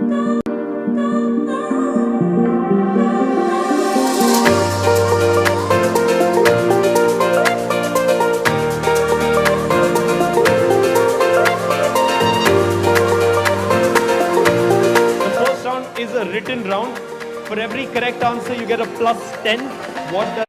The first round is a written round. For every correct answer, you get a plus 10. What does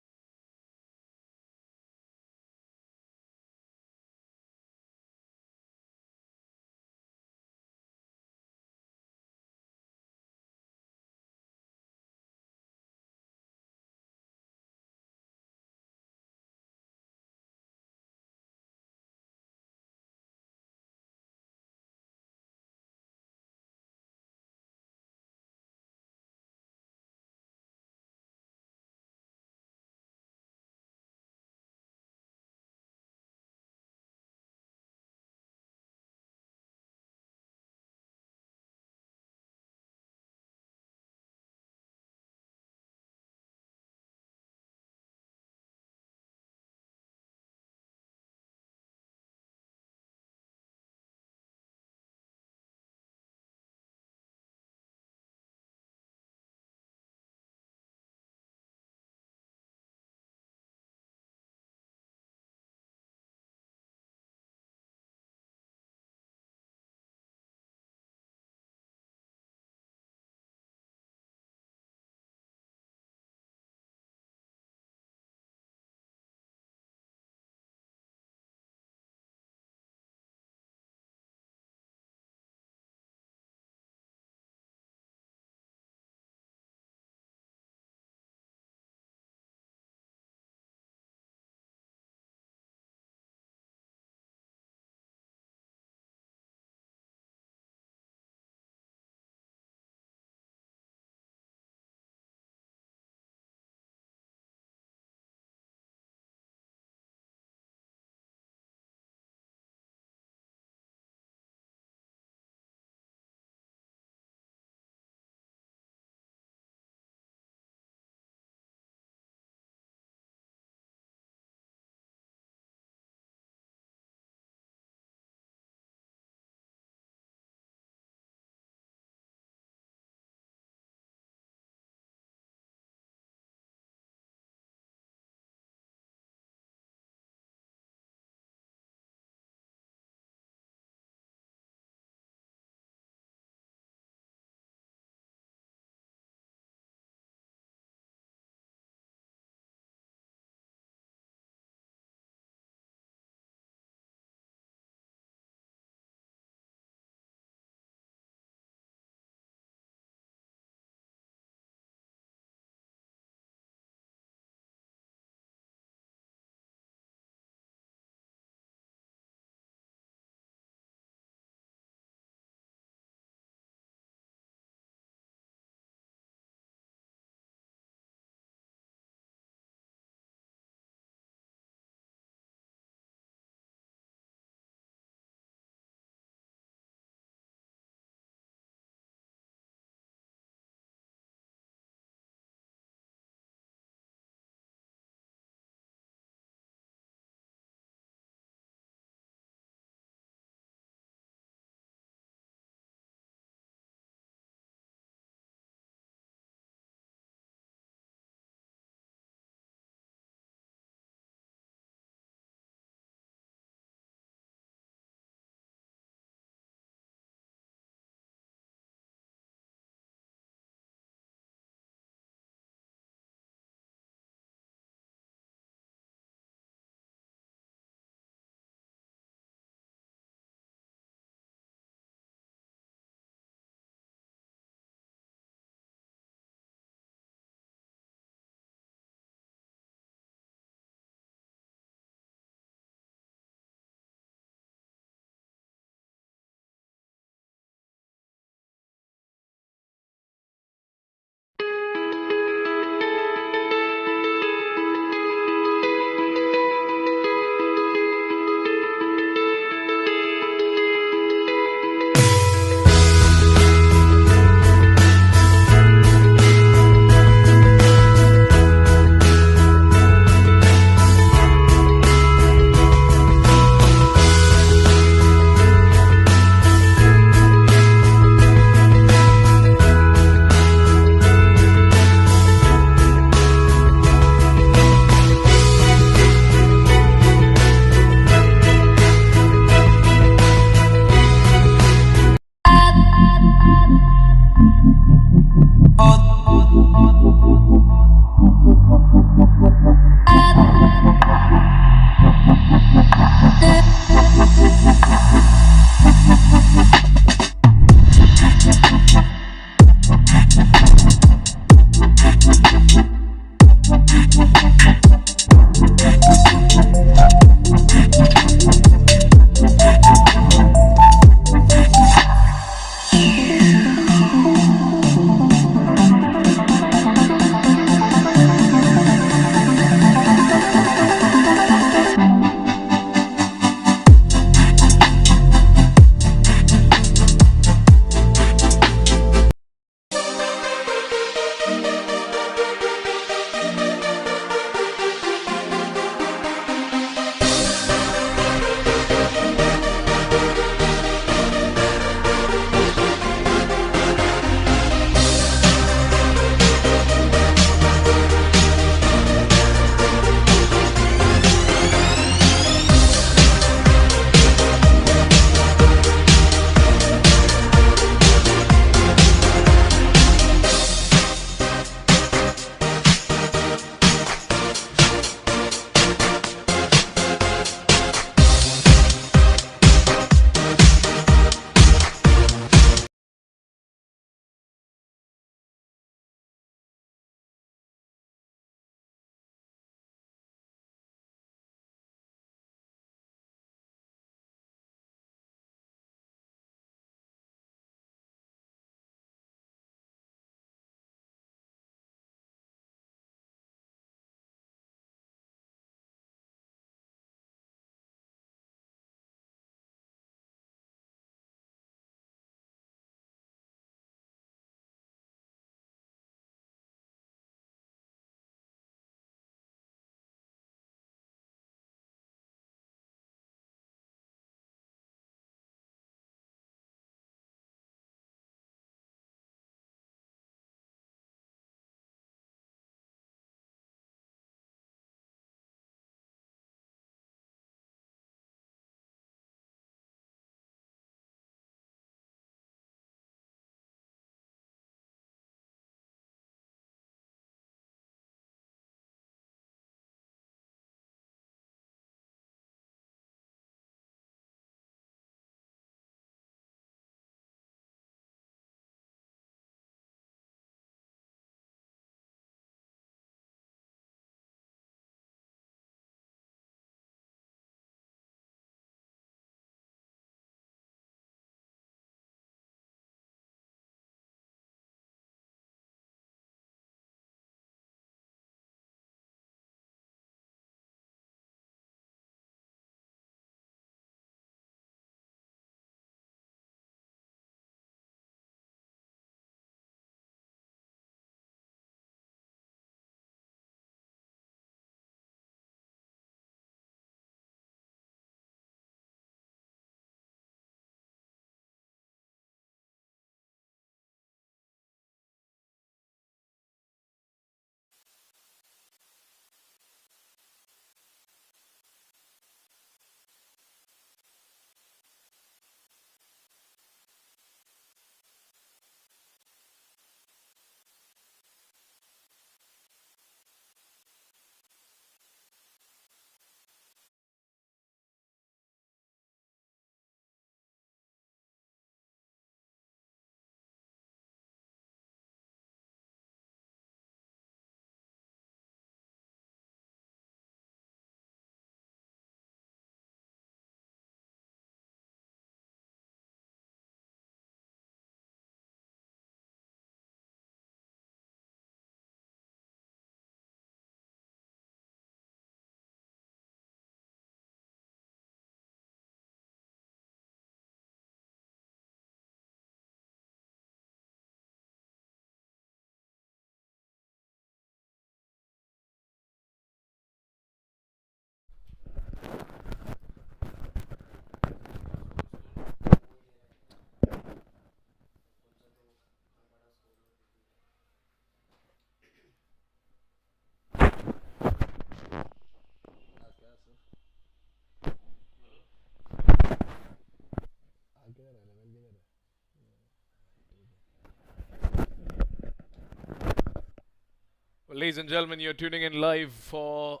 Ladies and gentlemen, you're tuning in live for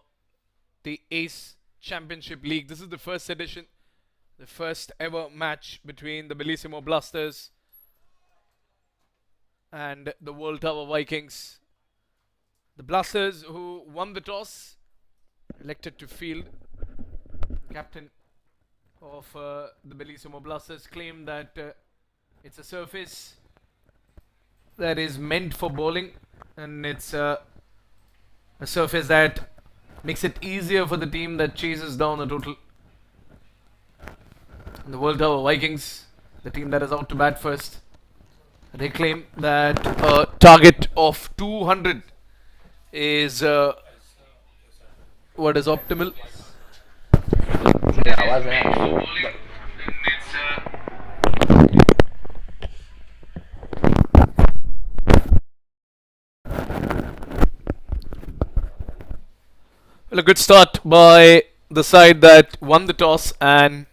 the Ace Championship League. This is the first edition, the first ever match between the Bellissimo Blasters and the World Tower Vikings. The Blasters, who won the toss, elected to field. Captain of the Bellissimo Blasters claimed that it's a surface that is meant for bowling, and it's a surface that makes it easier for the team that chases down a total. And the World Tower Vikings, the team that is out to bat first, they claim that a target of 200 is what is optimal. Well, a good start by the side that won the toss and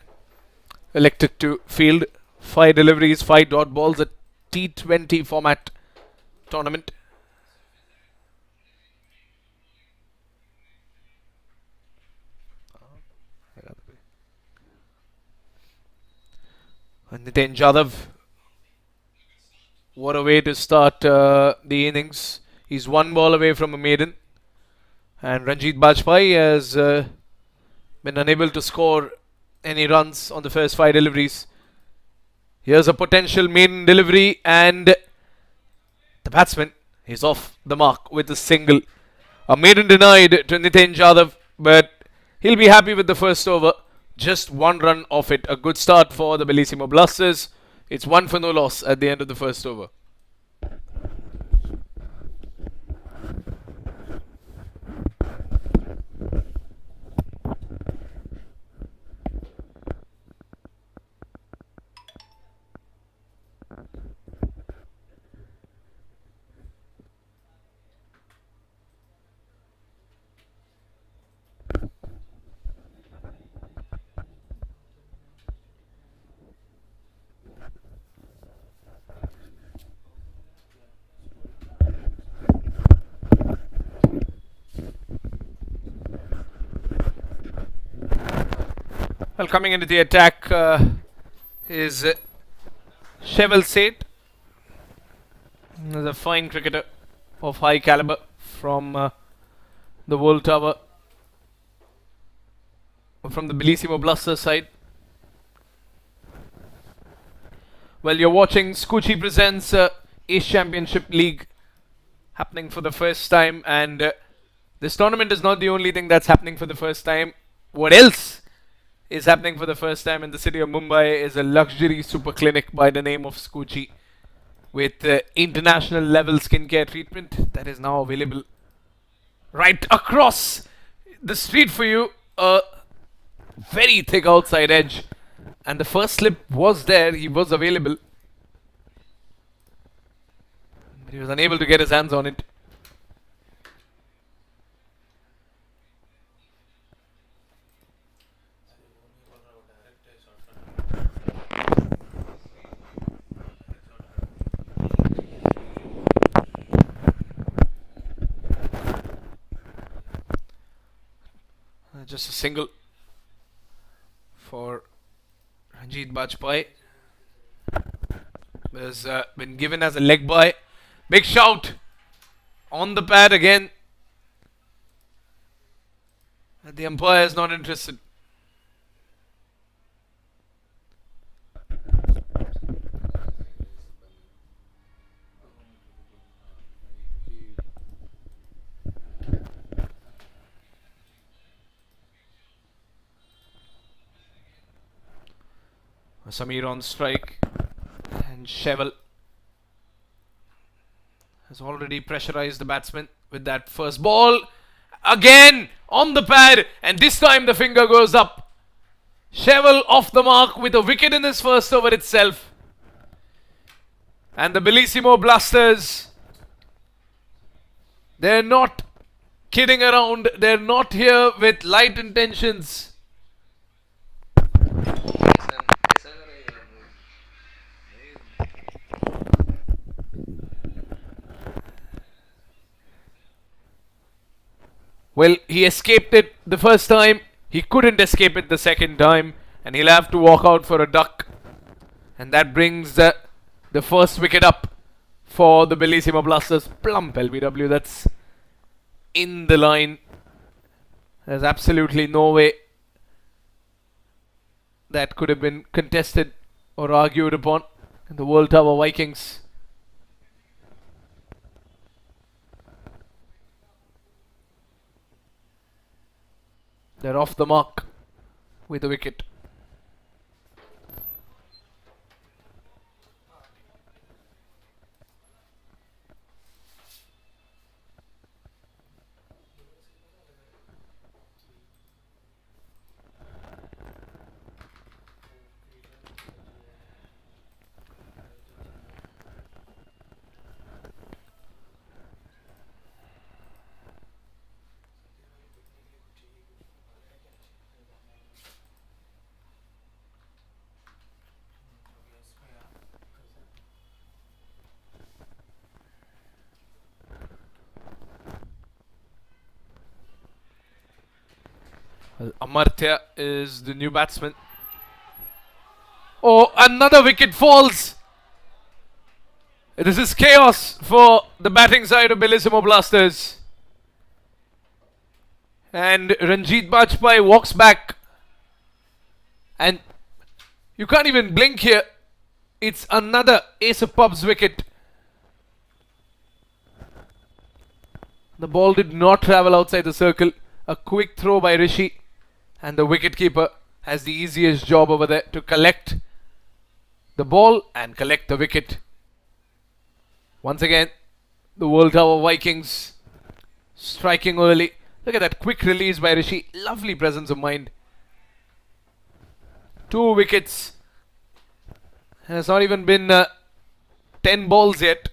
elected to field. 5 deliveries, 5 dot balls, a T20 format tournament. And Nitin Jadhav, what a way to start the innings. He's 1 ball away from a maiden. And Ranjit Bajpayee has been unable to score any runs on the first 5 deliveries. Here's a potential maiden delivery, and the batsman is off the mark with a single. A maiden denied to Nitin Jadhav, but he'll be happy with the first over. Just 1 run off it. A good start for the Bellissimo Blasters. It's 1 for no loss at the end of the first over. Well, coming into the attack is Sheval Seth. He's a fine cricketer of high caliber from the World Tower, from the Bellissimo Blasters side. Well, you're watching Skuccii presents Ace Championship League happening for the first time, and this tournament is not the only thing that's happening for the first time. What else is happening for the first time in the city of Mumbai is a luxury super clinic by the name of Skuccii, with international level skincare treatment that is now available right across the street for you. A very thick outside edge, and the first slip was there. He was available, but he was unable to get his hands on it. Just a single for Ranjit Bajpayee. Has been given as a leg bye. Big shout on the pad again. The umpire is not interested. Samir on strike, and Sheval has already pressurized the batsman with that first ball. Again on the pad, and this time the finger goes up. Sheval off the mark with a wicket in his first over itself. And the Bellissimo Blasters, they're not kidding around. They're not here with light intentions. Well, he escaped it the first time. He couldn't escape it the second time. And he'll have to walk out for a duck. And that brings the first wicket up for the Bellissimo Blasters. Plump LBW. That's in the line. There's absolutely no way that could have been contested or argued upon. And the World Tower Vikings they're off the mark with a wicket. Well, Amartya is the new batsman. Oh, another wicket falls. This is chaos for the batting side of Bellissimo Blasters. And Ranjit Bajpai walks back. And you can't even blink here. It's another ace of pubs wicket. The ball did not travel outside the circle. A quick throw by Rishi. And the wicketkeeper has the easiest job over there to collect the ball and collect the wicket. Once again, the World Tower Vikings striking early. Look at that quick release by Rishi. Lovely presence of mind. 2 wickets. And it's not even been 10 balls yet.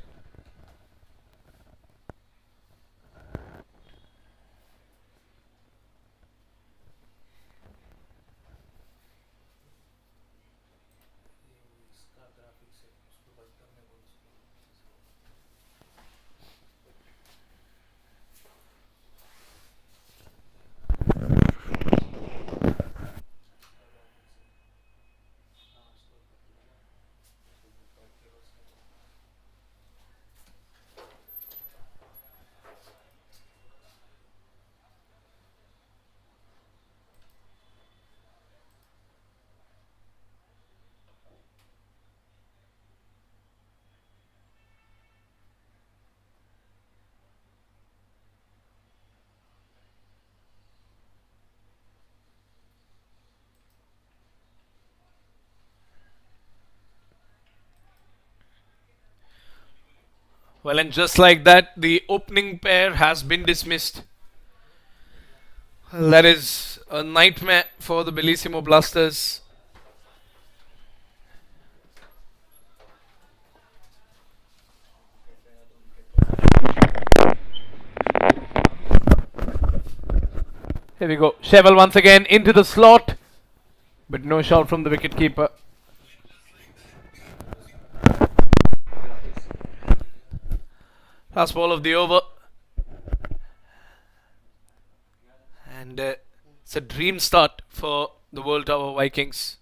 Well, and just like that, the opening pair has been dismissed. That is a nightmare for the Bellissimo Blasters. Here we go. Cheval once again into the slot, but no shot from the wicketkeeper. Last ball of the over. And it's a dream start for the World Tower Vikings.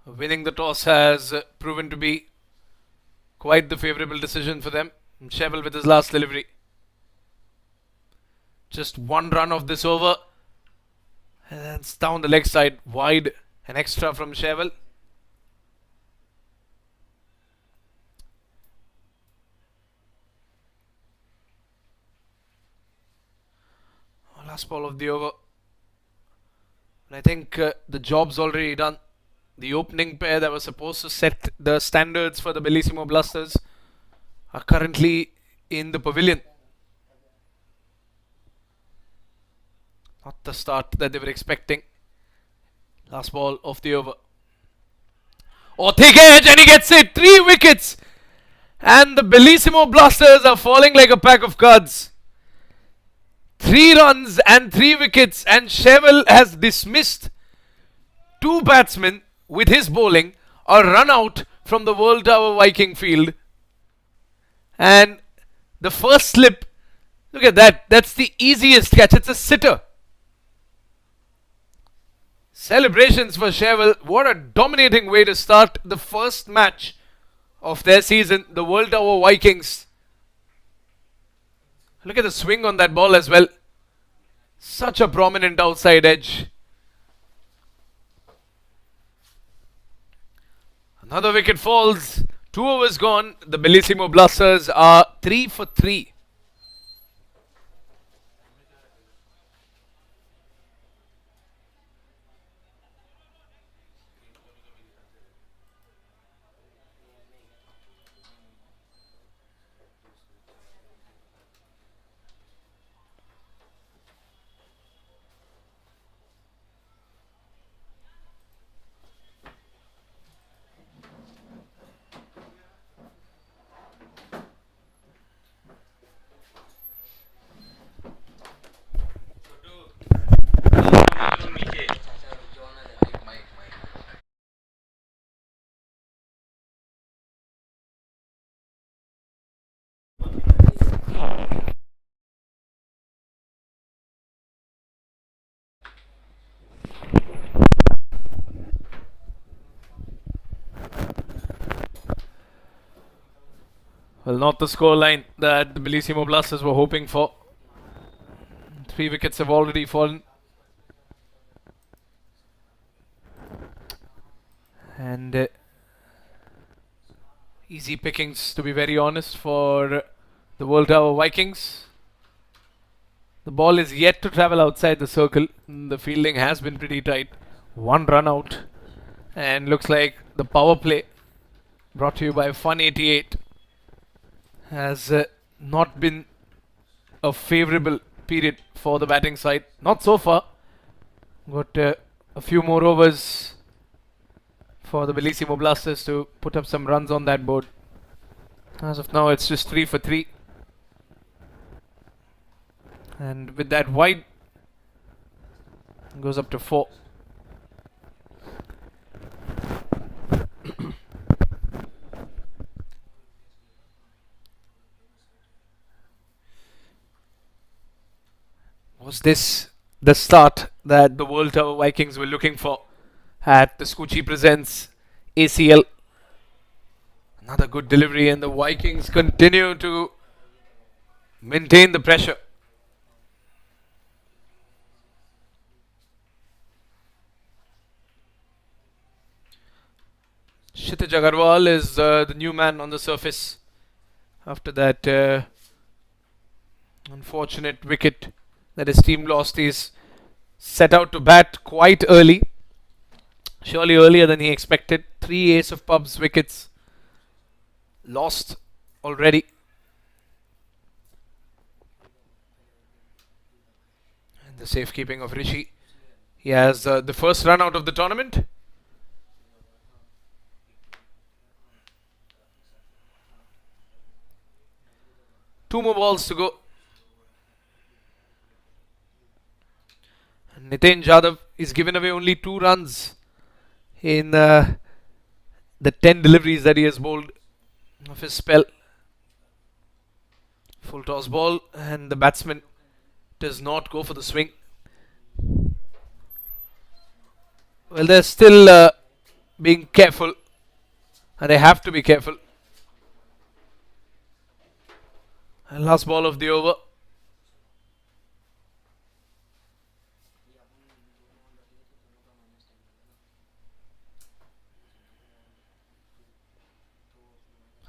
Winning the toss has proven to be quite the favourable decision for them. Cheval with his last delivery. Just 1 run of this over. And it's down the leg side. Wide. An extra from Cheval. Last ball of the over. And I think the job's already done. The opening pair that was supposed to set the standards for the Bellissimo Blasters are currently in the pavilion. Not the start that they were expecting. Last ball of the over. Oh, thick edge, and he gets it. 3 wickets. And the Bellissimo Blasters are falling like a pack of cards. 3 runs and 3 wickets, and Cheval has dismissed 2 batsmen with his bowling, a run out from the World Tower Viking field. And the first slip, Look at that. That's the easiest catch. It's a sitter. Celebrations for Sherwell. What a dominating way to start the first match of their season. The World Tower Vikings. Look at the swing on that ball as well. Such a prominent outside edge. Another wicket falls. 2 overs gone. The Bellissimo Blasters are 3 for 3. Well, not the scoreline that the Bellissimo Blasters were hoping for. 3 wickets have already fallen. And easy pickings, to be very honest, for the World Tower Vikings. The ball is yet to travel outside the circle. The fielding has been pretty tight. 1 run out. And looks like the power play, brought to you by Fun 88, has not been a favourable period for the batting side. Not so far. Got a few more overs for the Bellissimo Blasters to put up some runs on that board. As of now, it's just 3 for 3. And with that wide, goes up to 4. Was this the start that the World Tower Vikings were looking for at the Skuccii Presents ACL? Another good delivery, and the Vikings continue to maintain the pressure. Kshitij Agarwal is the new man on the surface after that unfortunate wicket that his team lost. He's set out to bat quite early, surely earlier than he expected. 3 ace of pubs wickets lost already. And the safekeeping of Rishi. He has the first run out of the tournament. Two more balls to go. Nitin Jadhav is given away only 2 runs in the 10 deliveries that he has bowled of his spell. Full toss ball, and the batsman does not go for the swing. Well, they're still being careful, and they have to be careful. And last ball of the over.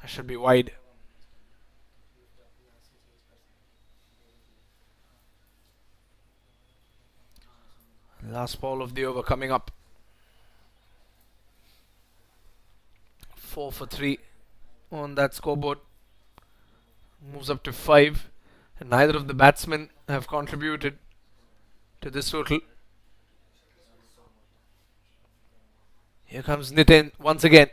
That should be wide. Last ball of the over coming up. 4 for 3 on that scoreboard. Moves up to 5, and neither of the batsmen have contributed to this total. Here comes Nitin once again.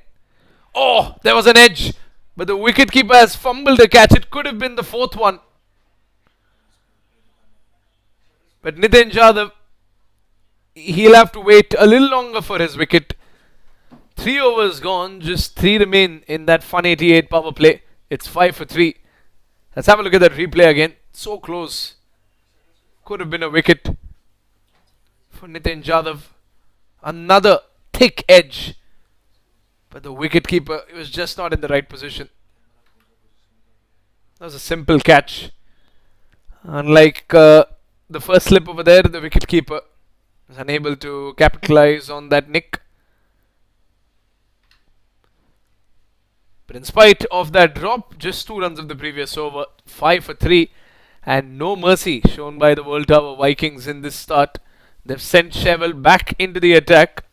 Oh, there was an edge, but the wicketkeeper has fumbled a catch. It could have been the 4th one. But Nitin Jadhav, he'll have to wait a little longer for his wicket. 3 overs gone, just 3 remain in that Fun 88 power play. It's 5 for 3. Let's have a look at that replay again. So close. Could have been a wicket for Nitin Jadhav. Another thick edge. But the wicketkeeper was just not in the right position. That was a simple catch. Unlike the first slip over there, the wicketkeeper was unable to capitalize on that nick. But in spite of that drop, just 2 runs of the previous over, 5 for 3, and no mercy shown by the World Tower Vikings in this start. They've sent Cheval back into the attack.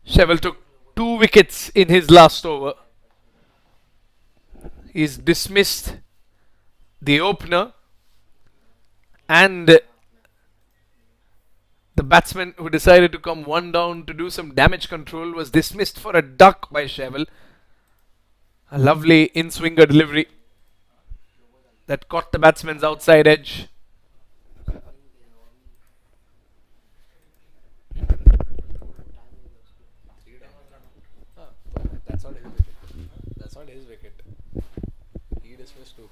Cheval took 2 wickets in his last over. He's dismissed the opener and the batsman who decided to come 1 down to do some damage control was dismissed for a duck by Cheval. A lovely in-swinger delivery that caught the batsman's outside edge. That's not his wicket. That's not his wicket. He dismissed too.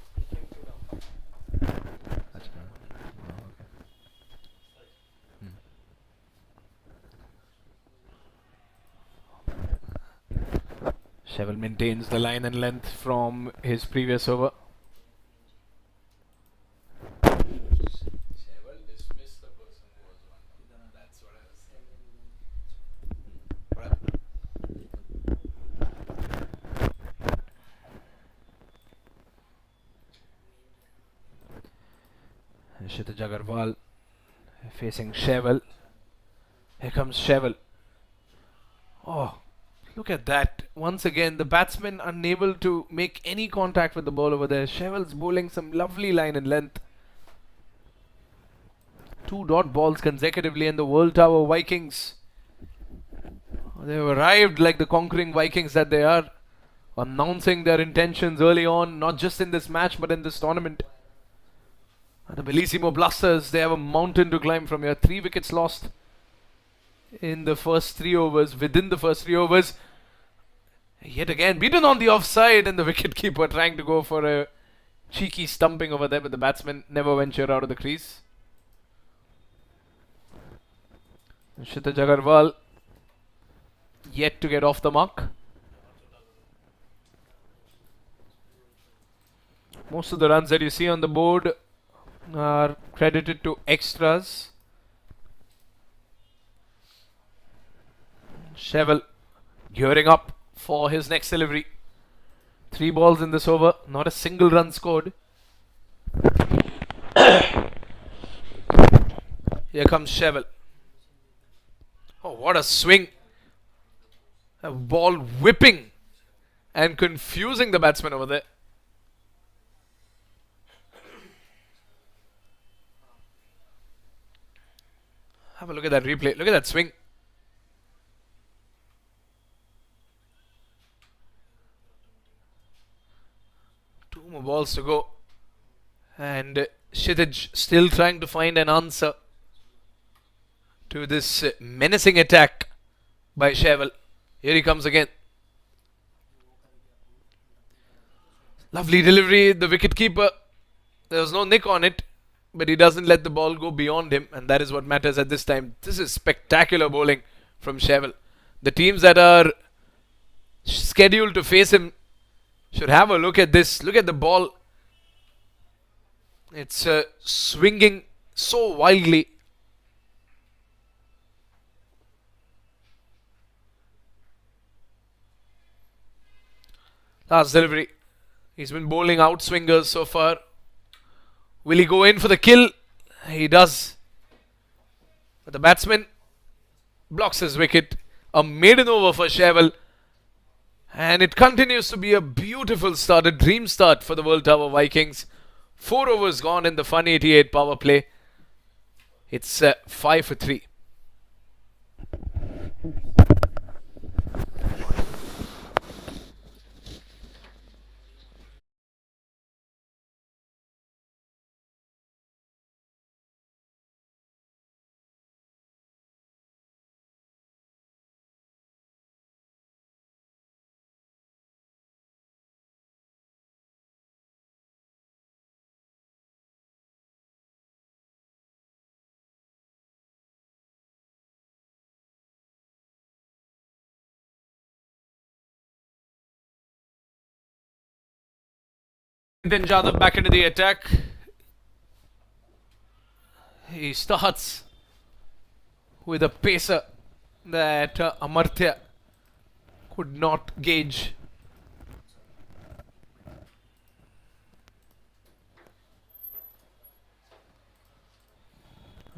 Cheval maintains the line and length from his previous over. Cheval dismissed the person who was one. That's what I was saying. Kshitij Agarwal facing Cheval. Here comes Cheval. Oh, look at that. Once again, the batsman unable to make any contact with the ball over there. Cheval's bowling some lovely line and length. 2 dot balls consecutively, and the World Tower Vikings, they've arrived like the conquering Vikings that they are, announcing their intentions early on, not just in this match but in this tournament. And the Bellissimo Blasters, they have a mountain to climb from here. 3 wickets lost in the first 3 overs, within the first 3 overs. Yet again, beaten on the offside, and the wicketkeeper trying to go for a cheeky stumping over there, but the batsman never ventured out of the crease. Kshitij Agarwal yet to get off the mark. Most of the runs that you see on the board are credited to extras. Cheval gearing up for his next delivery. 3 balls in this over, not a single run scored. Here comes Cheval. Oh, what a swing. A ball whipping and confusing the batsman over there. Have a look at that replay. Look at that swing. Two more balls to go. And Kshitij still trying to find an answer to this menacing attack by Cheval. Here he comes again. Lovely delivery. The wicketkeeper, there was no nick on it, but he doesn't let the ball go beyond him, and that is what matters at this time. This is spectacular bowling from Cheval. The teams that are scheduled to face him should have a look at this. Look at the ball. It's swinging so wildly. Last delivery. He's been bowling out swingers so far. Will he go in for the kill? He does. But the batsman blocks his wicket. A maiden over for Cheval. And it continues to be a beautiful start, a dream start for the World Tower Vikings. 4 overs gone in the Fun 88 power play. It's 5 for 3. Nitin Jadhav back into the attack. He starts with a pacer that Amartya could not gauge.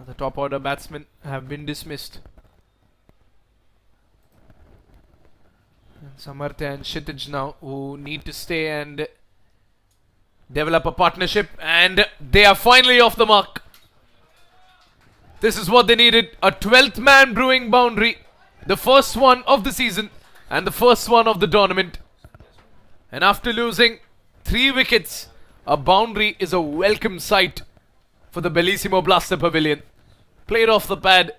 The top order batsmen have been dismissed. It's Amartya and Kshitij now who need to stay and develop a partnership, and they are finally off the mark. This is what they needed. A 12th man brewing boundary. The first one of the season and the first one of the tournament. And after losing 3 wickets, a boundary is a welcome sight for the Bellissimo Blaster Pavilion. Played off the pad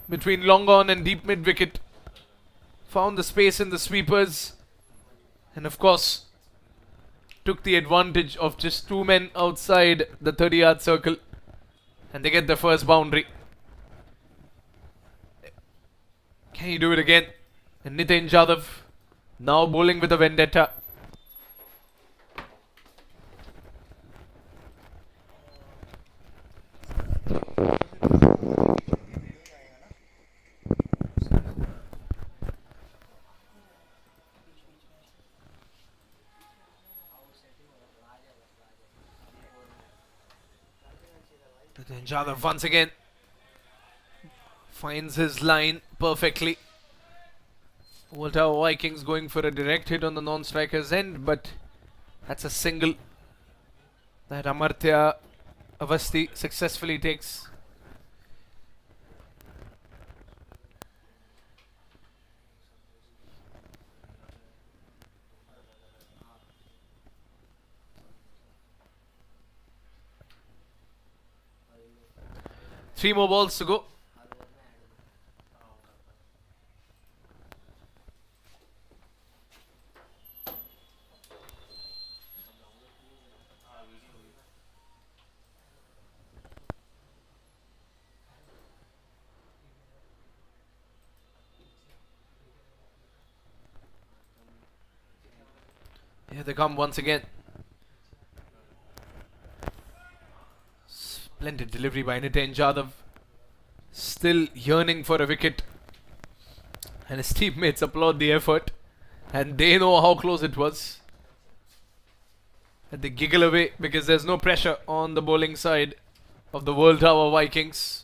between long on and deep mid wicket. Found the space in the sweepers. And of course, took the advantage of just 2 men outside the 30-yard circle. And they get the first boundary. Can he do it again? And Nitin Jadhav now bowling with a vendetta. Nitin Jadhav once again finds his line perfectly. World Tower Vikings going for a direct hit on the non-striker's end, but that's a single that Amartya Avasti successfully takes. Three more balls to go. Here they come once again. Splendid delivery by Nitin Jadhav. Still yearning for a wicket. And his teammates applaud the effort. And they know how close it was. And they giggle away because there's no pressure on the bowling side of the World Tower Vikings.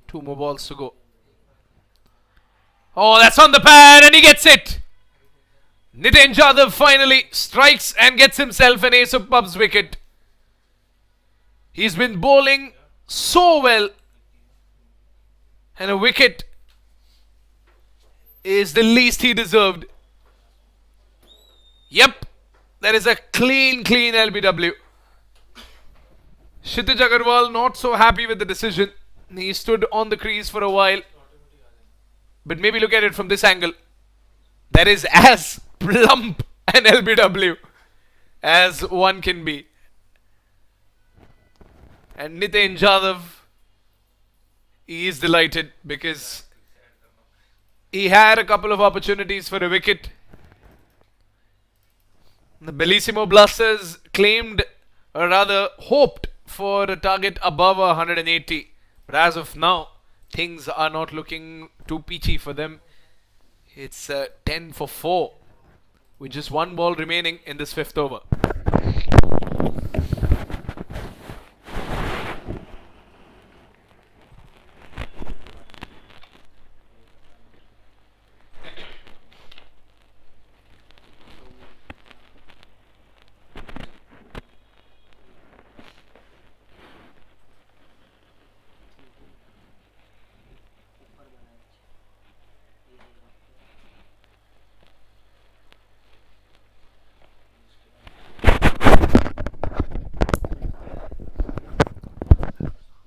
Two more balls to go. Oh, that's on the pad and he gets it. Nitin Jadhav finally strikes and gets himself an ace of pub's wicket. He's been bowling so well. And a wicket is the least he deserved. Yep. That is a clean LBW. Kshitij Agarwal not so happy with the decision. He stood on the crease for a while. But maybe look at it from this angle. That is as plump an LBW as one can be. And Nitin Jadhav, he is delighted because he had a couple of opportunities for a wicket. The Bellissimo Blasters claimed, or rather hoped, for a target above 180. But as of now, things are not looking too peachy for them. It's 10 for 4 with just 1 ball remaining in this 5th over.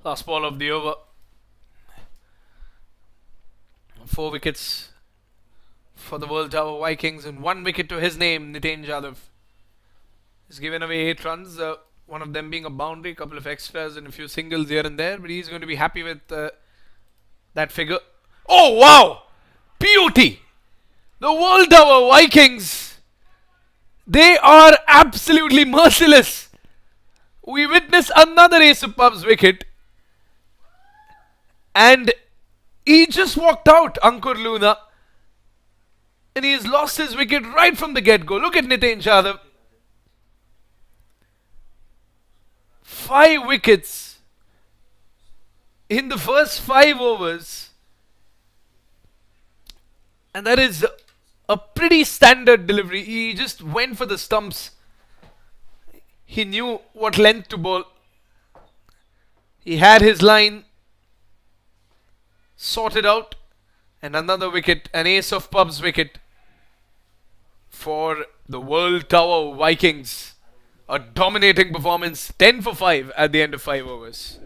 Last ball of the over. 4 wickets for the World Tower Vikings and 1 wicket to his name, Nitin Jadhav. He's given away 8 runs, one of them being a boundary, a couple of extras and a few singles here and there, but he's going to be happy with that figure. Oh wow! Beauty! The World Tower Vikings, they are absolutely merciless. We witness another ace of pub's wicket and he just walked out, Ankur Luna, and he's lost his wicket right from the get-go. Look at Nitin Jadhav. 5 wickets in the first 5 overs. And that is a pretty standard delivery. He just went for the stumps. He knew what length to bowl. He had his line sorted out. And another wicket, an ace of pub's wicket for the World Tower Vikings. A dominating performance, 10 for 5 at the end of 5 overs.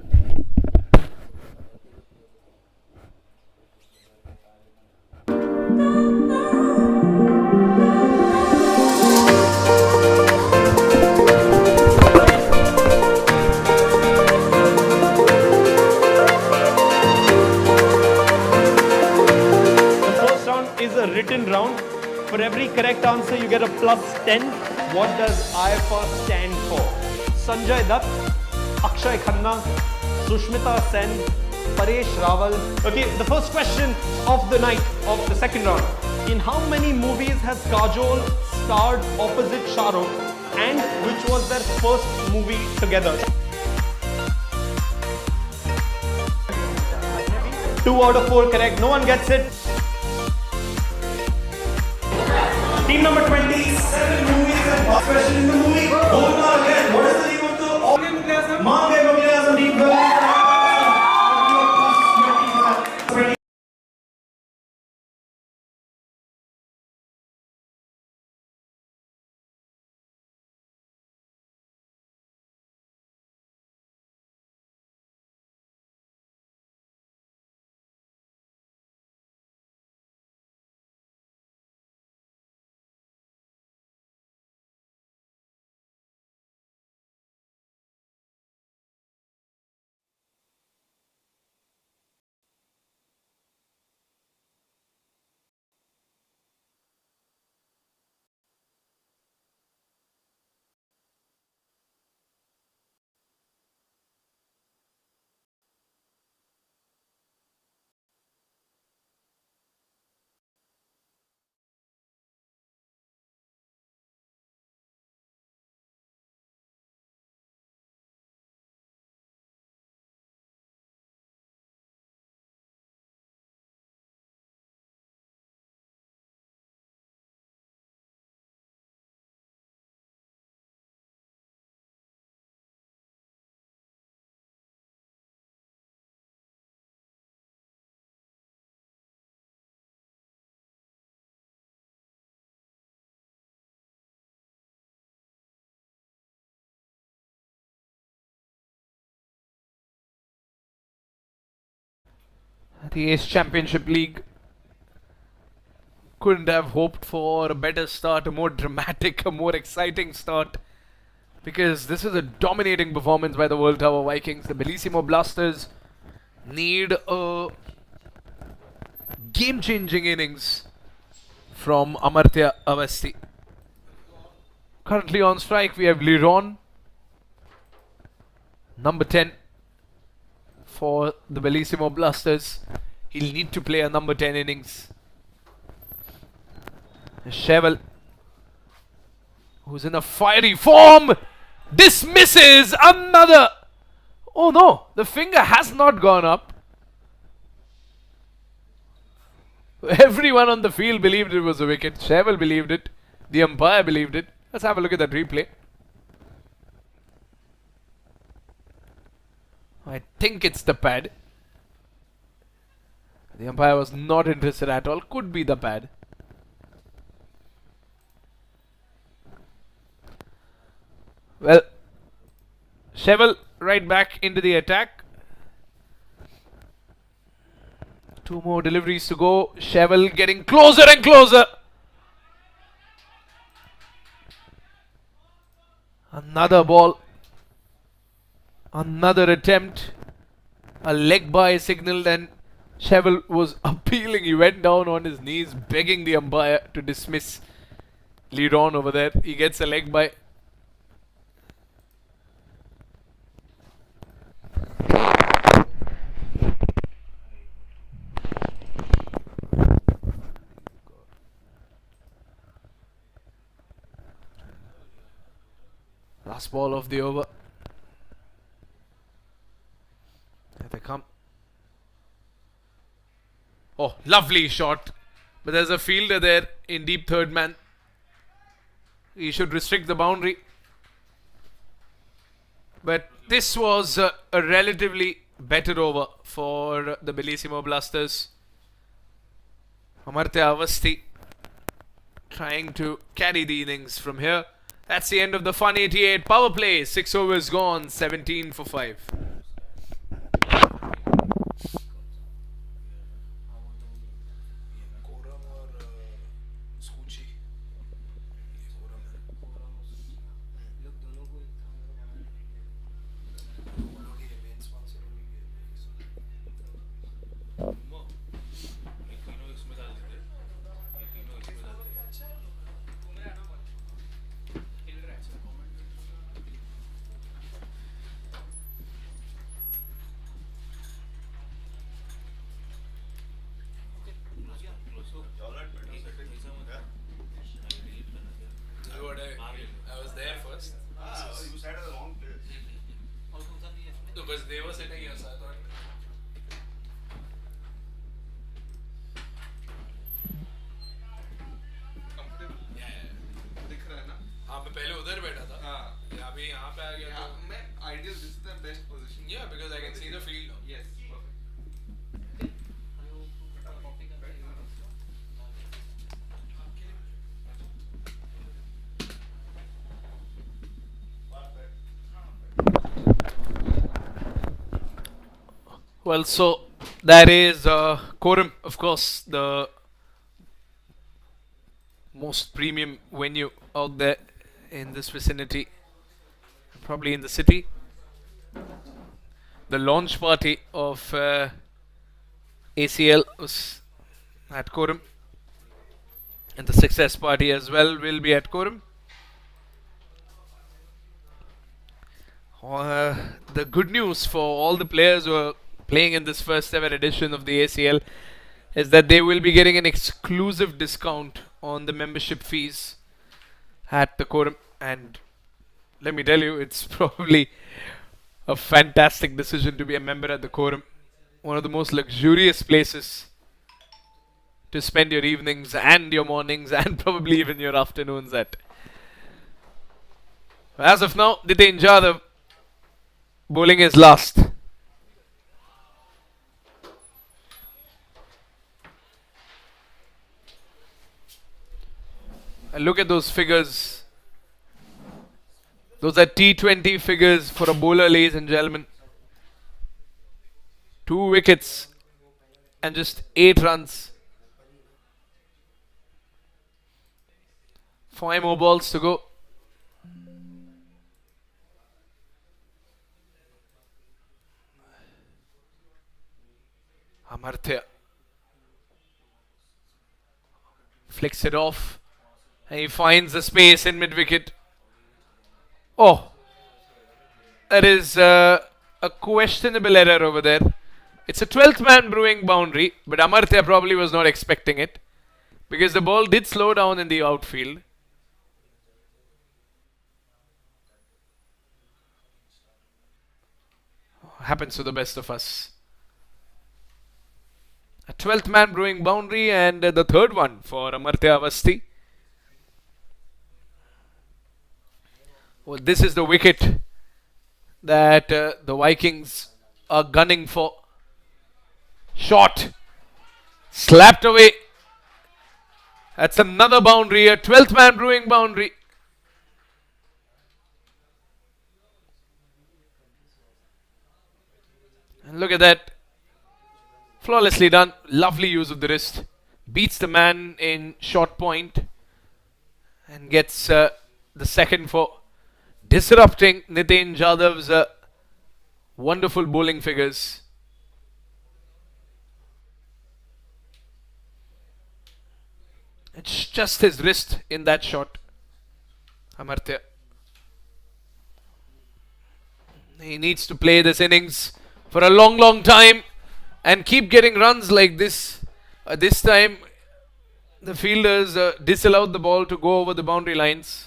Is a written round. For every correct answer, you get a +10. What does IFR stand for? Sanjay Dutt, Akshay Khanna, Sushmita Sen, Paresh Rawal. Okay, the first question of the night of the second round. In how many movies has Kajol starred opposite Shah Rukh, and which was their first movie together? 2 out of 4 correct. No one gets it. Team number 27 movies and first question in the movie. Golmaal again. What is the name of the Mange Mughal team? The Ace Championship League couldn't have hoped for a better start, a more dramatic, a more exciting start, because this is a dominating performance by the World Tower Vikings. The Bellissimo Blasters need a game-changing innings from Amartya Awasthi. Currently on strike, we have Liron, number 10 for the Bellissimo Blasters. He'll need to play a number 10 innings. Cheval, who's in a fiery form, dismisses another. Oh no, the finger has not gone up. Everyone on the field believed it was a wicket. Cheval believed it. The umpire believed it. Let's have a look at that replay. I think it's the pad. The umpire was not interested at all. Could be the pad. Well, Cheval right back into the attack. Two more deliveries to go. Cheval getting closer and closer. Another ball. Another attempt. A leg by signaled and Cheval was appealing. He went down on his knees begging the umpire to dismiss lead on over there. He gets a leg by. Last ball of the over. There they come. Oh, lovely shot. But there's a fielder there in deep third man. He should restrict the boundary. But this was a relatively better over for the Bellissimo Blasters. Amartya Avasti trying to carry the innings from here. That's the end of the Fun 88 power play. 6 overs gone, 17 for 5. I was there first. You sat at the wrong place. Because they were sitting here, so I thought. दिख रहा है ना? हाँ मैं पहले उधर बैठा था. हाँ. अभी यहाँ पे आ गया Yeah, तो. मैं ideal. This is the best position. Yeah, because I can see the field now. Yes. Well, so that is Quorum, of course, the most premium venue out there in this vicinity, probably in the city. The launch party of ACL was at Quorum, and the success party as well will be at Quorum. The good news for all the players who are playing in this first ever edition of the ACL is that they will be getting an exclusive discount on the membership fees at the Quorum, and let me tell you, it's probably a fantastic decision to be a member at the Quorum. One of the most luxurious places to spend your evenings and your mornings and probably even your afternoons at. As of now, Diten Jadhav bowling is last. And look at those figures. Those are T20 figures for a bowler, ladies and gentlemen. 2 wickets and just 8 runs. 5 more balls to go. Amartya flicks it off. And he finds the space in mid-wicket. Oh, that is a questionable error over there. It's a 12th man brewing boundary, but Amartya probably was not expecting it because the ball did slow down in the outfield. Happens to the best of us. A 12th man brewing boundary and the third one for Amartya Avasti. Well, this is the wicket that the Vikings are gunning for. Shot. Slapped away. That's another boundary. A 12th man brewing boundary. And look at that. Flawlessly done. Lovely use of the wrist. Beats the man in short point and gets the second for disrupting Nitin Jadhav's wonderful bowling figures. It's just his wrist in that shot. Amartya. He needs to play this innings for a long, long time and keep getting runs like this. This time, the fielders disallowed the ball to go over the boundary lines.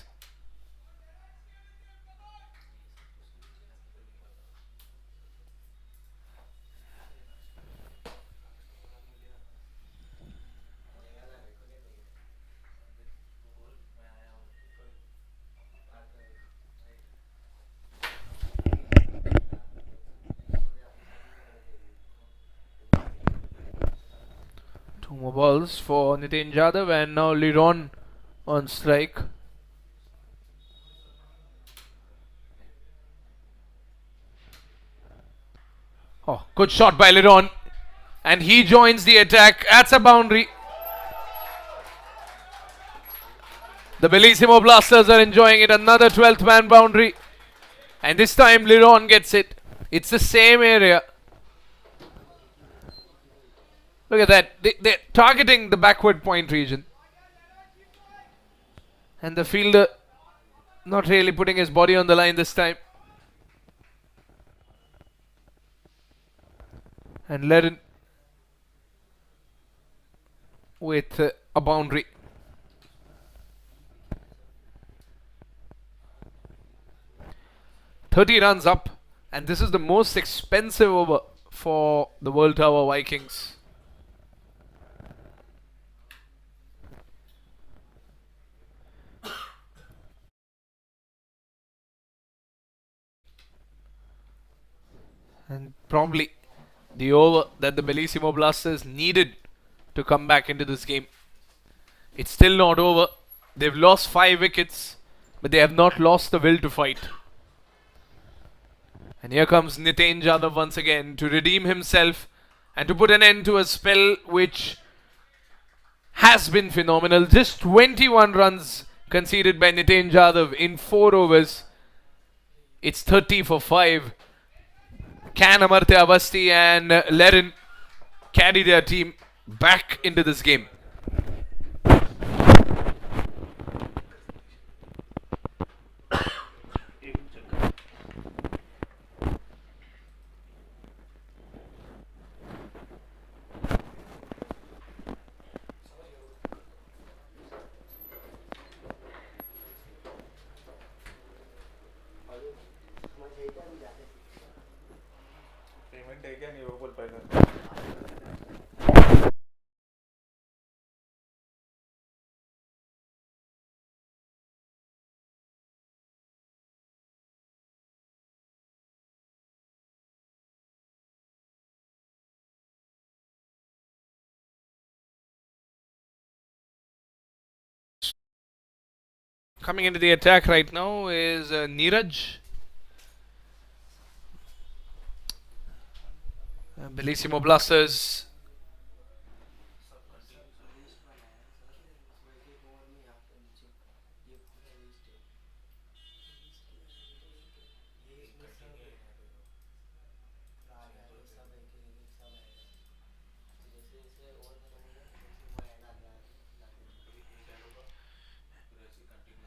Two more balls for Nitin Jadhav and now Liron on strike. Oh, good shot by Liron. And he joins the attack. That's a boundary. The Bellissimo Blasters are enjoying it. Another 12th man boundary. And this time Liron gets it. It's the same area. Look at that. They're targeting the backward point region. And the fielder not really putting his body on the line this time. And Ledden with a boundary. "30 runs up, and this is the most expensive over for the World Tower Vikings. And probably the over that the Bellissimo Blasters needed to come back into this game. It's still not over. They've lost 5 wickets, but they have not lost the will to fight. And here comes Nitin Jadhav once again to redeem himself and to put an end to a spell which has been phenomenal. Just 21 runs conceded by Nitin Jadhav in 4 overs. It's 30 for 5. Can Amartya Avasti and Ledden carry their team back into this game? Coming into the attack right now is Neeraj. Bellissimo Blasters.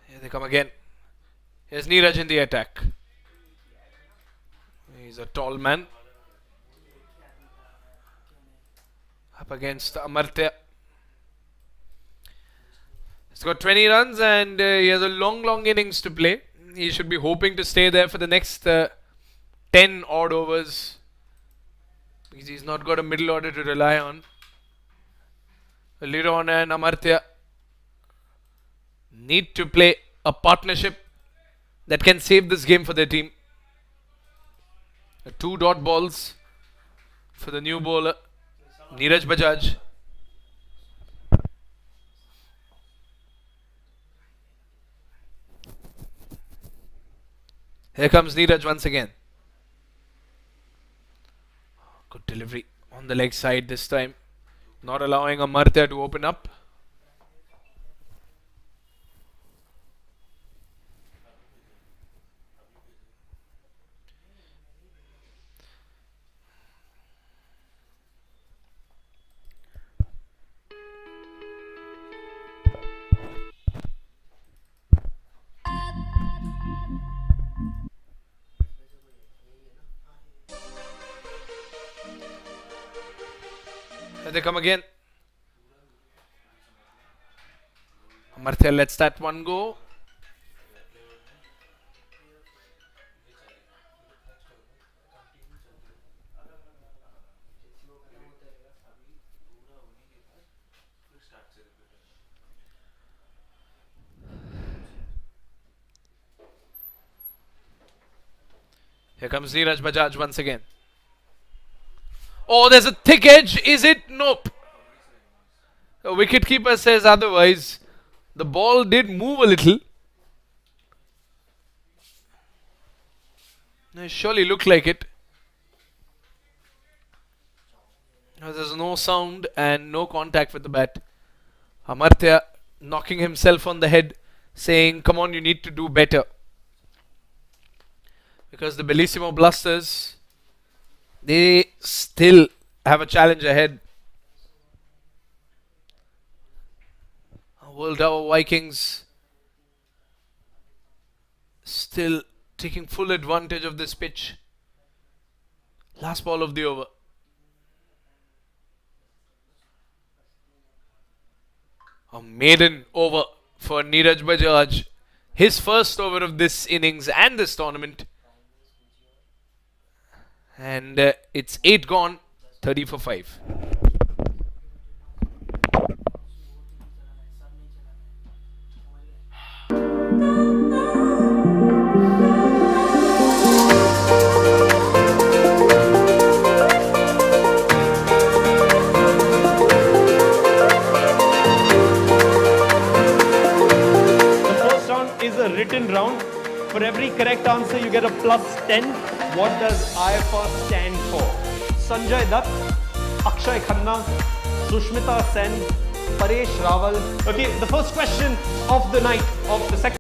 Here they come again. Here's Neeraj in the attack. He's a tall man. Up against Amartya. He's got 20 runs and he has a long innings to play. He should be hoping to stay there for the next 10 odd overs. Because he's not got a middle order to rely on. Liron and Amartya need to play a partnership that can save this game for their team. 2 dot balls for the new bowler, Neeraj Bajaj. Here comes Neeraj once again. Good delivery on the leg side this time, not allowing Amartya to open up. Here they come again. Amartya lets that one go. Here comes Neeraj Bajaj once again. Oh, there's a thick edge. Is it? Nope. The wicketkeeper says otherwise. The ball did move a little. It surely looked like it. There's no sound and no contact with the bat. Amartya knocking himself on the head, saying, come on, you need to do better. Because the Bellissimo Blasters, they still have a challenge ahead. World Tower Vikings still taking full advantage of this pitch. Last ball of the over. A maiden over for Neeraj Bajaj. His first over of this innings and this tournament. And it's 8 gone, 30 for 5. Is a written round. For every correct answer, you get a plus 10. What does IFR stand for? Sanjay Dutt, Akshay Khanna, Sushmita Sen, Paresh Rawal. Okay, the first question of the night, of the second.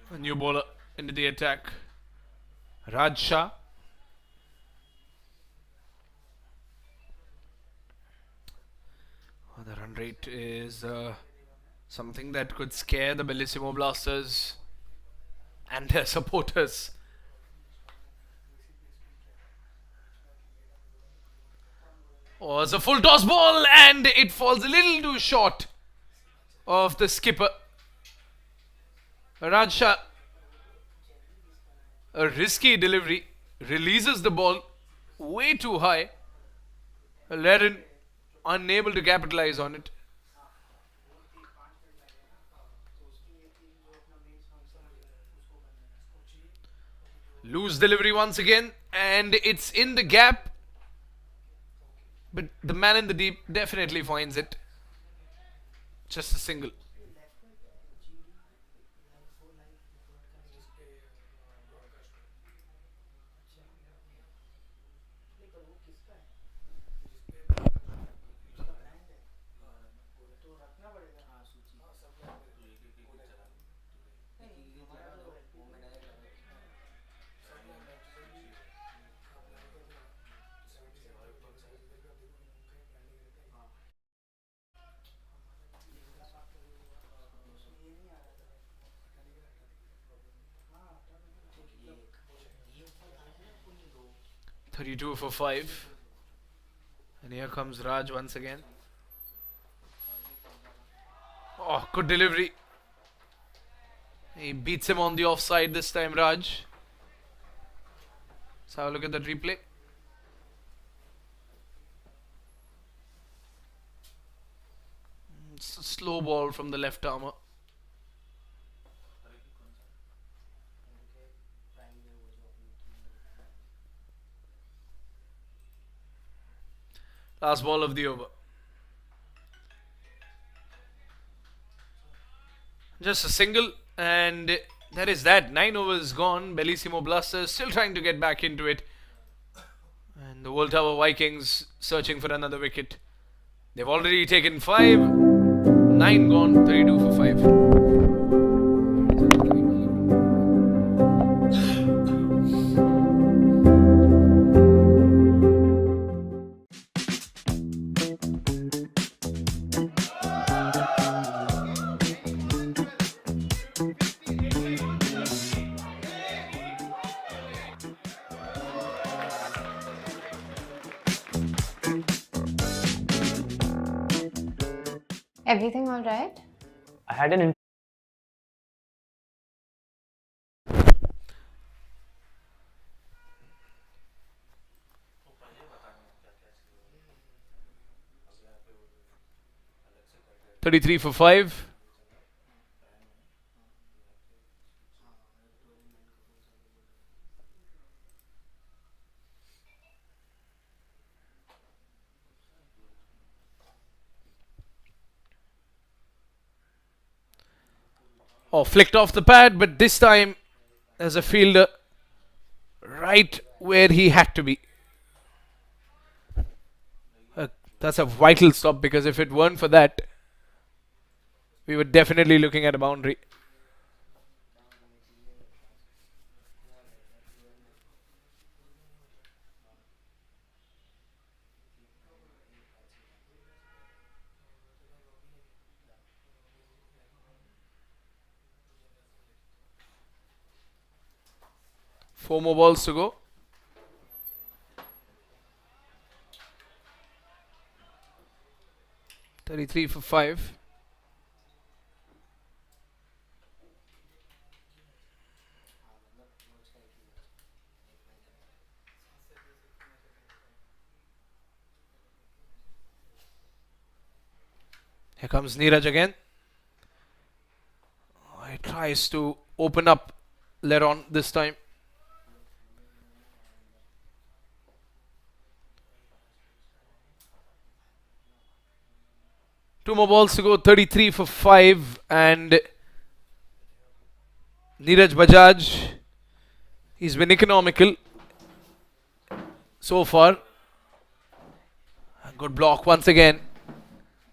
A new bowler into the attack. Raj Shah. The run rate is something that could scare the Bellissimo Blasters and their supporters. Oh, it's a full toss ball and it falls a little too short of the skipper. Raj Shah, a risky delivery, releases the ball way too high. Laren unable to capitalize on it. Loose delivery once again, and it's in the gap. But the man in the deep definitely finds it. Just a single. 32 for 5. And here comes Raj once again. Oh, good delivery. He beats him on the offside this time, Raj. Let's have a look at that replay. It's a slow ball from the left armour. Last ball of the over. Just a single, and that is that. 9 overs gone. Bellissimo Blasters still trying to get back into it. And the World Tower Vikings searching for another wicket. They've already taken 5. 9 gone. 32 for 5. Everything all right? I had an 33 for 5. Oh, flicked off the pad, but this time there's a fielder right where he had to be. That's a vital stop, because if it weren't for that, we were definitely looking at a boundary. Four more balls to go. $33 for 5. Here comes Neeraj again. Oh, he tries to open up Leron this time. Two more balls to go. 33 for 5. And Neeraj Bajaj, he's been economical so far. A good block once again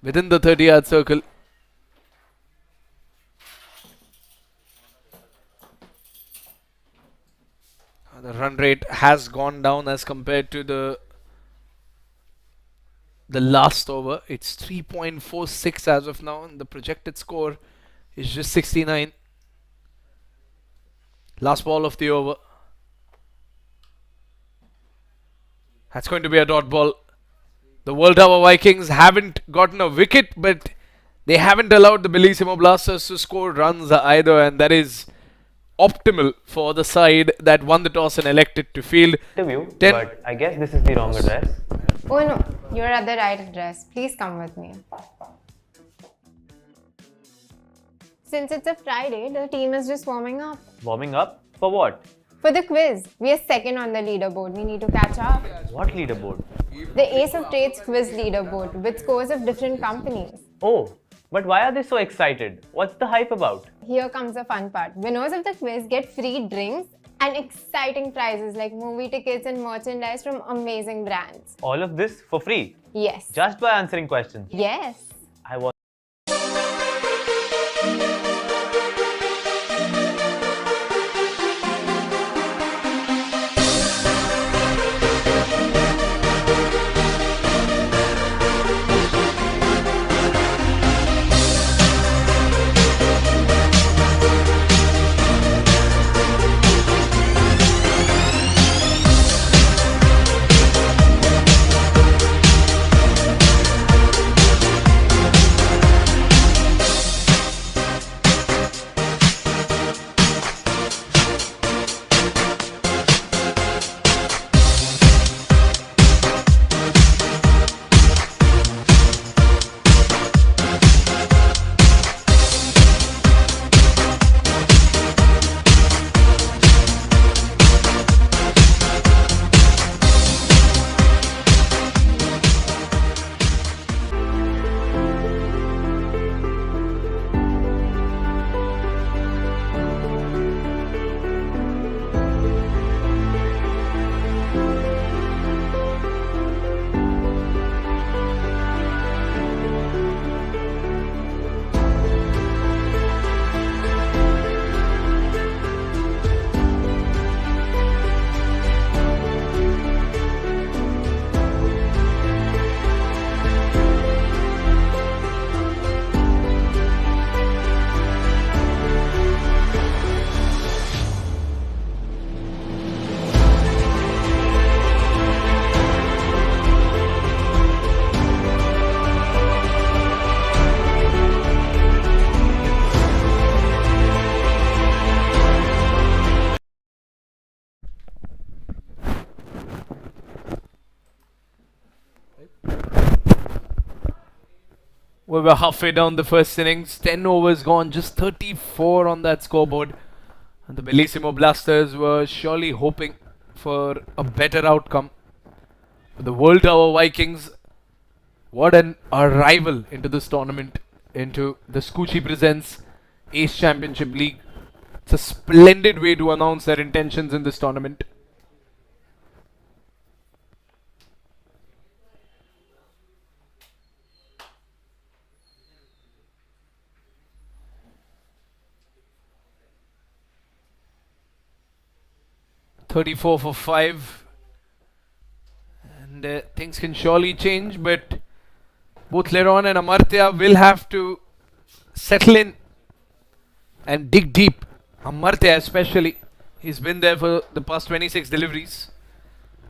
within the 30-yard circle. The run rate has gone down as compared to the last over. It's 3.46 as of now, and the projected score is just 69. Last ball of the over. That's going to be a dot ball. The World Tower Vikings haven't gotten a wicket, but they haven't allowed the Bellissimo Blasters to score runs either, and that is optimal for the side that won the toss and elected to field. interview, but I guess this is the wrong address. Oh no, you're at the right address. Please come with me. Since it's a Friday, the team is just warming up. Warming up? For what? For the quiz, we are second on the leaderboard. We need to catch up. What leaderboard? The Ace of Trades quiz leaderboard with scores of different companies. Oh, but why are they so excited? What's the hype about? Here comes the fun part. Winners of the quiz get free drinks and exciting prizes like movie tickets and merchandise from amazing brands. All of this for free? Yes. Just by answering questions? Yes. I was We were halfway down the first innings. 10 overs gone, just 34 on that scoreboard. And the Bellissimo Blasters were surely hoping for a better outcome. But the World Tower Vikings, what an arrival into this tournament, into the Skuccii Presents Ace Championship League. It's a splendid way to announce their intentions in this tournament. .34 for 5. And things can surely change, but both Leron and Amartya will have to settle in and dig deep. Amartya especially. He's been there for the past 26 deliveries.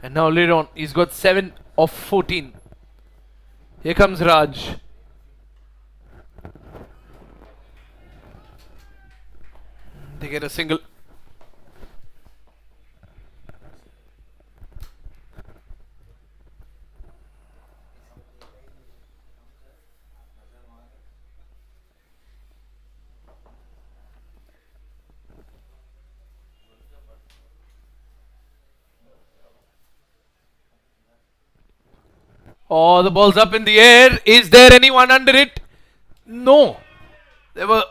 And now Leron, he's got 7 of 14. Here comes Raj. They get a single. Oh, the ball's up in the air. Is there anyone under it? No. There were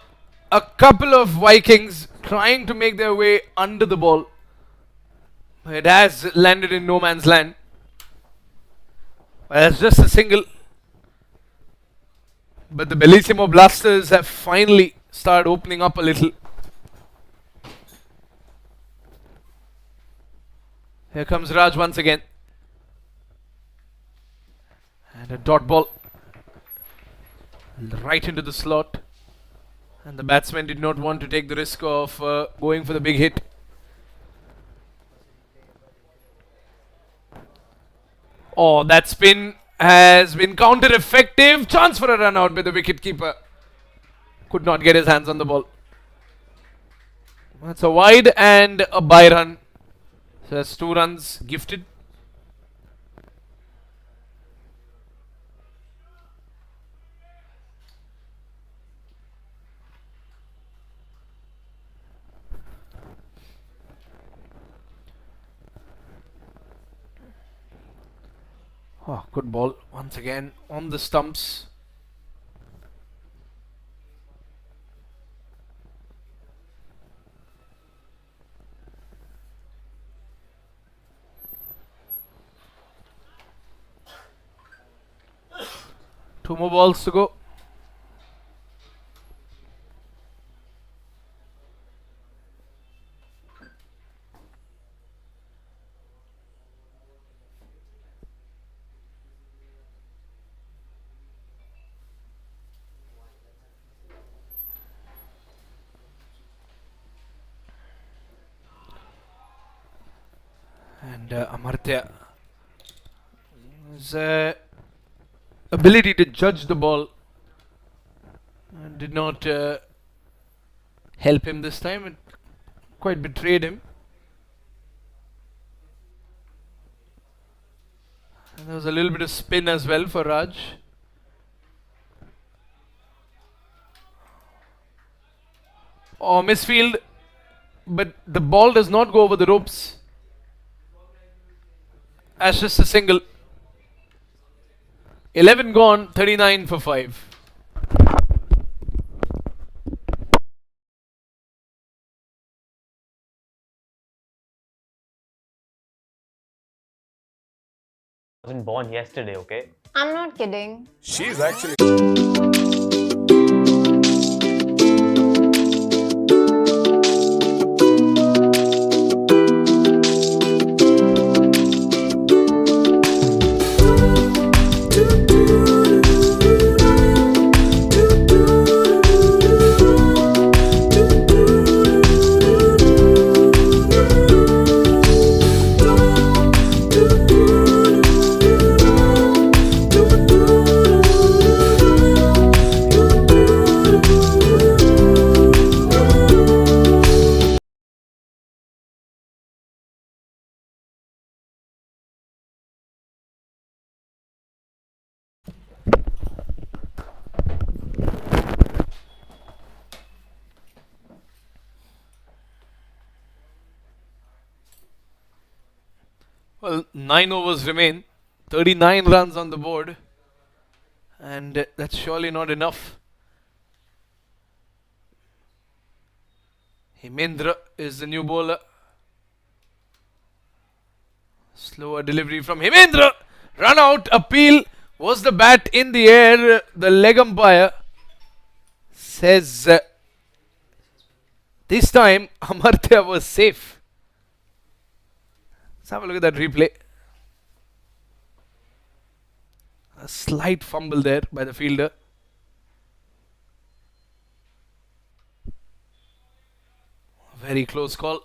a couple of Vikings trying to make their way under the ball. It has landed in no man's land. Well, that's just a single. But the Bellissimo Blasters have finally started opening up a little. Here comes Raj once again. And a dot ball right into the slot. And the batsman did not want to take the risk of going for the big hit. Oh, that spin has been counter effective. Chance for a run out, but the wicketkeeper could not get his hands on the ball. That's a wide and a bye run. So that's 2 runs gifted. Oh, good ball once again on the stumps. Two more balls to go. And Amartya, his ability to judge the ball did not help him this time. It quite betrayed him. And there was a little bit of spin as well for Raj. Oh, misfield, but the ball does not go over the ropes. As just a single. 11 gone, 39 for 5. Wasn't born yesterday, okay? I'm not kidding. She's actually. Well, 9 overs remain, 39 runs on the board, and that's surely not enough. Hemendra is the new bowler. Slower delivery from Hemendra. Run out, appeal. Was the bat in the air? The leg umpire says this time Amartya was safe. Let's have a look at that replay. A slight fumble there by the fielder. Very close call.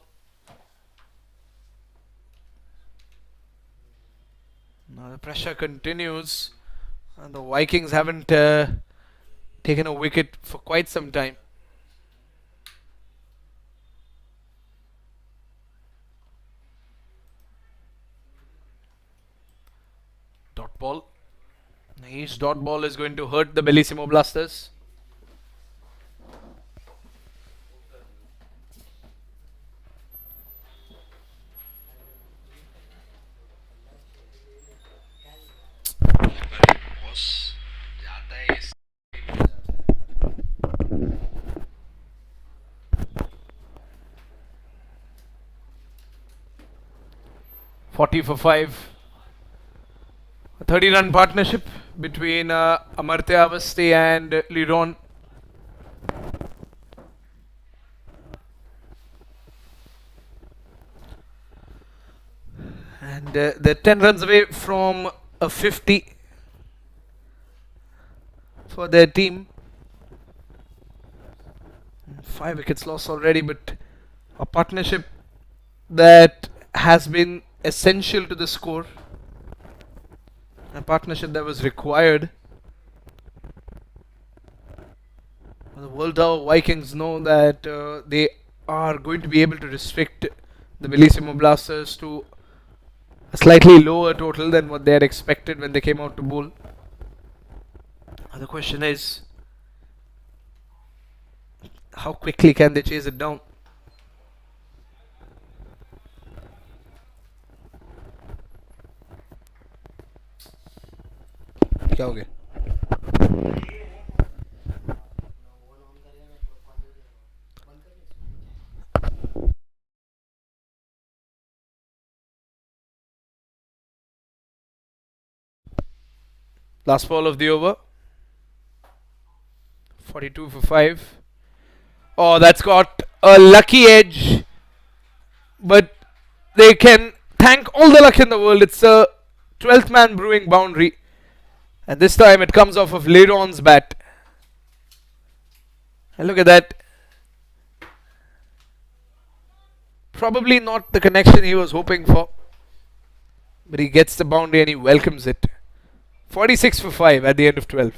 Now the pressure continues, and the Vikings haven't taken a wicket for quite some time. Dot ball. Each dot ball is going to hurt the Bellissimo Blasters. Boss, जाता है इस 40 for 5. A 30-run partnership between Amartya Avasti and Liron. And they're 10 runs away from a 50 for their team. 5 wickets lost already, but a partnership that has been essential to the score. A partnership that was required. The World Tower Vikings know that they are going to be able to restrict the Bellissimo Blasters to a slightly lower total than what they had expected when they came out to bowl. The question is, how quickly can they chase it down? क्या हो गया? Last ball of the over. 42 for 5. Oh, that's got a lucky edge. But they can thank all the luck in the world. It's a 12th man brewing boundary. And this time it comes off of Liron's bat. And look at that. Probably not the connection he was hoping for. But he gets the boundary and he welcomes it. 46 for 5 at the end of 12.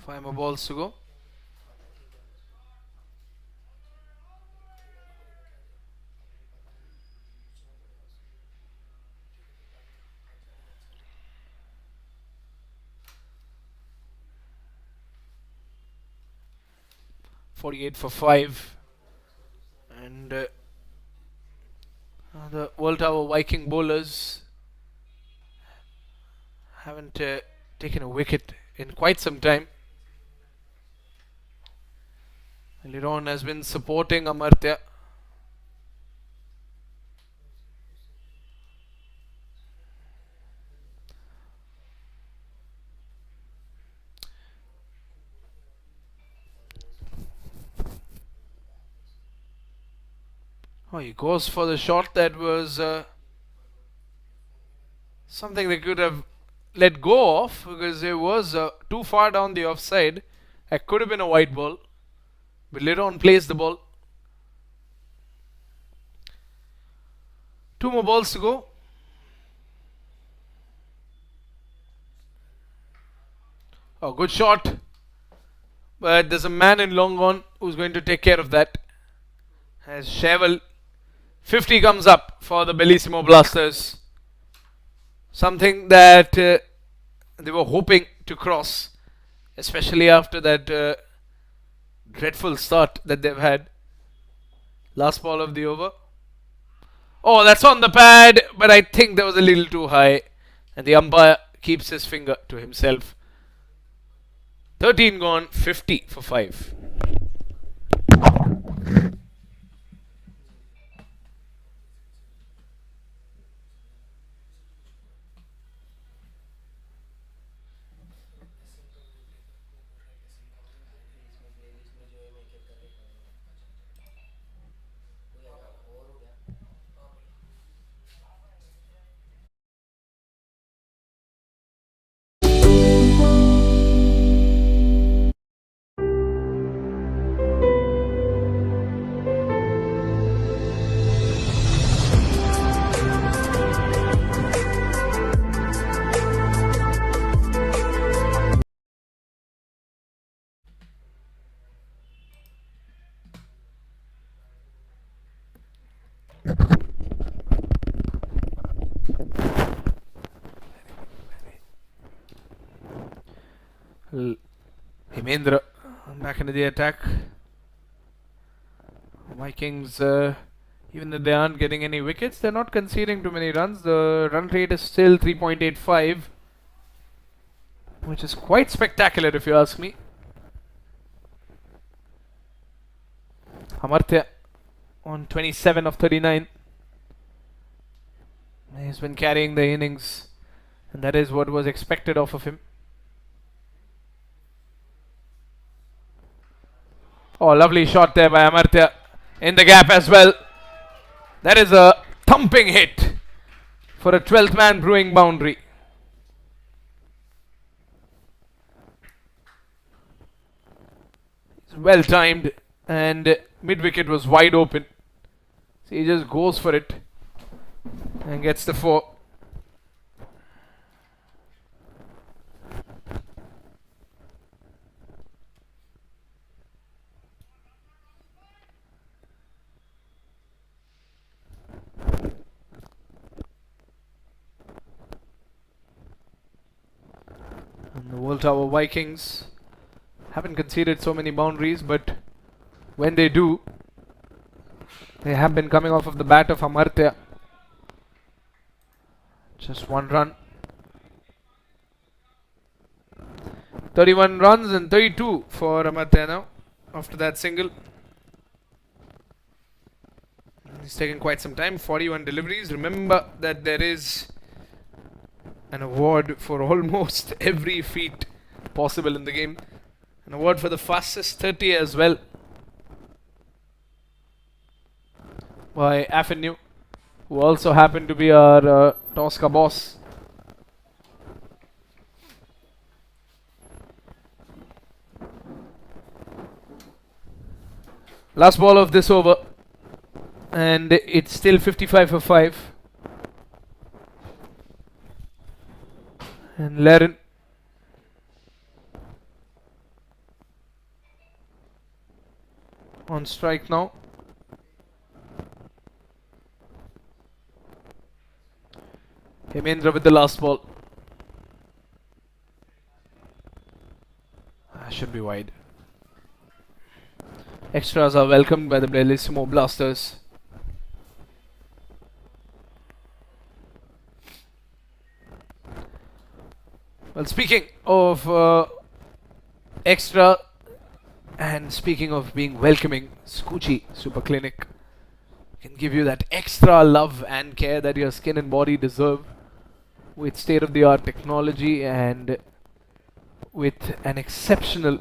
Five more balls to go. 48 for 5. And the World Tower Viking bowlers haven't taken a wicket in quite some time. Liron has been supporting Amartya. Oh, he goes for the shot that was something they could have let go of because it was too far down the offside. That could have been a white ball. But Liron plays the ball. 2 more balls to go. Oh, good shot. But there's a man in long on who's going to take care of that. As Cheval 50 comes up for the Bellissimo Blasters. Something that they were hoping to cross, especially after that dreadful start that they've had. Last ball of the over. Oh, that's on the pad, but I think that was a little too high. And the umpire keeps his finger to himself. 13 gone, 50 for 5. Hemendra back into the attack. Vikings, even though they aren't getting any wickets, they're not conceding too many runs. The run rate is still 3.85, which is quite spectacular if you ask me. Amartya on 27 of 39. He's been carrying the innings, and that is what was expected of him. Oh, lovely shot there by Amartya in the gap as well. That is a thumping hit for a 12th man brewing boundary. It's well timed, and mid wicket was wide open. So he just goes for it and gets the 4. And the World Tower Vikings haven't conceded so many boundaries, but when they do, they have been coming off of the bat of Amartya. Just 1 run. 31 runs and 32 for Amartya now after that single. He's taken quite some time. 41 deliveries. Remember that there is an award for almost every feat possible in the game. An award for the fastest 30 as well by Avenue, who also happened to be our Tosca boss. Last ball of this over, and it's still 55 for 5. And Laren on strike now. Hemendra with the last ball. Should be wide. Extras are welcomed by the Bellissimo Blasters. Well, speaking of extra and speaking of being welcoming, Skuccii Super Clinic can give you that extra love and care that your skin and body deserve with state-of-the-art technology and with an exceptional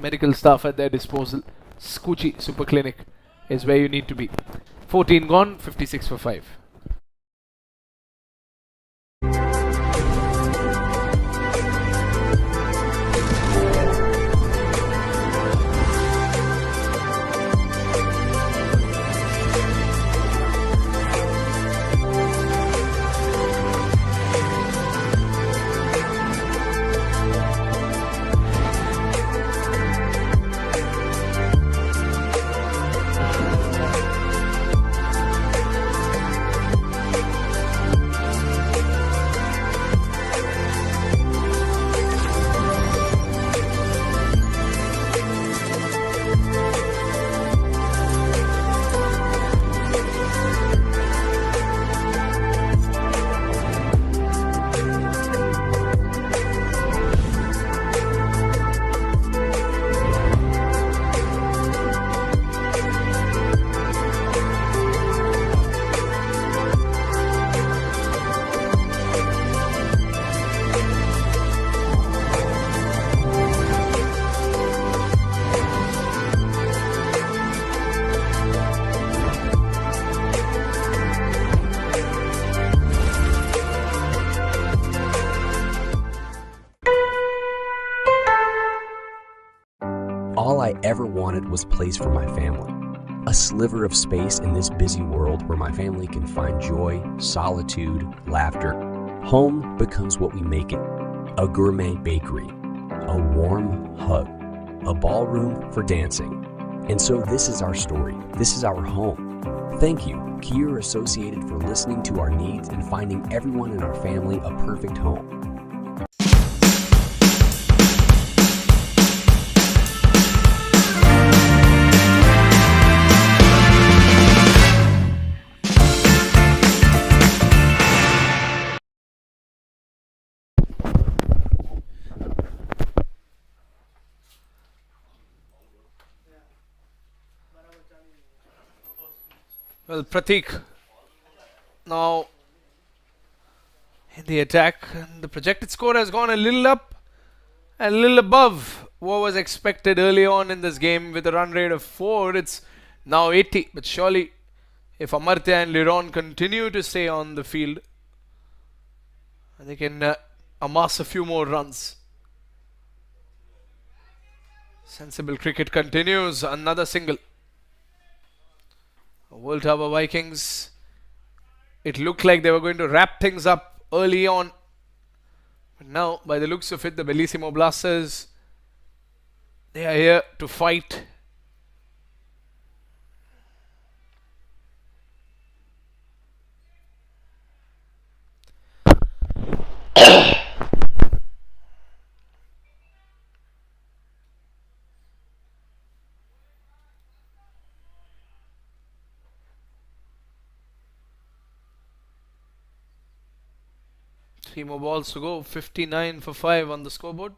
medical staff at their disposal. Skuccii Super Clinic is where you need to be. 14 gone, 56 for 5. All I ever wanted was a place for my family. A sliver of space in this busy world where my family can find joy, solitude, laughter. Home becomes what we make it. A gourmet bakery, a warm hug, a ballroom for dancing. And so this is our story. This is our home. Thank you, Kier Associated, for listening to our needs and finding everyone in our family a perfect home. Well, Pratik now in the attack, and the projected score has gone a little up and a little above what was expected early on in this game. With a run rate of 4, it's now 80. But surely, if Amartya and Liron continue to stay on the field, they can amass a few more runs. Sensible cricket continues. Another single. World Tower Vikings. It looked like they were going to wrap things up early on. But now, by the looks of it, the Bellissimo Blasters, they are here to fight. Three more balls to go. 59 for 5 on the scoreboard.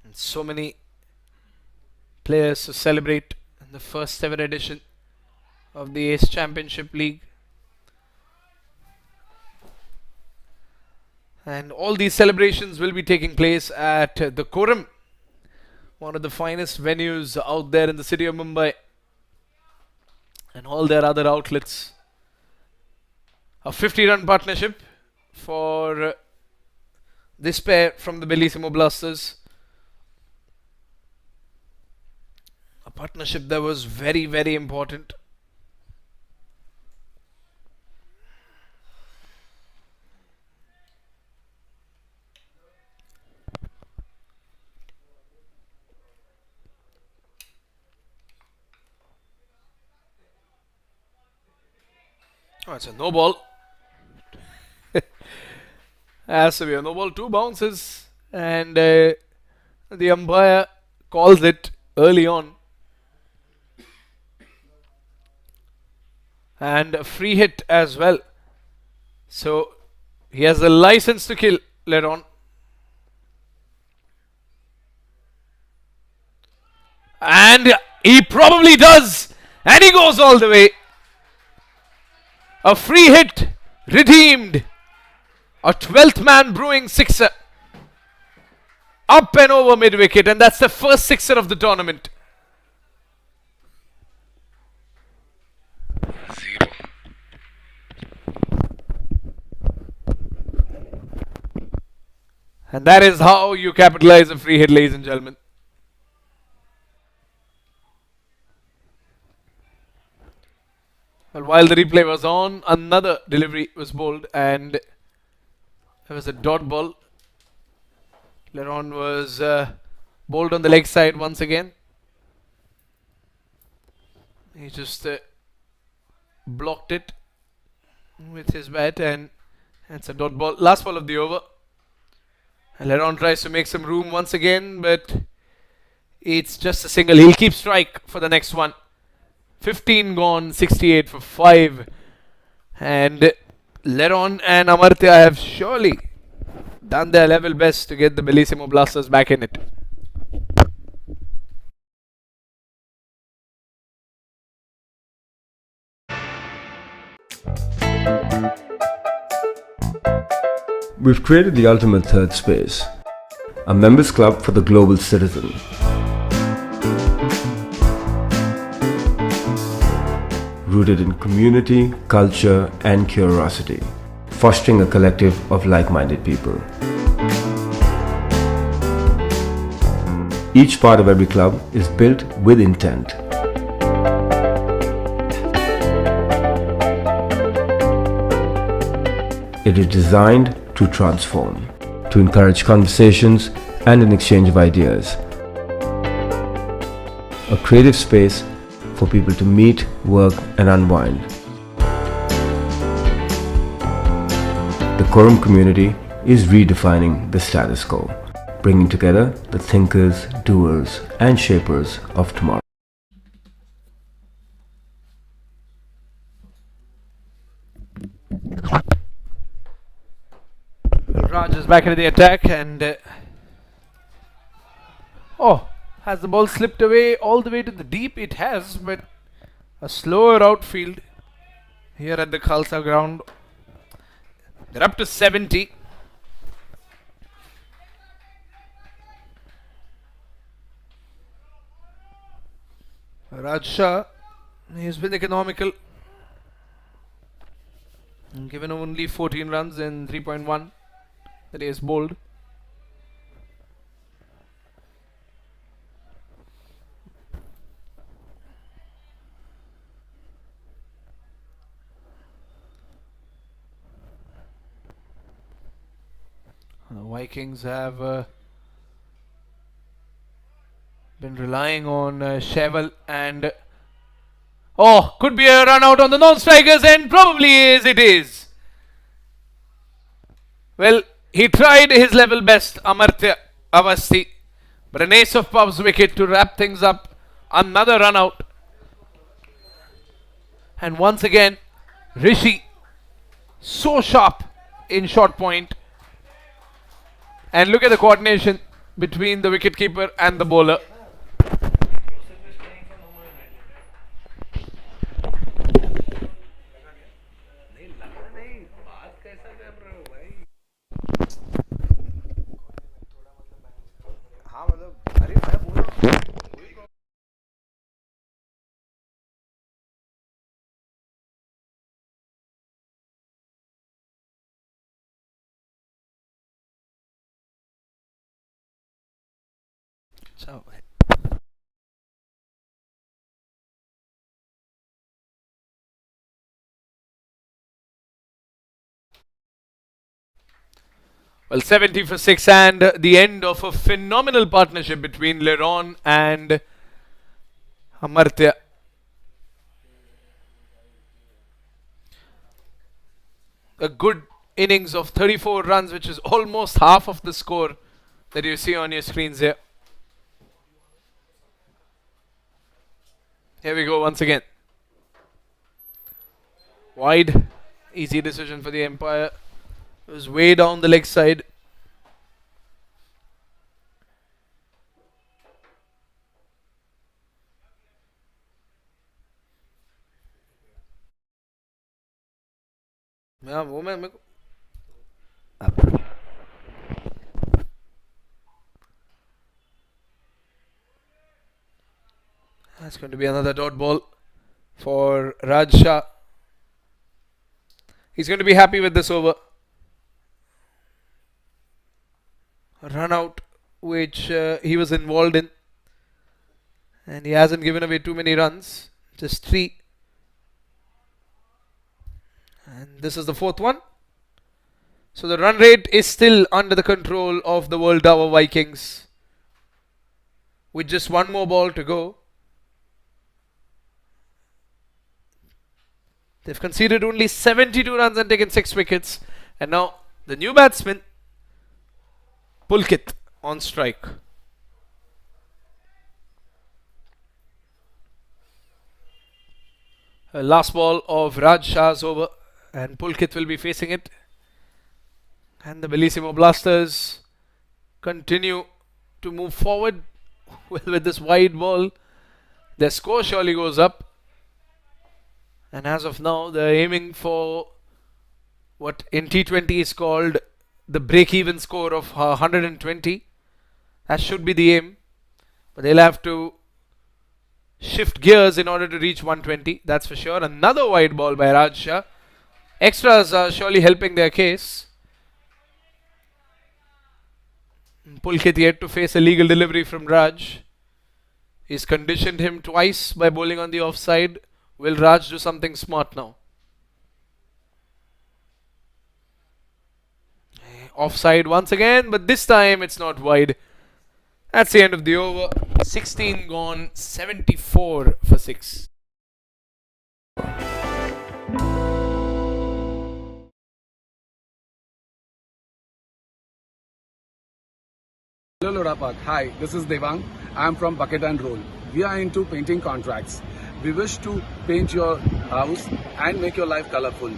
And so many players to celebrate in the first ever edition of the Ace Championship League. And all these celebrations will be taking place at the Quorum, one of the finest venues out there in the city of Mumbai, and all their other outlets. A 50-run partnership for this pair from the Bellissimo Blasters. A partnership that was very, very important. Oh, it's a no ball. Has to be a no ball, 2 bounces, and the umpire calls it early on. And a free hit as well. So he has the license to kill later on. And he probably does. And he goes all the way. A free hit redeemed. A 12th man brewing sixer. Up and over mid wicket, and that's the first sixer of the tournament. 0. And that is how you capitalize a free hit, ladies and gentlemen. Well, while the replay was on, another delivery was bowled, and it was a dot ball. Leron was bowled on the leg side once again. He just blocked it with his bat, and it's a dot ball. Last ball of the over. And Leron tries to make some room once again, but it's just a single. He'll keep strike for the next one. 15 gone, 68 for 5. And Leron and Amartya have surely done their level best to get the Bellissimo Blasters back in it. We've created the ultimate third space, a members club for the global citizen. Rooted in community, culture, and curiosity, fostering a collective of like-minded people. Each part of every club is built with intent. It is designed to transform, to encourage conversations and an exchange of ideas. A creative space for people to meet, work, and unwind. The Quorum community is redefining the status quo, bringing together the thinkers, doers, and shapers of tomorrow. Raj is back into the attack, and has the ball slipped away all the way to the deep? It has, but a slower outfield here at the Khalsa ground. They're up to 70. Raj Shah, he's been economical. Given only 14 runs in 3.1 that he has bowled. The Vikings have been relying on Cheval, and could be a run out on the non-strikers, and probably is. It is. Well, he tried his level best, Amartya Avasti, but an ace of pub's wicket to wrap things up. Another run out, and once again Rishi so sharp in short point. And look at the coordination between the wicketkeeper and the bowler. So, well, 70 for 6, and the end of a phenomenal partnership between Leron and Amartya. A good innings of 34 runs, which is almost half of the score that you see on your screens here. Here we go once again. Wide. Easy decision for the umpire. It was way down the leg side. Yeah, woman. That's going to be another dot ball for Raj Shah. He's going to be happy with this over. A run out which he was involved in. And he hasn't given away too many runs. Just 3. And this is the 4th one. So the run rate is still under the control of the World Tower Vikings. With just one more ball to go. They've conceded only 72 runs and taken 6 wickets. And now the new batsman, Pulkit, on strike. Last ball of Raj Shah's over, and Pulkit will be facing it. And the Bellissimo Blasters continue to move forward with this wide ball. Their score surely goes up. And as of now, they're aiming for what in T20 is called the break-even score of 120. That should be the aim. But they'll have to shift gears in order to reach 120. That's for sure. Another wide ball by Raj Shah. Extras are surely helping their case. Pulkit yet to face a legal delivery from Raj. He's conditioned him twice by bowling on the offside. Will Raj do something smart now? Offside once again, but this time it's not wide. That's the end of the over. 16 gone, 74 for 6. Hello Lodapak. Hi, this is Devang. I am from Bucket and Roll. We are into painting contracts. We wish to paint your house and make your life colorful.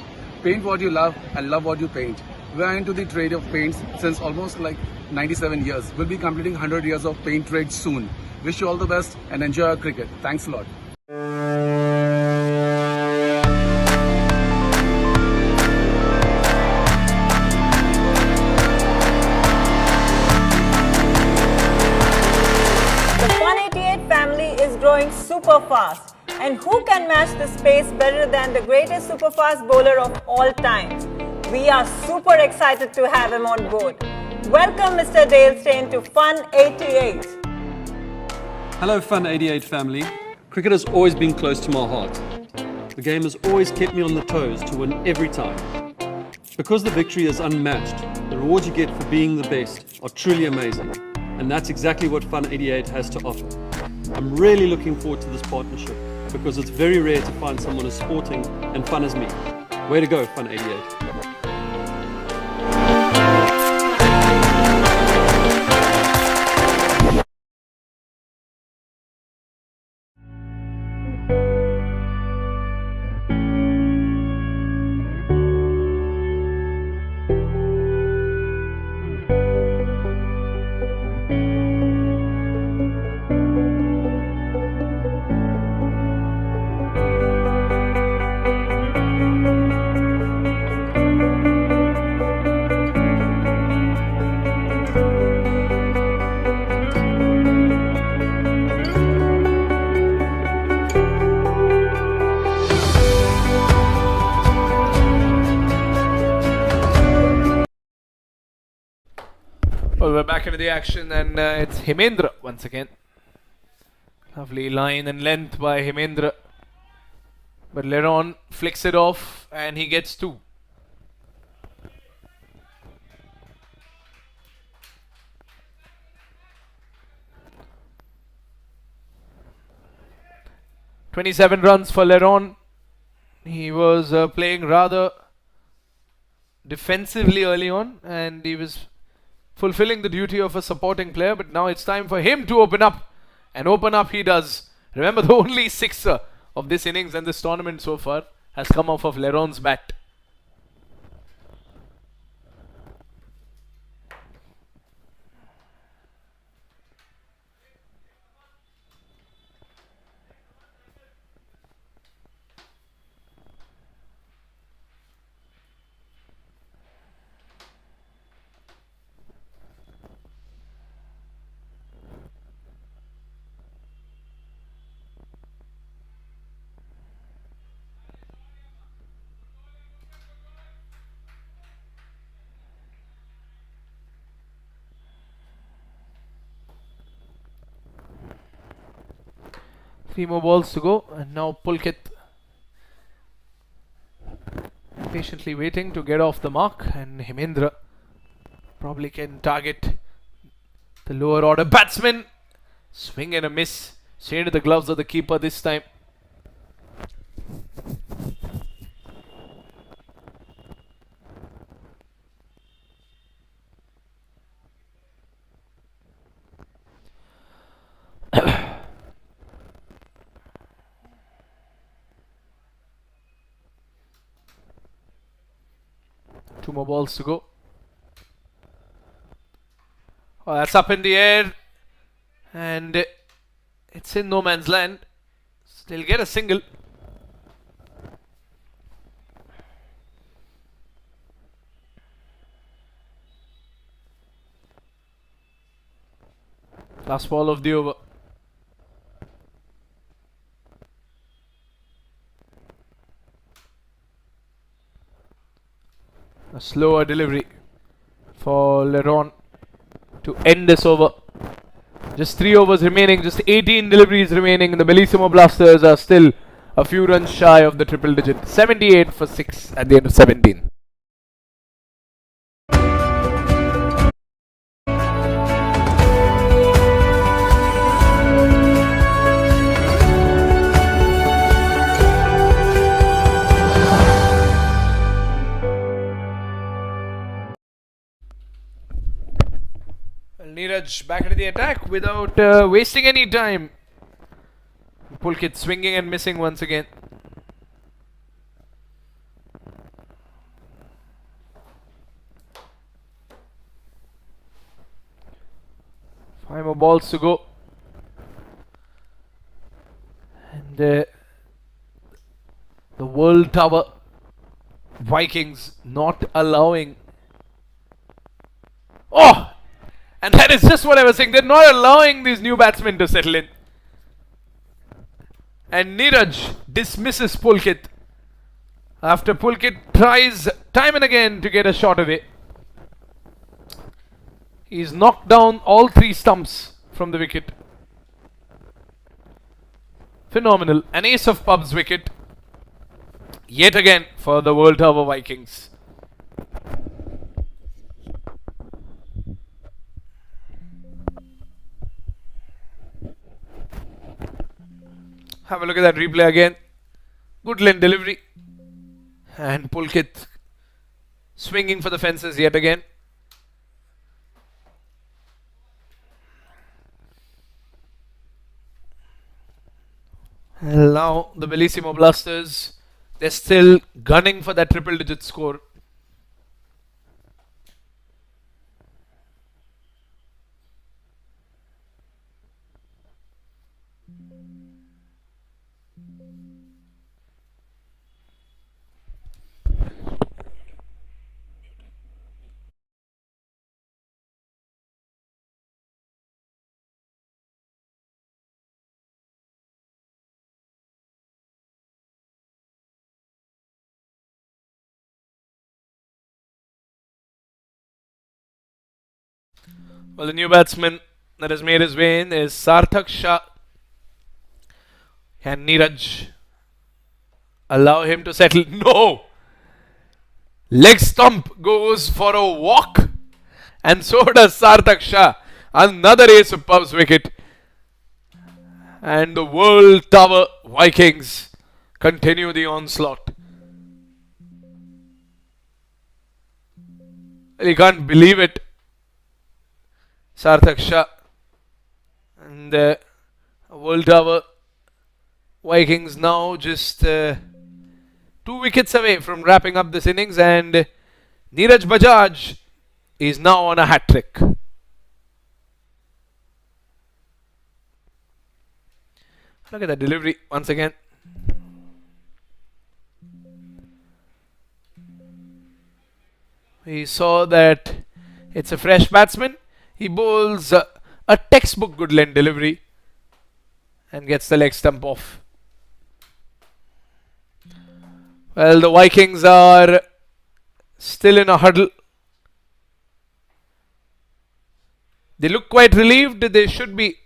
Paint what you love and love what you paint. We are into the trade of paints since almost like 97 years. We'll be completing 100 years of paint trade soon. Wish you all the best and enjoy our cricket. Thanks a lot. The 188 family is growing super fast. And who can match this pace better than the greatest super fast bowler of all time? We are super excited to have him on board. Welcome Mr. Dale Steyn to Fun 88. Hello Fun 88 family. Cricket has always been close to my heart. The game has always kept me on the toes to win every time. Because the victory is unmatched, the rewards you get for being the best are truly amazing. And that's exactly what Fun 88 has to offer. I'm really looking forward to this partnership because it's very rare to find someone as sporting and fun as me. Way to go, Fun 88. Well, we're back into the action and it's Hemendra once again. Lovely line and length by Hemendra. But Leron flicks it off and he gets 2. ...27 runs for Leron. He was playing rather defensively early on, and he was fulfilling the duty of a supporting player, but now it's time for him to open up, and open up he does. Remember, the only sixer of this innings and this tournament so far has come off of Leron's bat. Three more balls to go, and now Pulkit patiently waiting to get off the mark, and Hemendra probably can target the lower order batsman. Swing and a miss. Straight into the gloves of the keeper this time. Two more balls to go. Oh, that's up in the air, and it's in no man's land. Still get a single. Last ball of the over. A slower delivery for Leron to end this over. Just 3 overs remaining, just 18 deliveries remaining, and the Bellissimo Blasters are still a few runs shy of the triple digit. 78 for 6 at the end of 17. Neeraj back into the attack without wasting any time. Pulkit swinging and missing once again. Five more balls to go. And the World Tower Vikings not allowing. Oh! And that is just what I was saying. They're not allowing these new batsmen to settle in. And Neeraj dismisses Pulkit after Pulkit tries time and again to get a shot away. He's knocked down all 3 stumps from the wicket. Phenomenal. An ace of pub's wicket. Yet again for the World Tower Vikings. Have a look at that replay again. Good lane delivery. And Pulkit swinging for the fences yet again. And now the Bellissimo Blasters, they're still gunning for that triple digit score. Well, the new batsman that has made his way in is Sarthak Shah. Can Neeraj allow him to settle? No! Leg stump goes for a walk. And so does Sarthak Shah. Another ace of pub's wicket. And the World Tower Vikings continue the onslaught. Well, you can't believe it. Sarthak Shah and World Tower Vikings now just 2 wickets away from wrapping up this innings, and Neeraj Bajaj is now on a hat trick. Look at that delivery once again. We saw that it's a fresh batsman. He bowls a textbook good length delivery and gets the leg stump off. Well, the Vikings are still in a huddle. They look quite relieved. They should be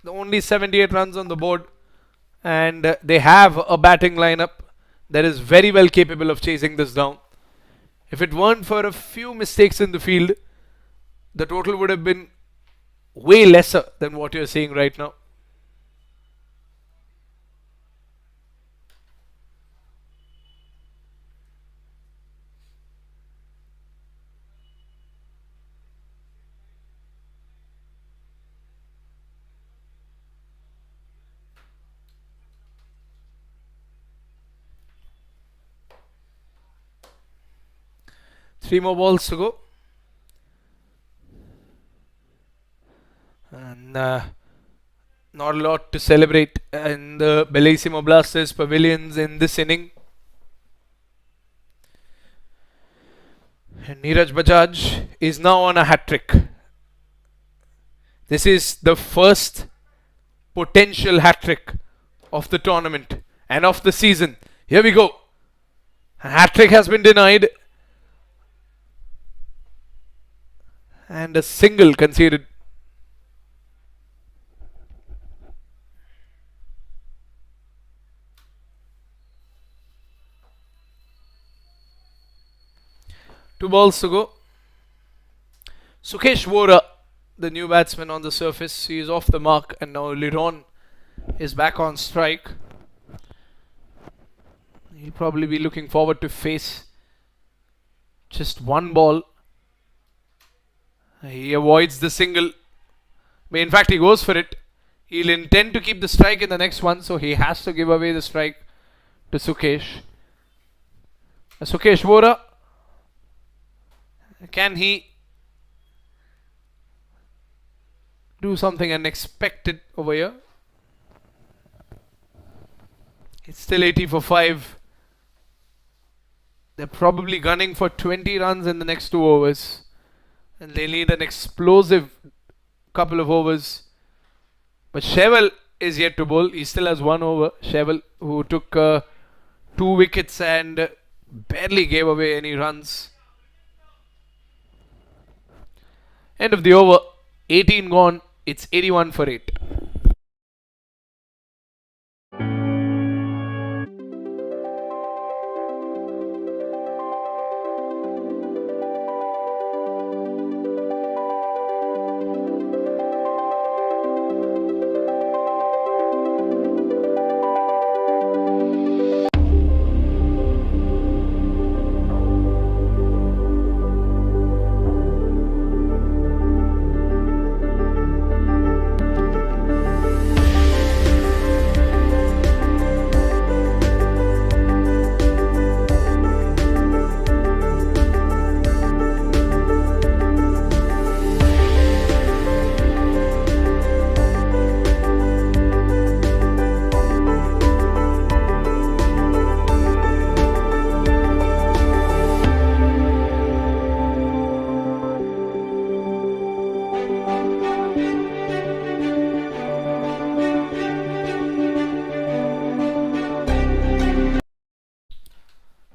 only 78 runs on the board, and they have a batting lineup that is very well capable of chasing this down. If it weren't for a few mistakes in the field, the total would have been way lesser than what you're seeing right now. Three more balls to go. And not a lot to celebrate in the Bellissimo Blasters pavilions in this inning. And Neeraj Bajaj is now on a hat trick. This is the first potential hat trick of the tournament and of the season. Here we go. A hat trick has been denied. And a single conceded. Two balls to go. Sukesh Vora, the new batsman on the surface, he is off the mark, and now Liron is back on strike. He'll probably be looking forward to face just one ball. He avoids the single. In fact, he goes for it. He'll intend to keep the strike in the next one, so he has to give away the strike to Sukesh. Sukesh Vora, can he do something unexpected over here? It's still 80 for 5. They're probably gunning for 20 runs in the next 2 overs. And they need an explosive couple of overs. But Sheval is yet to bowl. He still has 1 over. Sheval, who took 2 wickets and barely gave away any runs. End of the over. 18 gone. It's 81 for 8.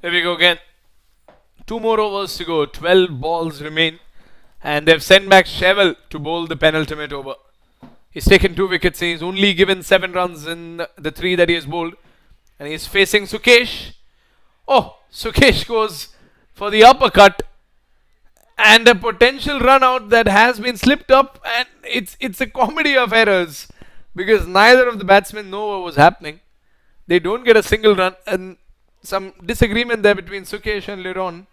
Here we go again. 2 more overs to go. 12 balls remain. And they've sent back Sheval to bowl the penultimate over. He's taken 2 wickets. He's only given 7 runs in the 3 that he has bowled. And he's facing Sukesh. Oh, Sukesh goes for the uppercut. And a potential run out that has been slipped up. And it's a comedy of errors. Because neither of the batsmen know what was happening. They don't get a single run. And some disagreement there between Sukesh and Liron.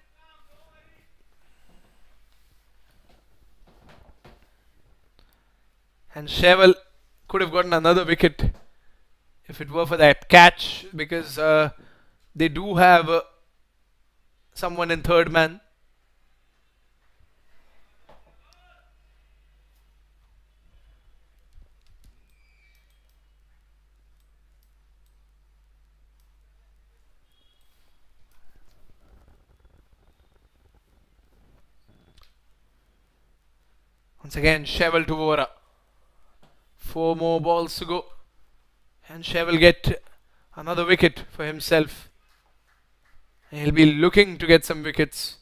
And Cheval could have gotten another wicket if it were for that catch, because they do have someone in third man. Once again, Cheval to Vora. 4 more balls to go. And Cheval get another wicket for himself. He'll be looking to get some wickets.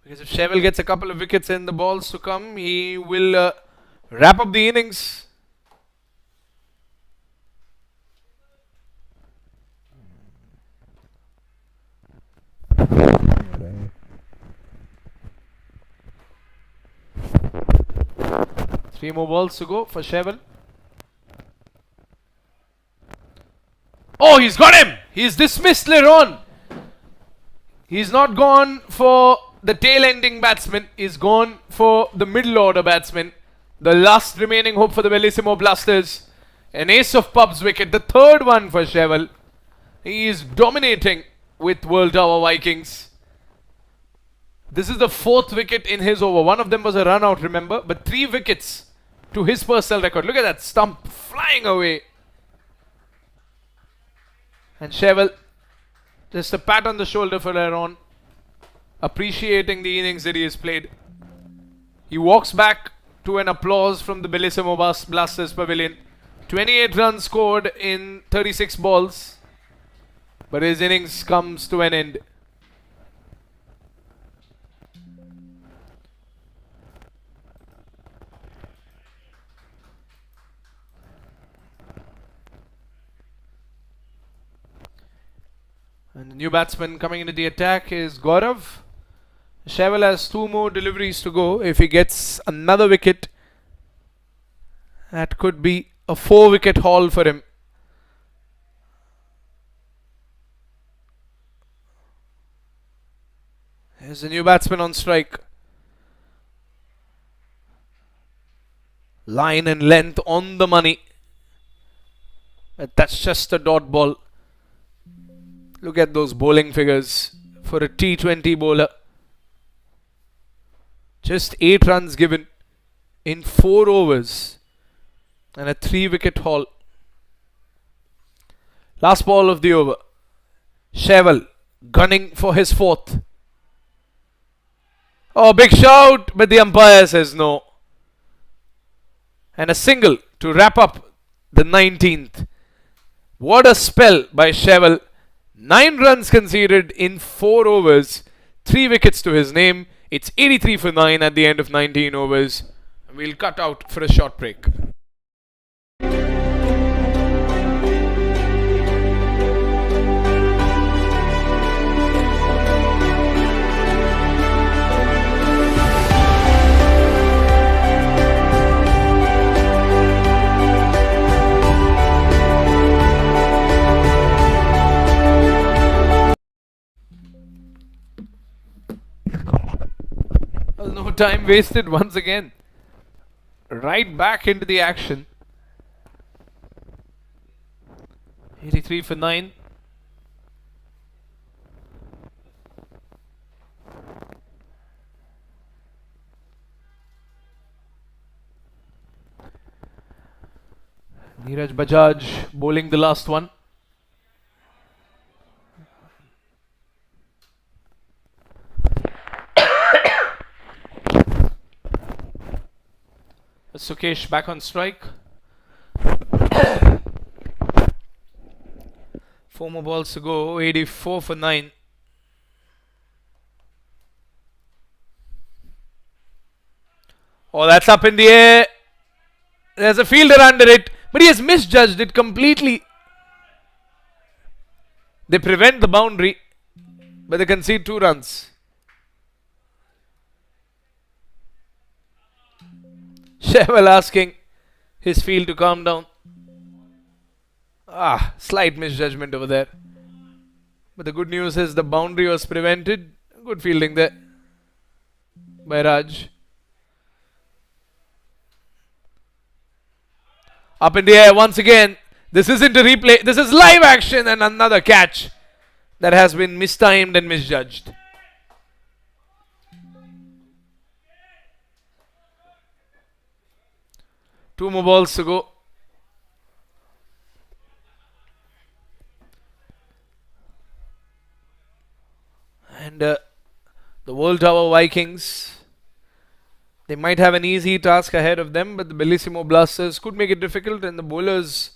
Because if Cheval gets a couple of wickets in the balls to come, he will wrap up the innings. Three more balls to go for Cheval. Oh, he's got him! He's dismissed later on. He's not gone for the tail-ending batsman. He's gone for the middle-order batsman. The last remaining hope for the Bellissimo Blasters. An ace of pubs wicket. The third one for Cheval. He is dominating with World Tower Vikings. This is the 4th wicket in his over. One of them was a run out, remember? But 3 wickets to his personal record. Look at that stump flying away. And Cheval, just a pat on the shoulder for Aaron, appreciating the innings that he has played. He walks back to an applause from the Bellissimo Blasters pavilion. 28 runs scored in 36 balls. But his innings comes to an end. And the new batsman coming into the attack is Gaurav. Cheval has 2 more deliveries to go. If he gets another wicket, that could be a 4-wicket haul for him. Here's the new batsman on strike. Line and length on the money. But that's just a dot ball. Look at those bowling figures for a T20 bowler. Just 8 runs given in 4 overs and a 3-wicket haul. Last ball of the over. Cheval gunning for his 4th. Oh, big shout, but the umpire says no. And a single to wrap up the 19th. What a spell by Cheval. 9 runs conceded in 4 overs. 3 wickets to his name. It's 83 for 9 at the end of 19 overs. We'll cut out for a short break. No time wasted once again. Right back into the action. 83 for 9. Neeraj Bajaj bowling the last one. Sukesh back on strike. 4 more balls to go. 84 for 9. Oh, that's up in the air. There's a fielder under it, but he has misjudged it completely. They prevent the boundary, but they concede 2 runs. Cheval asking his field to calm down. Slight misjudgment over there. But the good news is the boundary was prevented. Good fielding there by Raj. Up in the air once again. This isn't a replay. This is live action, and another catch that has been mistimed and misjudged. Two more balls to go. And the World Tower Vikings, they might have an easy task ahead of them, but the Bellissimo Blasters could make it difficult, and the bowlers,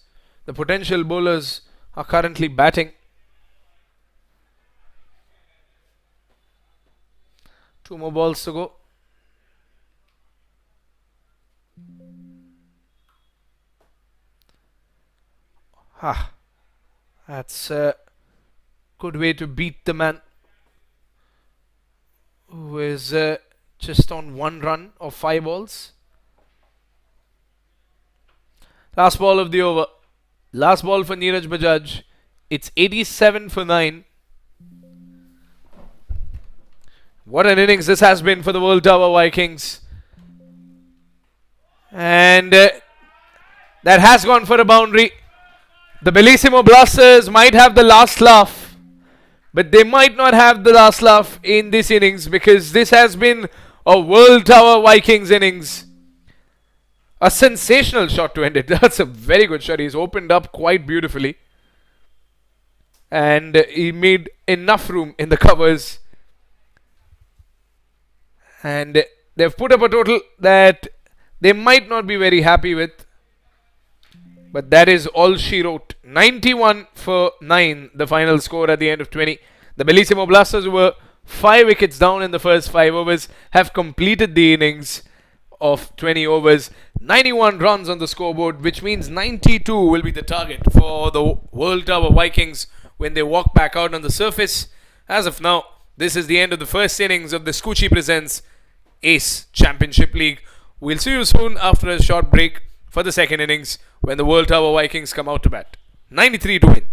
the potential bowlers, are currently batting. Two more balls to go. That's a good way to beat the man who is just on 1 run of 5 balls. Last ball of the over. Last ball for Neeraj Bajaj. It's 87 for 9. What an innings this has been for the World Tower Vikings. And that has gone for a boundary. The Bellissimo Blasters might have the last laugh, but they might not have the last laugh in this innings, because this has been a World Tower Vikings innings. A sensational shot to end it. That's a very good shot. He's opened up quite beautifully, and he made enough room in the covers. And they've put up a total that they might not be very happy with, but that is all she wrote. 91 for 9, the final score at the end of 20. The Bellissimo Blasters, who were 5 wickets down in the first 5 overs, have completed the innings of 20 overs. 91 runs on the scoreboard, which means 92 will be the target for the World Tower Vikings when they walk back out on the surface. As of now, this is the end of the first innings of the Skuccii Presents Ace Championship League. We'll see you soon after a short break for the second innings, when the World Tower Vikings come out to bat. 93 to win.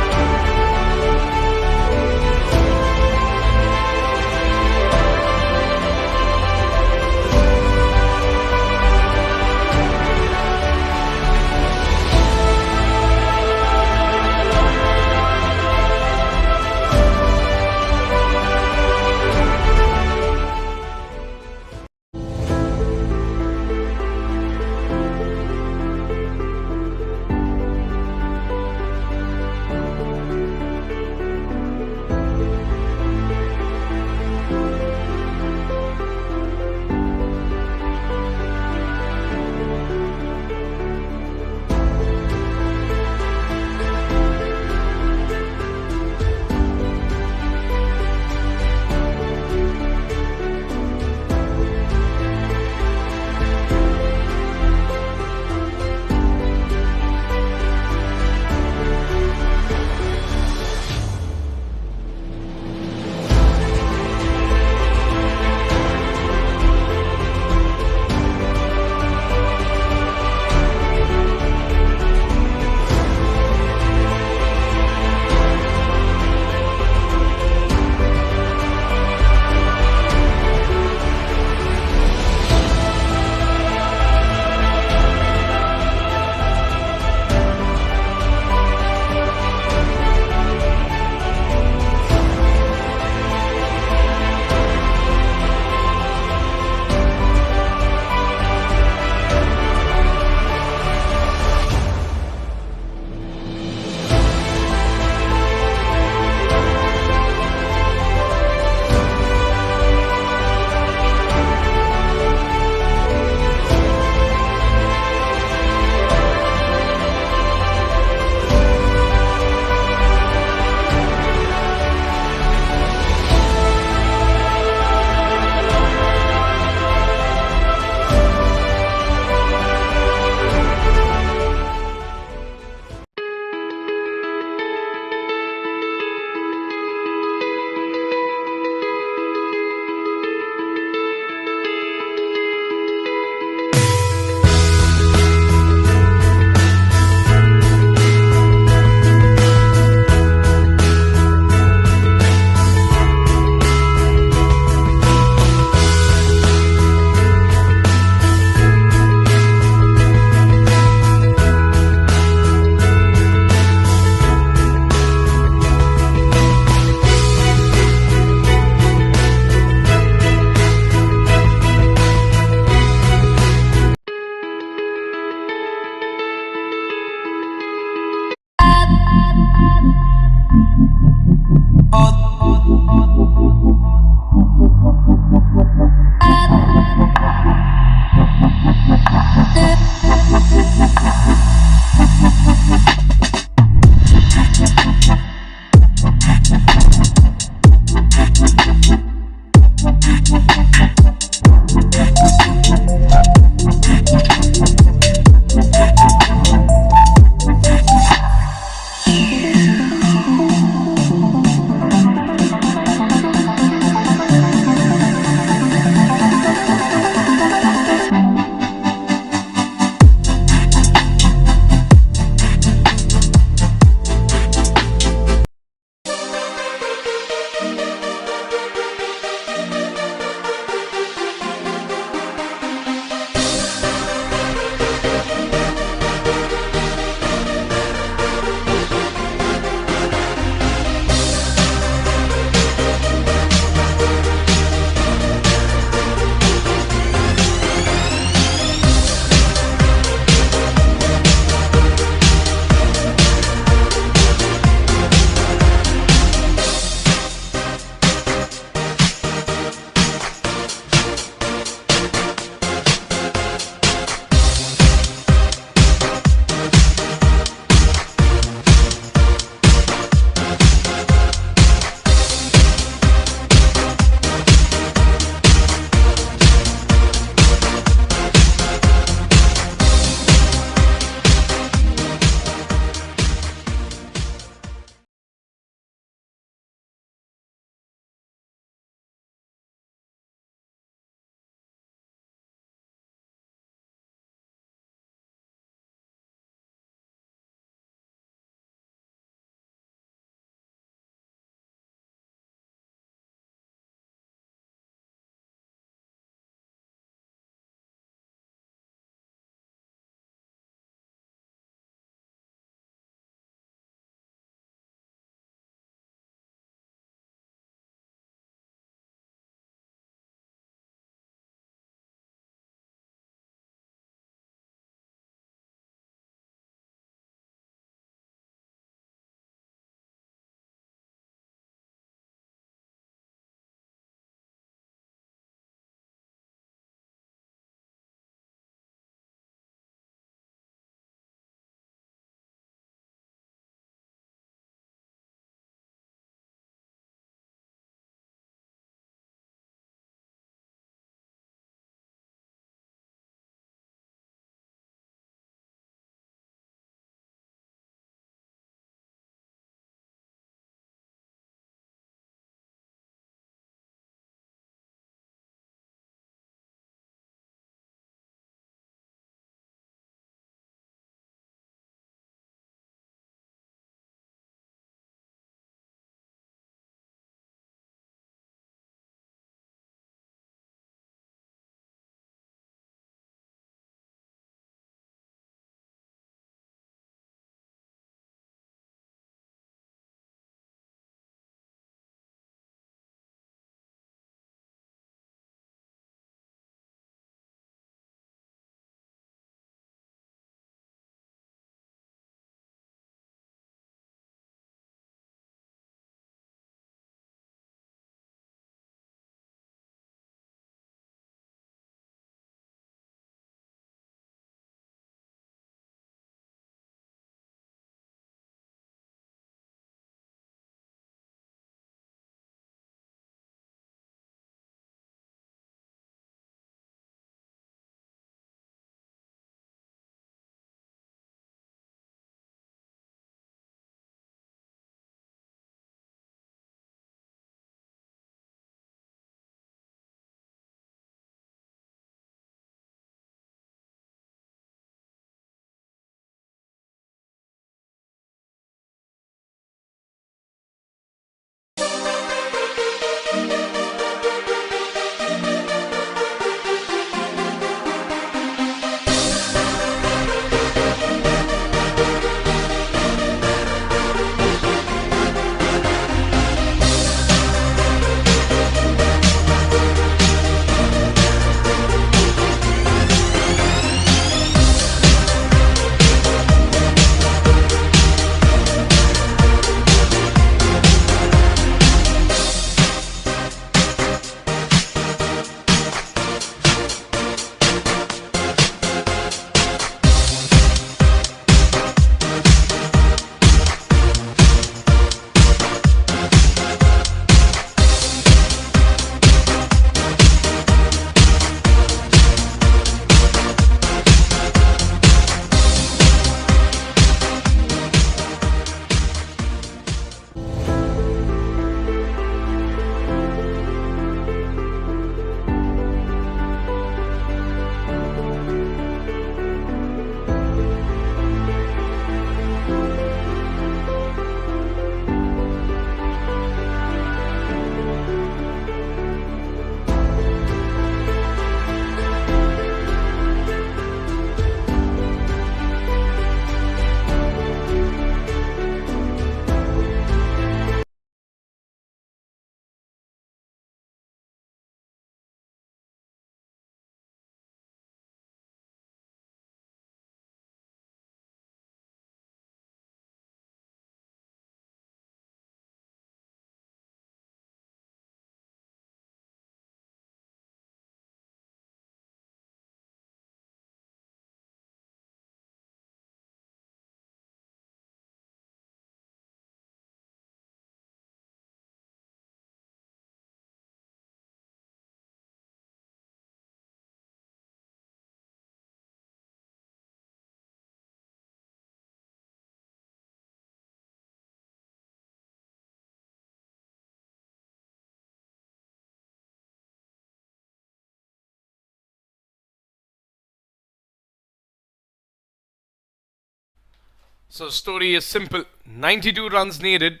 So story is simple. 92 runs needed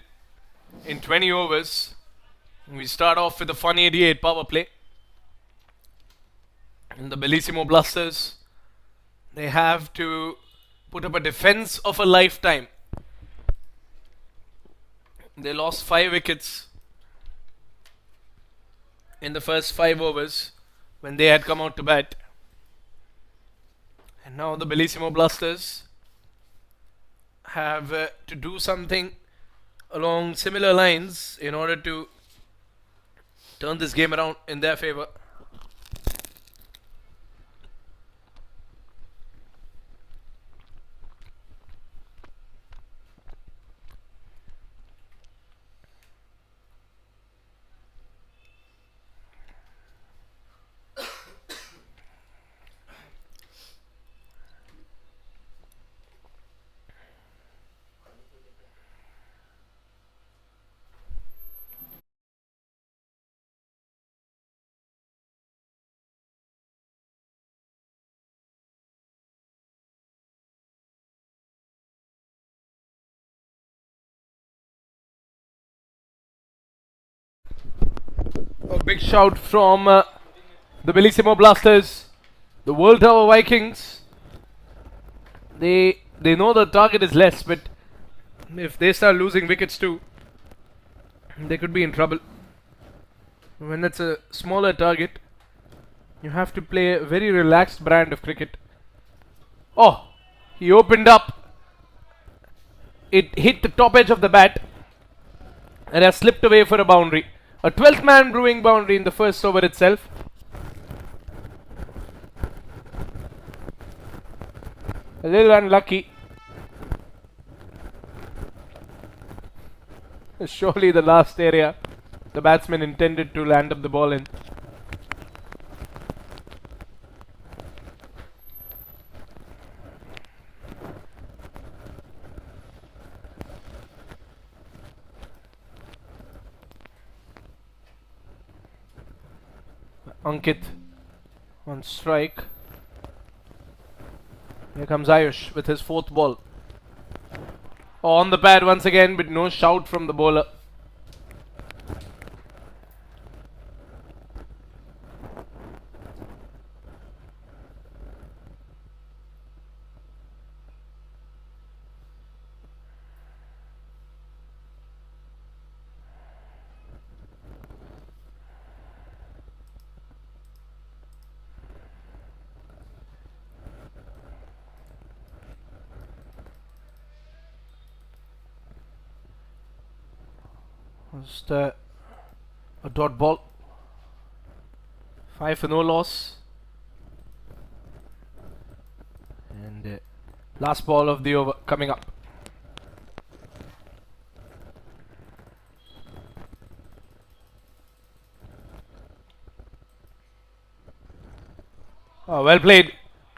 in 20 overs. We start off with a fun 88 power play. And the Bellissimo Blasters, they have to put up a defense of a lifetime. They lost 5 wickets in the first 5 overs when they had come out to bat. And now the Bellissimo Blasters have to do something along similar lines in order to turn this game around in their favor. A big shout from the Bellissimo Blasters, the World Tower Vikings. They know the target is less, but if they start losing wickets too, they could be in trouble. When it's a smaller target, you have to play a very relaxed brand of cricket. Oh, he opened up. It hit the top edge of the bat and has slipped away for a boundary. A 12th man brewing boundary in the first over itself. A little unlucky. Surely the last area the batsman intended to land up the ball in. Ankit on strike. Here comes Ayush with his 4th ball. On the pad once again, but no shout from the bowler. Just a dot ball. 5 for no loss. And last ball of the over coming up. Oh, well played.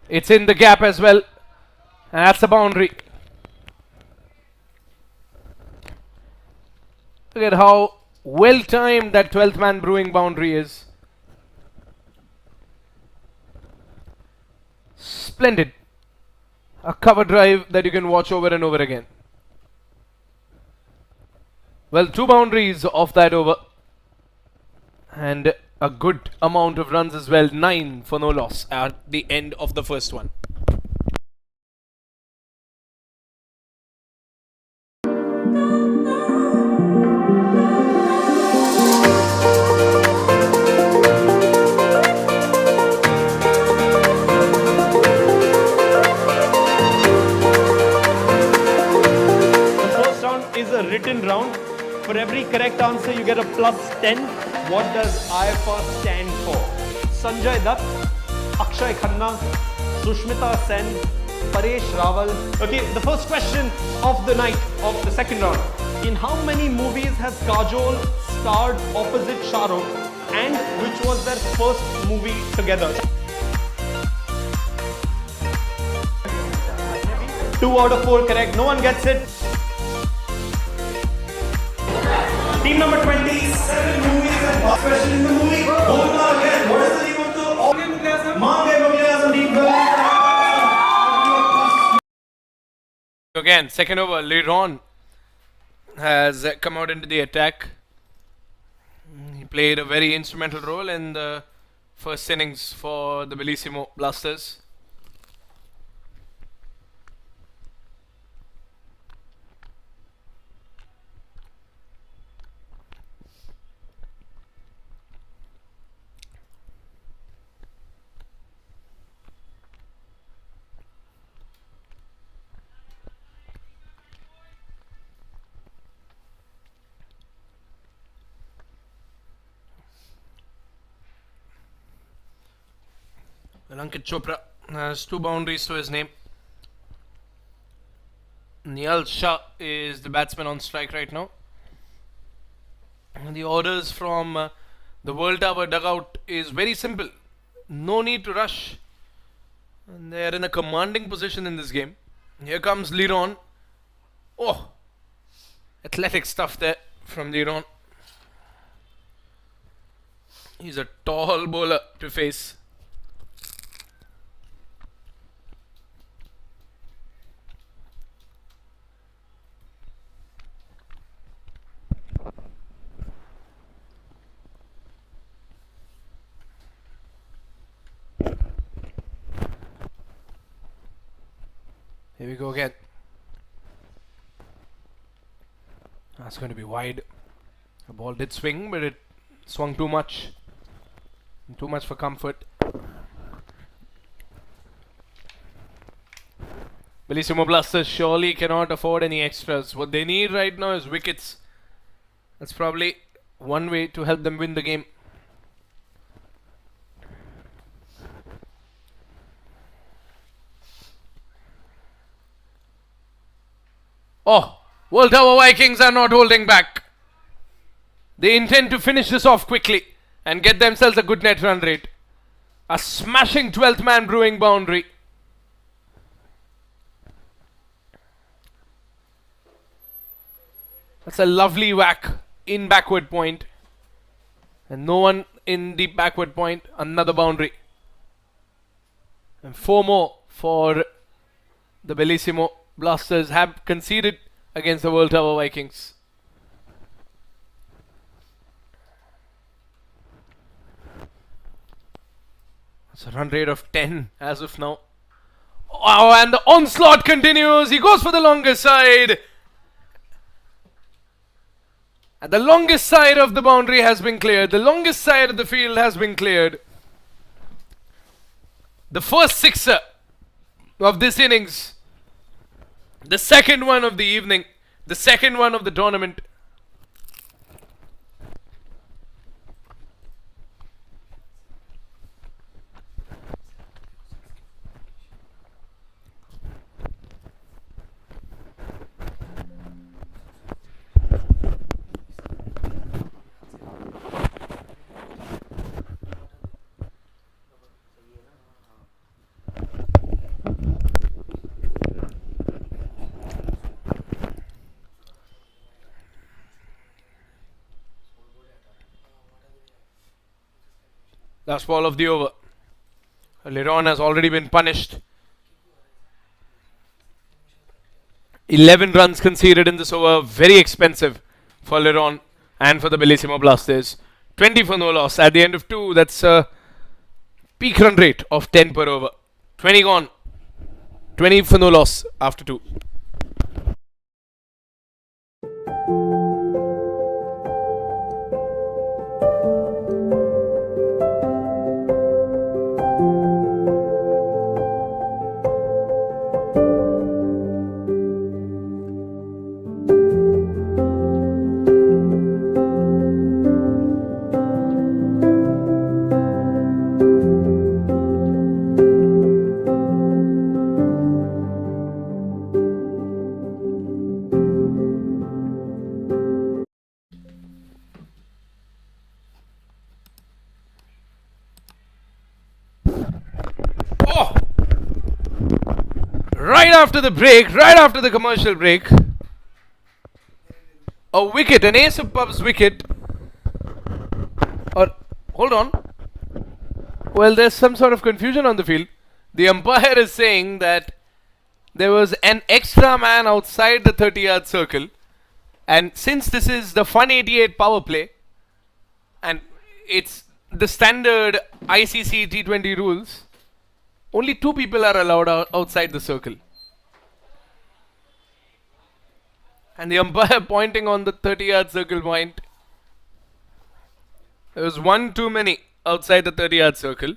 It's in the gap as well. And that's the boundary. Look at how well timed that 12th man brewing boundary is. Splendid. A cover drive that you can watch over and over again. Well, 2 boundaries off that over. And a good amount of runs as well. 9 for no loss at the end of the first one. Is a written round. For every correct answer, you get a +10. What does IFR stand for? Sanjay Dutt, Akshay Khanna, Sushmita Sen, Paresh Rawal. Okay, the first question of the night of the second round. In how many movies has Kajol starred opposite Shah Rukh, and which was their first movie together? 2 out of 4 correct. No one gets it. Team number 20, 7 movies and one question in the movie. Bolna again. What is the name of the Mange Mughal Azam team? again. Second over, Leron has come out into the attack. He played a very instrumental role in the first innings for the Bellissimo Blasters. Ankit Chopra has 2 boundaries to his name. Niyal Shah is the batsman on strike right now. And the orders from the World Tower dugout is very simple. No need to rush. And they are in a commanding position in this game. Here comes Leron. Oh, athletic stuff there from Leron. He's a tall bowler to face. Here we go again. That's going to be wide. The ball did swing, but it swung too much. Too much for comfort. Bellissimo Blasters surely cannot afford any extras. What they need right now is wickets. That's probably one way to help them win the game. Oh, World Tower Vikings are not holding back. They intend to finish this off quickly and get themselves a good net run rate. A smashing 12th man brewing boundary. That's a lovely whack in backward point. And no one in deep backward point. Another boundary. And 4 more for the Bellissimo Blasters have conceded against the World Tower Vikings. It's a run rate of 10 as of now. Oh, and the onslaught continues. He goes for the longer side. And the longest side of the boundary has been cleared. The longest side of the field has been cleared. The first sixer of this innings. The second one of the evening. The second one of the tournament. Last ball of the over. Leron has already been punished. 11 runs conceded in this over. Very expensive for Leron and for the Bellissimo Blasters. 20 for no loss. At the end of 2, that's a peak run rate of 10 per over. 20 gone. 20 for no loss after 2. Right after the break, right after the commercial break, a wicket, an ace of pub's wicket. Or, hold on. Well, there's some sort of confusion on the field. The umpire is saying that there was an extra man outside the 30-yard circle. And since this is the Fun 88 power play, and it's the standard ICC T20 rules, only 2 people are allowed outside the circle. And the umpire pointing on the 30-yard circle point. There was 1 too many outside the 30-yard circle.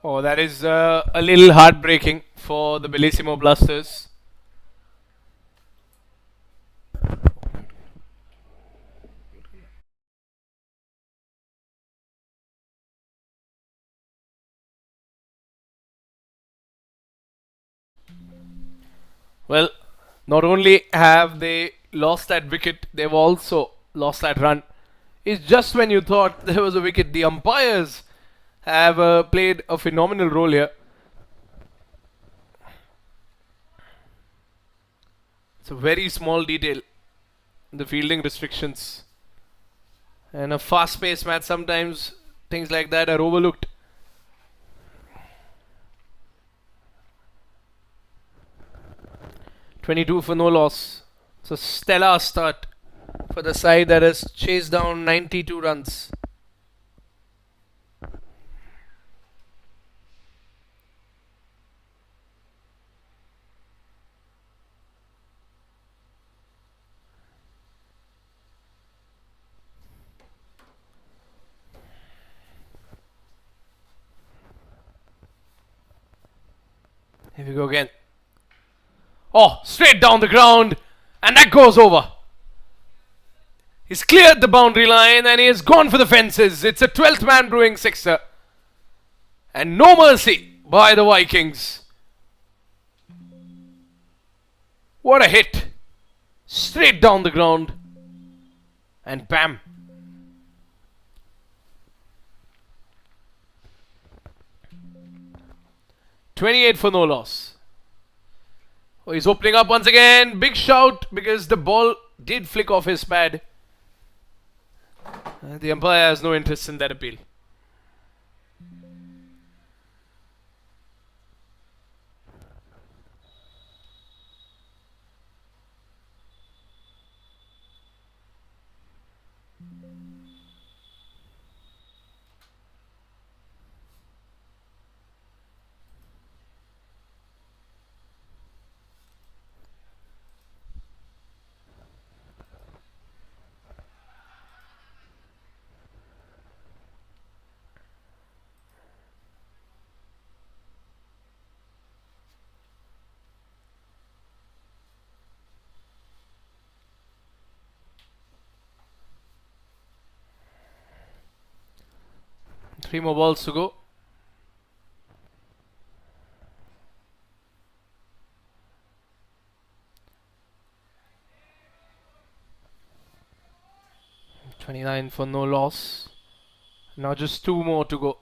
Oh, that is a little heartbreaking for the Bellissimo Blasters. Well, not only have they lost that wicket, they've also lost that run. It's just when you thought there was a wicket, the umpires have played a phenomenal role here. It's a very small detail, the fielding restrictions. And a fast-paced match, sometimes things like that are overlooked. .22 for no loss. It's a stellar start for the side that has chased down 92 runs. Here we go again. Oh, straight down the ground, and that goes over. He's cleared the boundary line and he has gone for the fences. It's a 12th man brewing sixer. And no mercy by the Vikings. What a hit. Straight down the ground. And bam. .28 for no loss. Oh, he's opening up once again. Big shout because the ball did flick off his pad. The umpire has no interest in that appeal. Three more balls to go. .29 for no loss. Now just 2 more to go.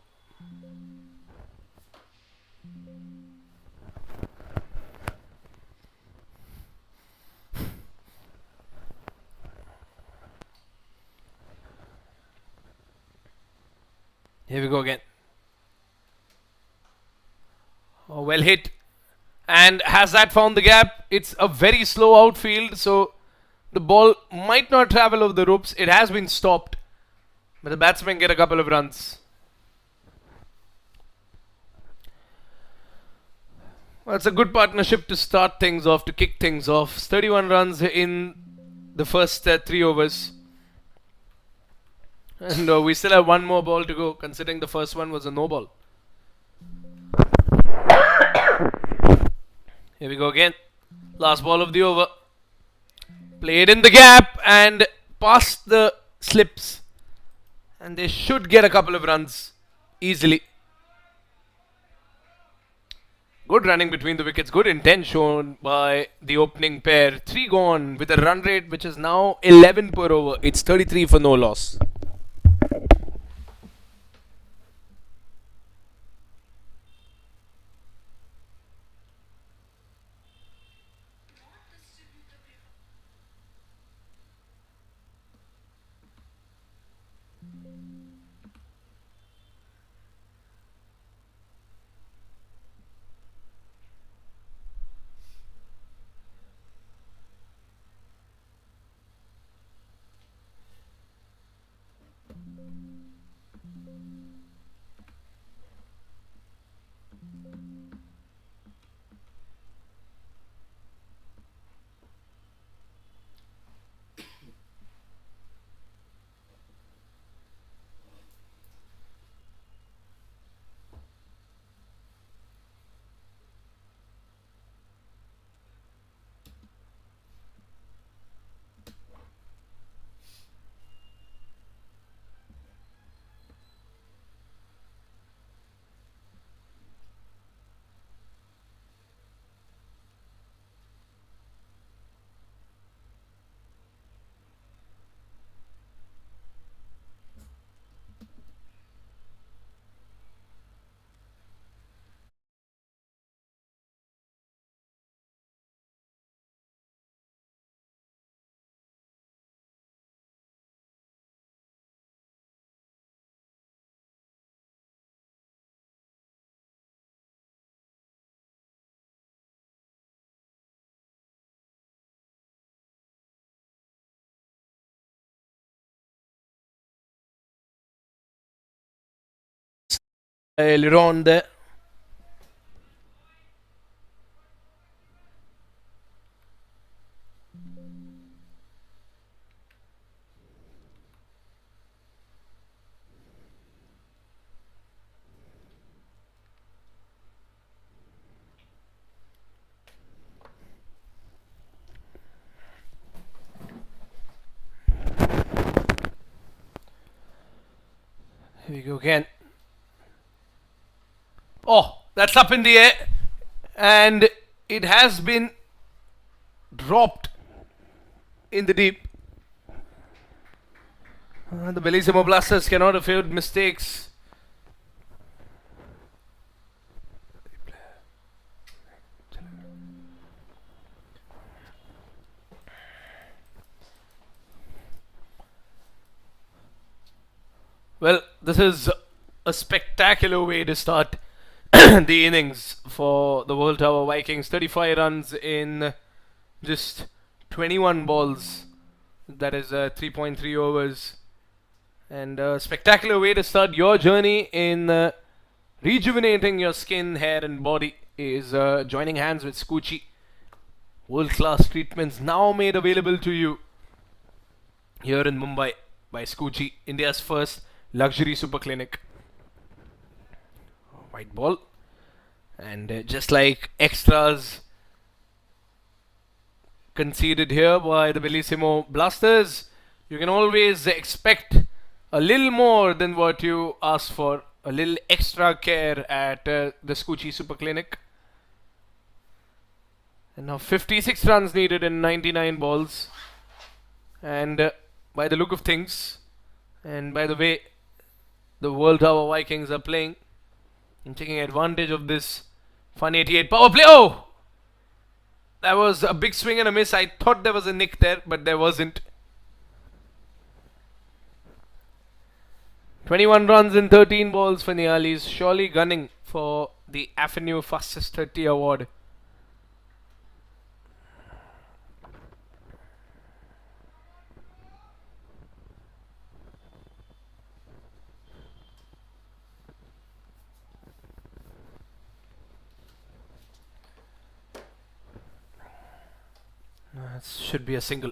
Here we go again. Oh, well hit. And has that found the gap? It's a very slow outfield, so the ball might not travel over the ropes. It has been stopped. But the batsmen get a couple of runs. Well, it's a good partnership to start things off, to kick things off. 31 runs in the first 3 overs. And we still have 1 more ball to go, considering the first one was a no ball. Here we go again. Last ball of the over. Played in the gap and past the slips. And they should get a couple of runs easily. Good running between the wickets. Good intent shown by the opening pair. 3 gone with a run rate which is now 11 per over. It's 33 for no loss. Liron there. Here we go again. Oh, that's up in the air. And it has been dropped in the deep. The Bellissimo Blasters cannot afford mistakes. Well, this is a spectacular way to start the innings for the World Tower Vikings. 35 runs in just 21 balls. That is 3.3 overs. And a spectacular way to start your journey in rejuvenating your skin, hair and body is joining hands with Skuccii. World-class treatments now made available to you here in Mumbai by Skuccii, India's first luxury super clinic. White ball. And just like extras conceded here by the Bellissimo Blasters, you can always expect a little more than what you ask for. A little extra care at the Skuccii Super Clinic. And now 56 runs needed in 99 balls. And by the look of things, and by the way the World Tower Vikings are playing and taking advantage of this fun 88 power play. Oh! That was a big swing and a miss. I thought there was a nick there, but there wasn't. 21 runs in 13 balls for Nialis, surely gunning for the Avenue Fastest 30 award. That should be a single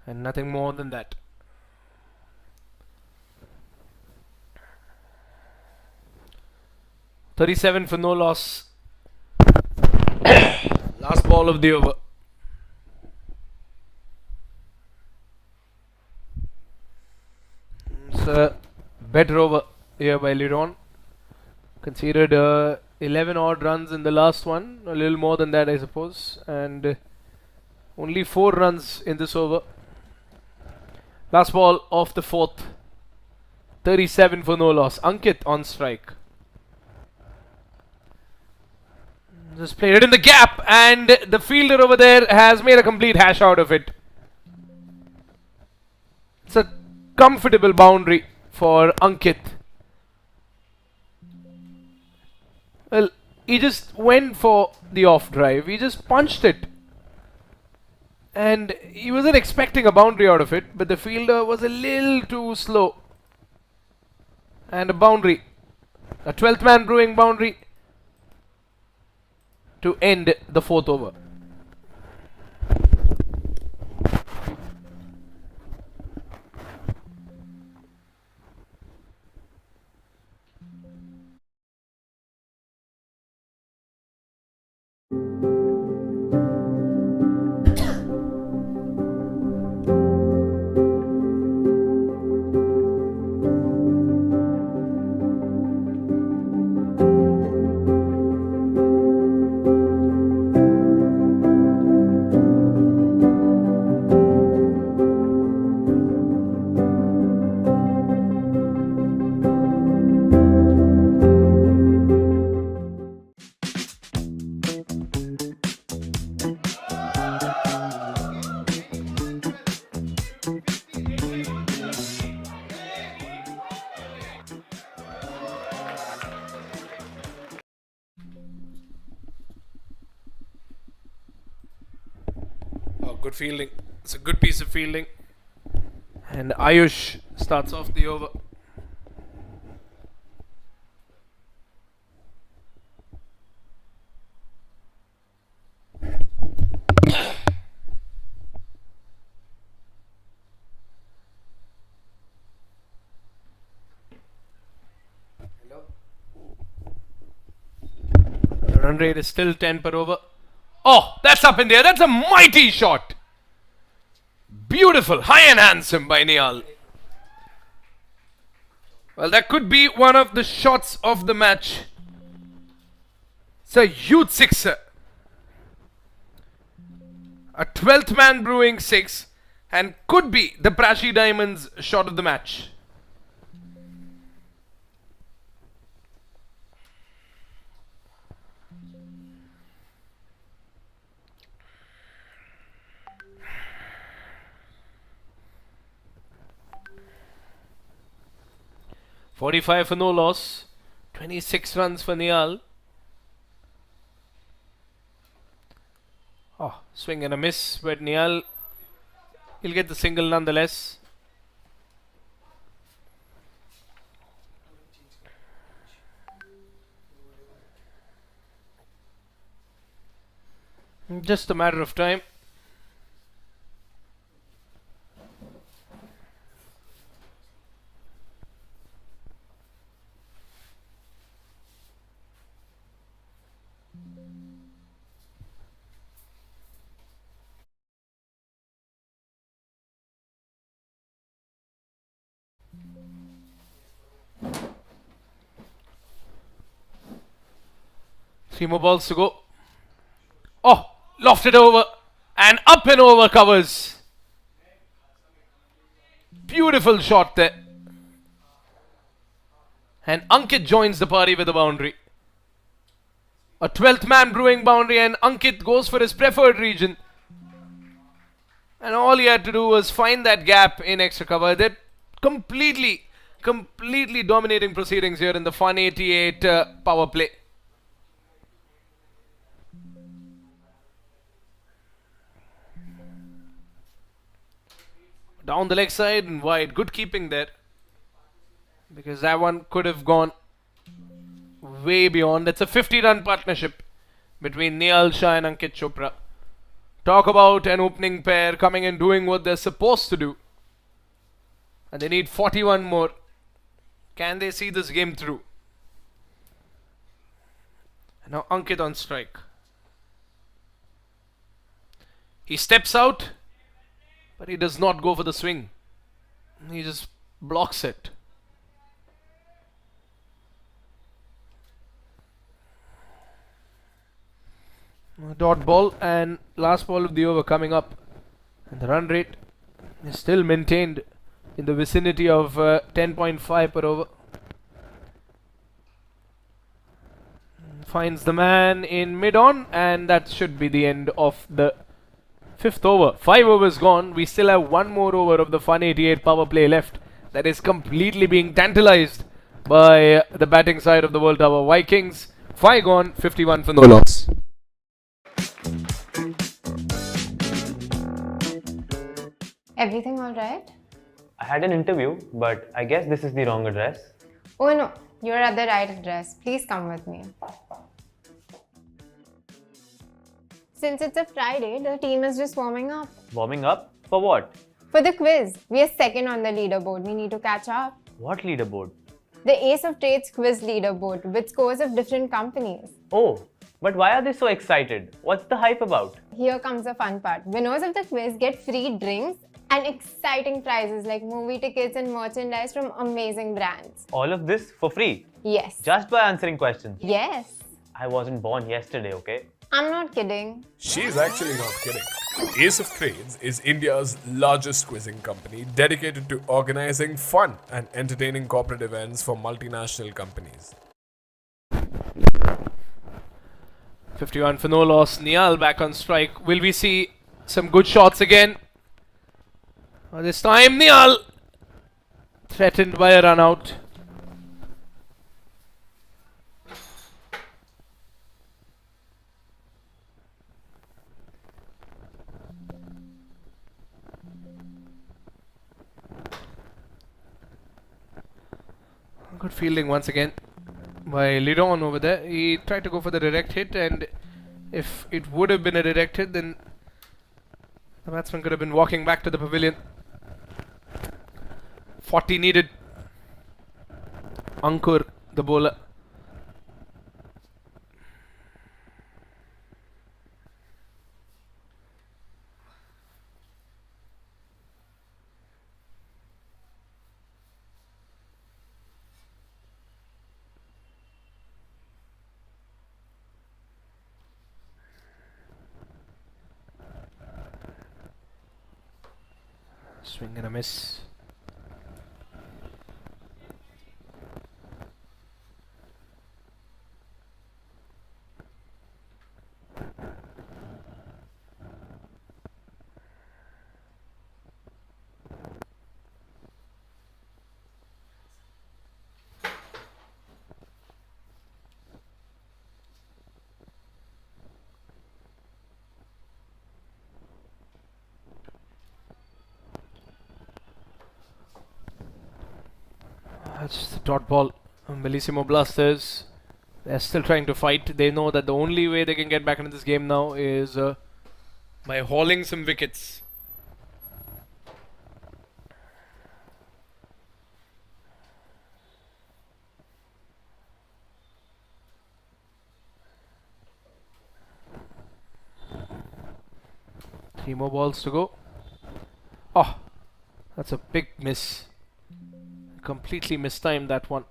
and nothing more than that. .37 for no loss. Last ball of the over. It's a better over here by Liron. Conceded 11 odd runs in the last one. A little more than that, I suppose. And only 4 runs in this over. Last ball of the fourth. 37 for no loss. Ankit on strike. Just played it in the gap, and the fielder over there has made a complete hash out of it. It's a comfortable boundary for Ankit. Well, he just went for the off drive. He just punched it. And he wasn't expecting a boundary out of it, but the fielder was a little too slow. And a boundary. A 12th man brewing boundary to end the fourth over. Good fielding. It's a good piece of fielding. And Ayush starts off the over. Run rate is still 10 per over. Oh, that's up in there. That's a mighty shot. Beautiful. High and handsome by Niyal. Well, that could be one of the shots of the match. It's a huge sixer. A 12th man brewing 6 and could be the Prashi Diamonds shot of the match. .45 for no loss. 26 runs for Niyal. Oh, swing and a miss, but Niyal, he'll get the single nonetheless. Just a matter of time. Three more balls to go. Oh, lofted over and up and over covers. Beautiful shot there. And Ankit joins the party with a boundary. A 12th man brewing boundary, and Ankit goes for his preferred region. And all he had to do was find that gap in extra cover. They're completely dominating proceedings here in the Fun 88 power play. Down the leg side and wide. Good keeping there. Because that one could have gone way beyond. It's a 50-run partnership between Niyal Shah and Ankit Chopra. Talk about an opening pair coming and doing what they're supposed to do. And they need 41 more. Can they see this game through? And now Ankit on strike. He steps out, but he does not go for the swing. He just blocks it. Dot ball and last ball of the over coming up. And the run rate is still maintained in the vicinity of 10.5 per over. Finds the man in mid-on, and that should be the end of the 5th over. 5 overs gone. We still have one more over of the Fun 88 power play left. That is completely being tantalized by the batting side of the World Tower Vikings. 5 gone, 51 for no loss. Everything alright? I had an interview, but I guess this is the wrong address. Oh no, you're at the right address. Please come with me. Since it's a Friday, the team is just warming up. Warming up? For what? For the quiz. We are second on the leaderboard. We need to catch up. What leaderboard? The Ace of Trades quiz leaderboard with scores of different companies. Oh, but why are they so excited? What's the hype about? Here comes the fun part. Winners of the quiz get free drinks and exciting prizes like movie tickets and merchandise from amazing brands. All of this for free? Yes. Just by answering questions? Yes. I wasn't born yesterday, okay? I'm not kidding. She's actually not kidding. Ace of Trades is India's largest quizzing company dedicated to organizing fun and entertaining corporate events for multinational companies. 51 for no loss. Niyal back on strike. Will we see some good shots again? This time Niyal threatened by a run out. Good fielding once again by Lidon over there. He tried to go for the direct hit, and if it would have been a direct hit, then the batsman could have been walking back to the pavilion. 40 needed. Ankur, the bowler. Swing and a miss. That's the dot ball. Bellissimo Blasters. They're still trying to fight. They know that the only way they can get back into this game now is by hauling some wickets. Three more balls to go. Oh, that's a big miss. Completely mistimed that one.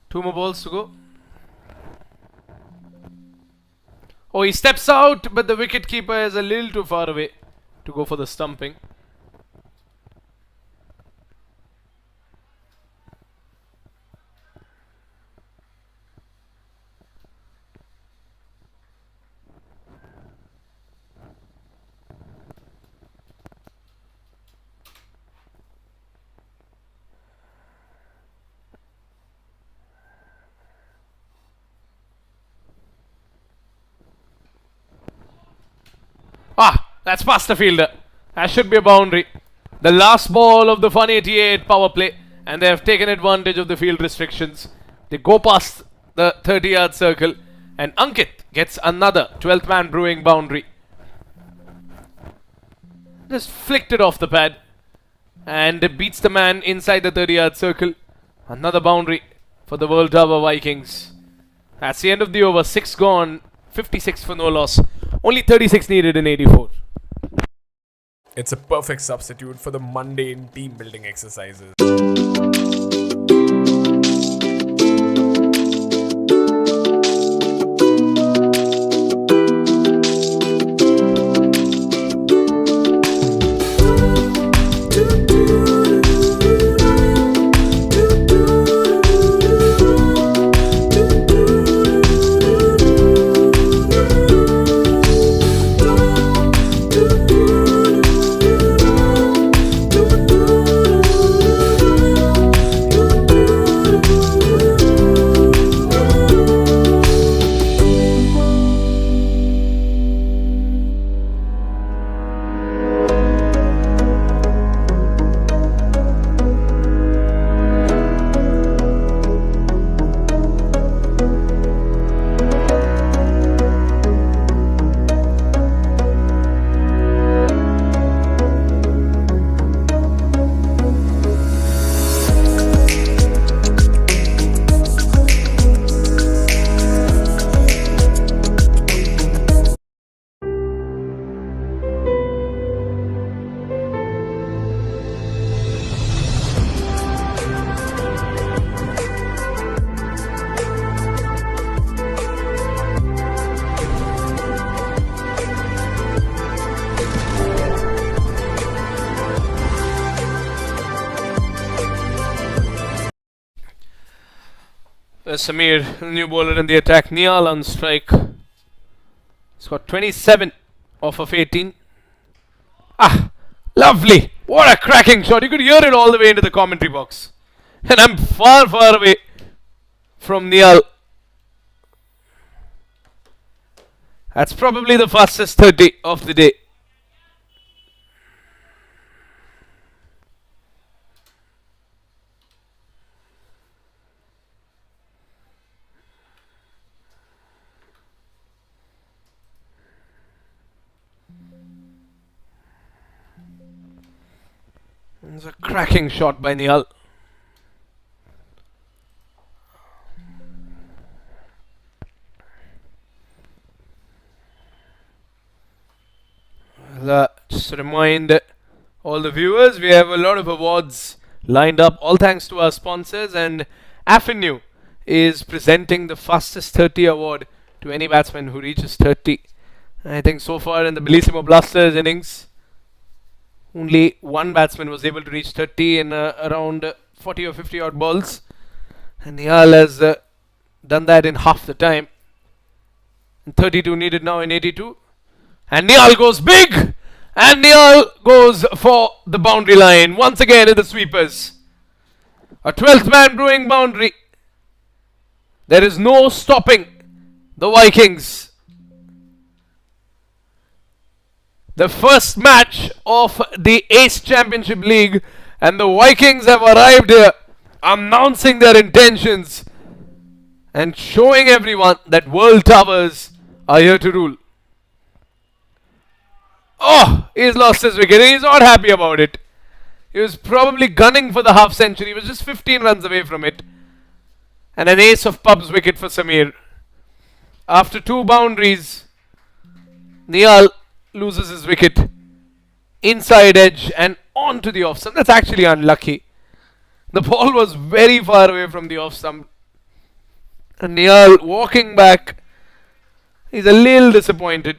Two more balls to go. Oh, he steps out, but the wicketkeeper is a little too far away to go for the stumping. Ah, that's past the fielder. That should be a boundary. The last ball of the Fun 88 power play, and they have taken advantage of the field restrictions. They go past the 30-yard circle, and Ankit gets another 12th man brewing boundary. Just flicked it off the pad, and it beats the man inside the 30-yard circle. Another boundary for the World Tower Vikings. That's the end of the over. 6 gone, 56 for no loss. Only 36 needed in 84. It's a perfect substitute for the mundane team building exercises. Samir, new bowler in the attack. Nial on strike. He's got 27 off of 18. Ah, lovely. What a cracking shot. You could hear it all the way into the commentary box. And I'm far, far away from Nial. That's probably the fastest 30 of the day. It's a cracking shot by Nial. just remind all the viewers, we have a lot of awards lined up, all thanks to our sponsors, and Avenue is presenting the fastest 30 award to any batsman who reaches 30. I think so far in the Bellissimo Blasters innings, only one batsman was able to reach 30 in around 40 or 50 odd balls, and Nihal has done that in half the time. And 32 needed now in 82, and Nihal goes big, and Nihal goes for the boundary line once again in the sweepers. A 12th man brewing boundary. There is no stopping the Vikings. The first match of the Ace Championship League, and the Vikings have arrived here announcing their intentions and showing everyone that World Towers are here to rule. Oh, he's lost his wicket. He's not happy about it. He was probably gunning for the half century. He was just 15 runs away from it. And an ace of pubs wicket for Samir. After 2 boundaries, Nihal loses his wicket. Inside edge and onto the off stump. That's actually unlucky. The ball was very far away from the off stump. And Nihal walking back. He's a little disappointed.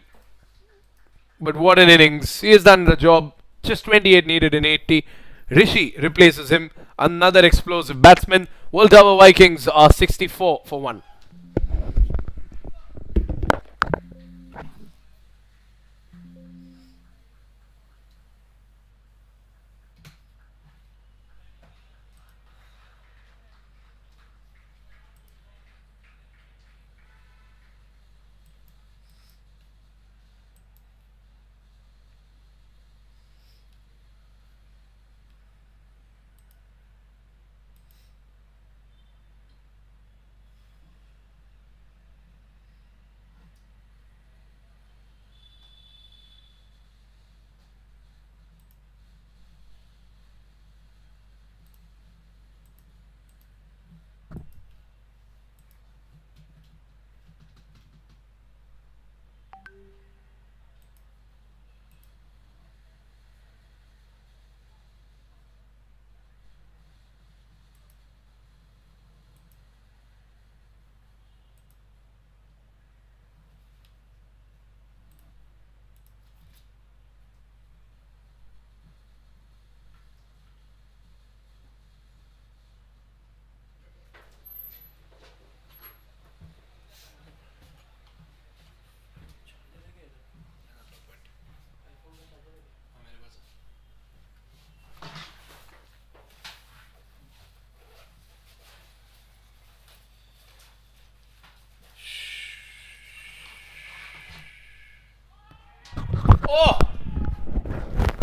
But what an innings. He has done the job. Just 28 needed in 80. Rishi replaces him. Another explosive batsman. World Tower Vikings are 64 for 1.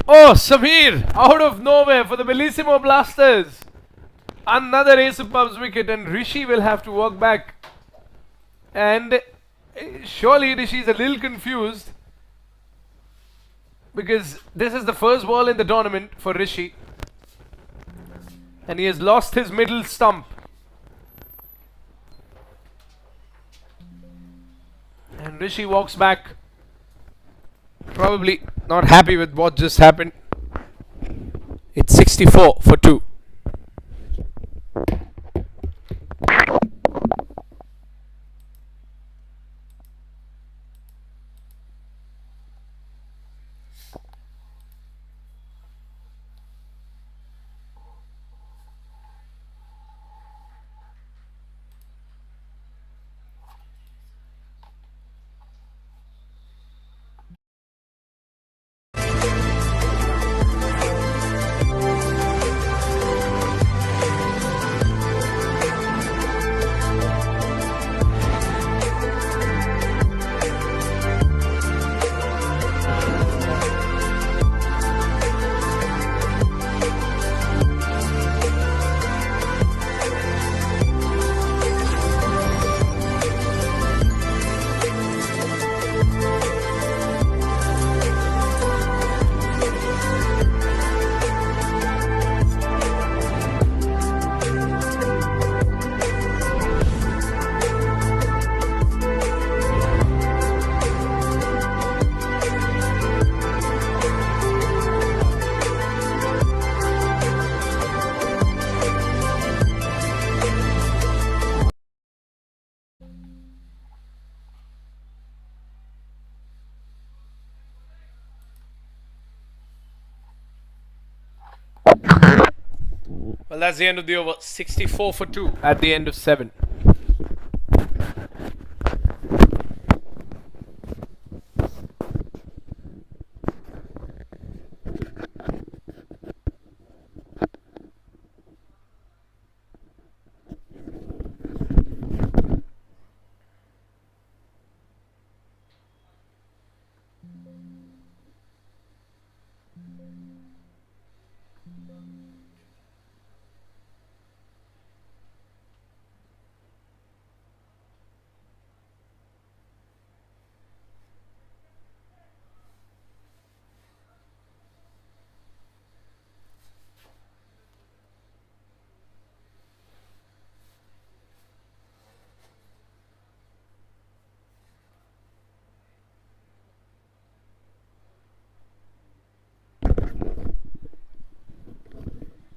Oh, Samir out of nowhere for the Bellissimo Blasters. Another ace of pubs wicket, and Rishi will have to walk back. And surely Rishi is a little confused, because this is the first ball in the tournament for Rishi, and he has lost his middle stump. And Rishi walks back, probably not happy with what just happened. It's 64 for 2. Well, that's the end of the over. 64 for 2 at the end of 7.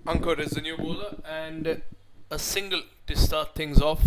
Ankur is the new bowler and a single to start things off.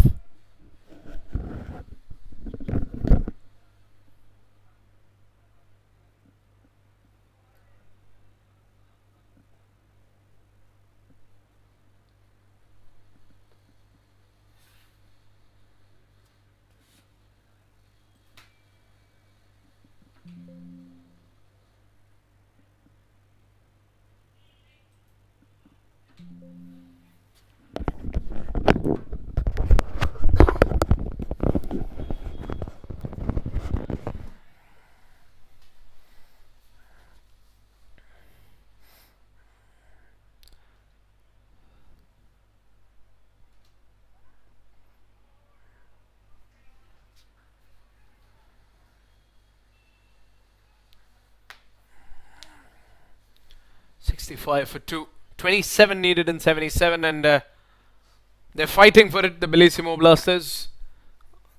.65 for 2. 27 needed in 77, and they're fighting for it, the Bellissimo Blasters.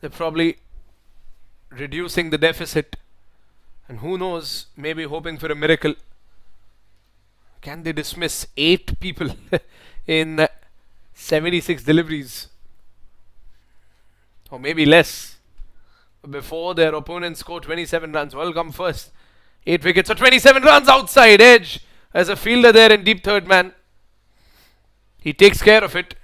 They're probably reducing the deficit, and who knows, maybe hoping for a miracle. Can they dismiss 8 people in 76 deliveries? Or maybe less. Before their opponents score 27 runs. Well, come first. 8 wickets, so 27 runs outside edge. As a fielder there in deep third man. He takes care of it.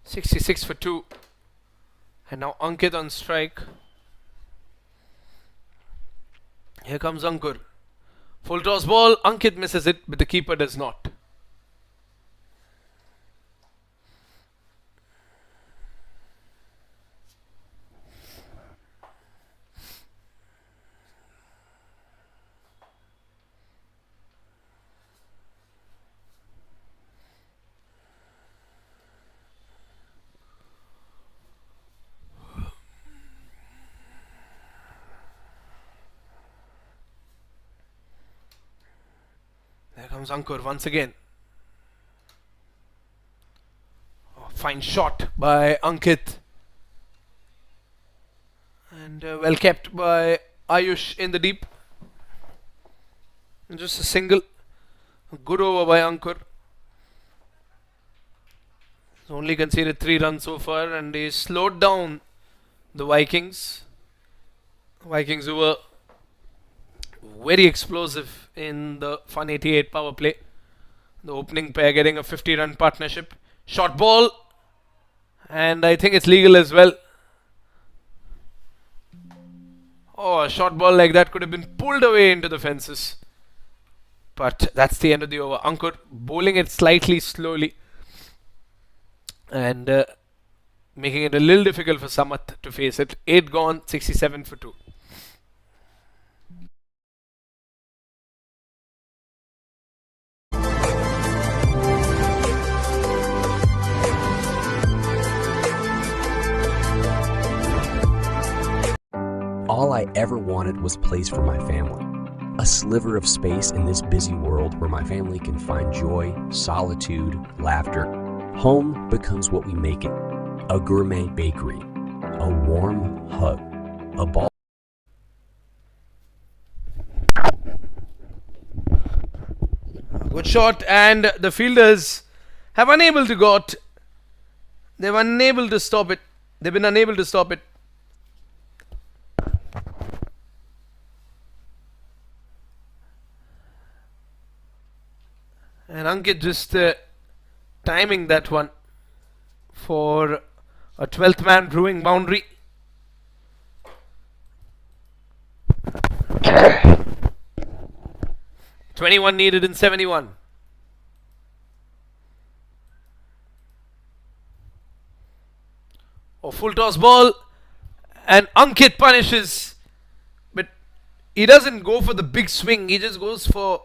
.66 for 2. And now Ankit on strike. Here comes Ankur. Full toss ball. Ankit misses it, but the keeper does not. There comes Ankur once again. Oh, fine shot by Ankit. And well kept by Ayush in the deep. And just a single. A good over by Ankur. He's only conceded 3 runs so far, and he slowed down the Vikings. Vikings who were very explosive in the Fun 88 power play. The opening pair getting a 50-run partnership. Short ball. And I think it's legal as well. Oh, a short ball like that could have been pulled away into the fences. But that's the end of the over. Ankur bowling it slightly slowly. And making it a little difficult for Samath to face it. 8 gone, 67 for 2. All I ever wanted was a place for my family. A sliver of space in this busy world where my family can find joy, solitude, laughter. Home becomes what we make it. A gourmet bakery. A warm hug. A ball. Good shot, and the fielders have unable to got. They've unable to stop it. They've been unable to stop it. And Ankit just timing that one for a 12th man brewing boundary. (21) needed in 71. Oh, full toss ball, and Ankit punishes, but he doesn't go for the big swing. He just goes for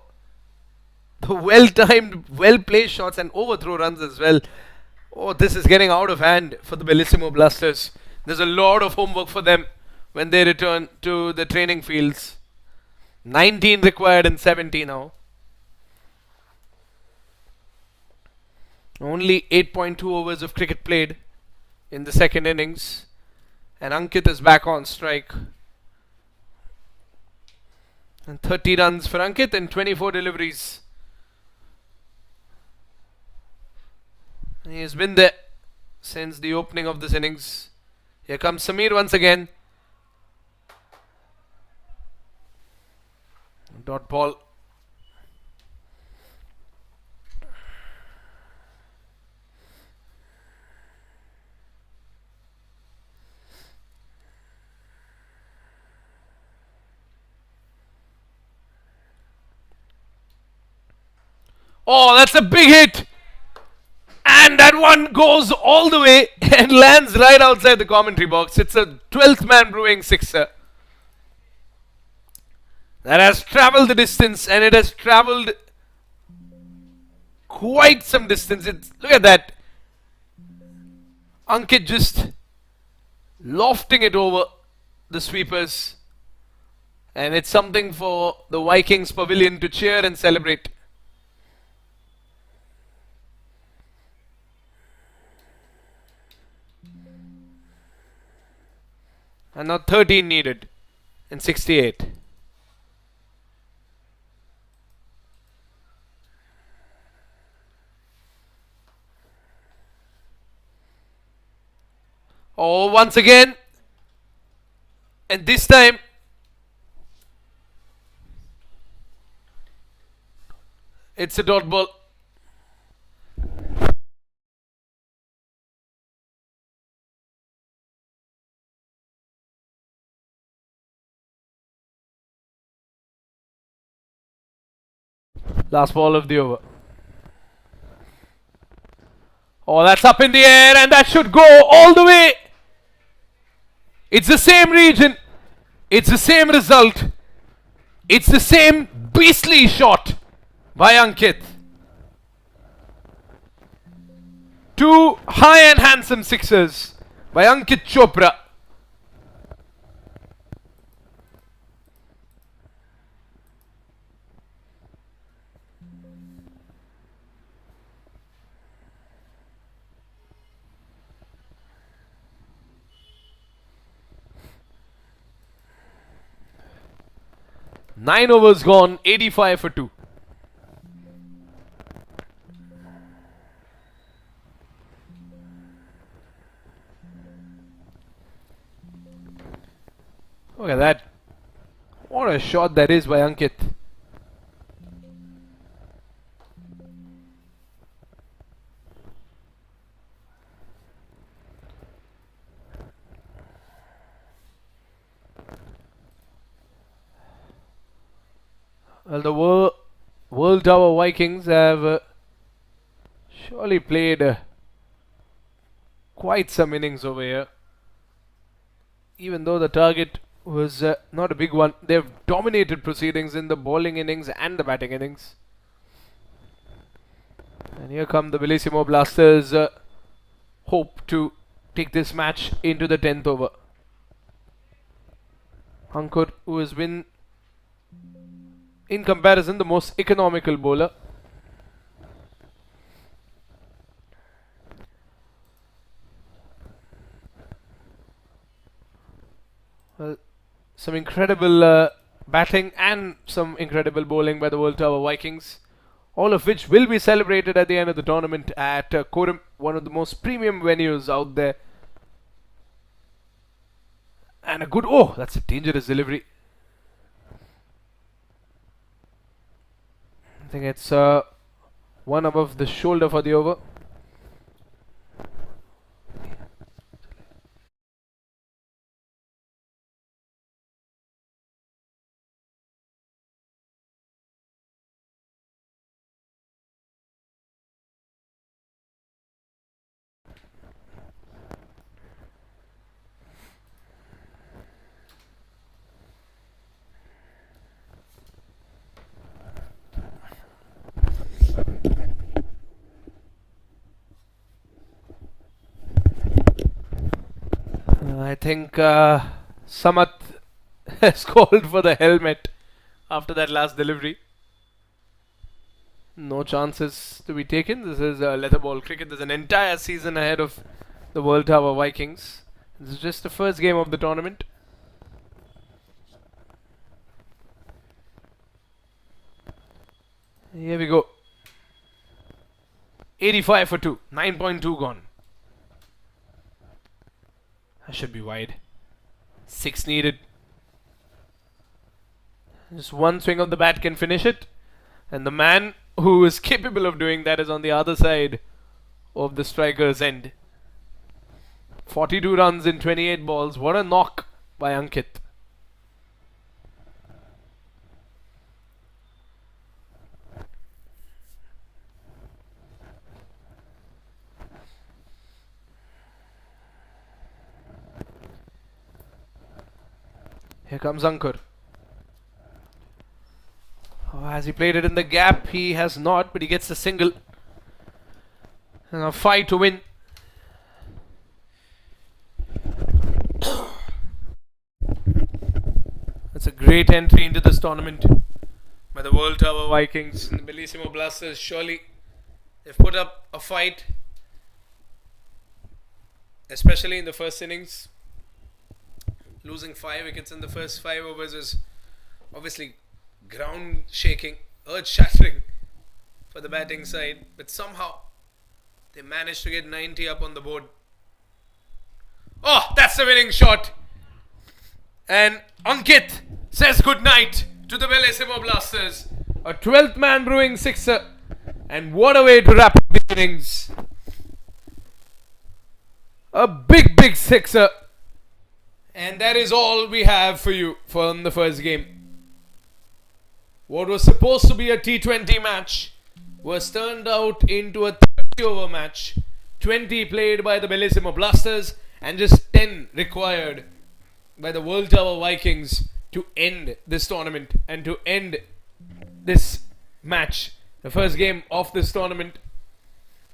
the well-timed, well-placed shots and overthrow runs as well. Oh, this is getting out of hand for the Bellissimo Blasters. There's a lot of homework for them when they return to the training fields. 19 required in 70 now. Only 8.2 overs of cricket played in the second innings, and Ankit is back on strike. And 30 runs for Ankit in 24 deliveries. He has been there since the opening of this innings. Here comes Samir once again. Dot ball. Oh, that's a big hit. And that one goes all the way and lands right outside the commentary box. It's a 12th man brewing sixer. That has travelled the distance, and it has travelled quite some distance. Look at that. Ankit just lofting it over the sweepers. And it's something for the Vikings pavilion to cheer and celebrate. And now 13 needed in 68. Oh, once again. And this time it's a dot ball. Last ball of the over. Oh, that's up in the air, and that should go all the way. It's the same region. It's the same result. It's the same beastly shot by Ankit. Two high and handsome sixers by Ankit Chopra. Nine overs gone, 85 for 2. Look at that. What a shot that is by Ankit. Well, the World Tower Vikings have surely played quite some innings over here. Even though the target was not a big one, they've dominated proceedings in the bowling innings and the batting innings. And here come the Bellissimo Blasters, hope to take this match into the 10th over. Ankur, who has been in comparison the most economical bowler. Well, some incredible batting and some incredible bowling by the World Tower Vikings. all of which will be celebrated at the end of the tournament at Koram, one of the most premium venues out there. And a good, oh, that's a dangerous delivery. I think it's one above the shoulder for the over. I think Samat has called for the helmet after that last delivery. No chances to be taken. This is leather ball cricket. There's an entire season ahead of the World Tower Vikings. This is just the first game of the tournament. Here we go. 85 for 2. 9.2 gone. I should be wide. 6 needed. Just one swing of the bat can finish it. And the man who is capable of doing that is on the other side of the striker's end. 42 runs in 28 balls. What a knock by Ankit. Here comes Ankur. Oh, has he played it in the gap? He has not, but he gets the single. And a 5 to win. That's a great entry into this tournament by the World Tower Vikings. And the Bellissimo Blasters, surely they've put up a fight, especially in the first innings. Losing 5 wickets in the first 5 overs is obviously ground shaking, earth shattering for the batting side, but somehow they managed to get 90 up on the board. Oh, that's the winning shot. And Ankit says goodnight to the Bellissimo Blasters. A 12th man brewing sixer. And what a way to wrap up the innings. A big, big sixer. And that is all we have for you from the first game. What was supposed to be a T20 match was turned out into a 30-over match. 20 played by the Bellissimo Blasters and just 10 required by the World Tower Vikings to end this tournament and to end this match. The first game of this tournament.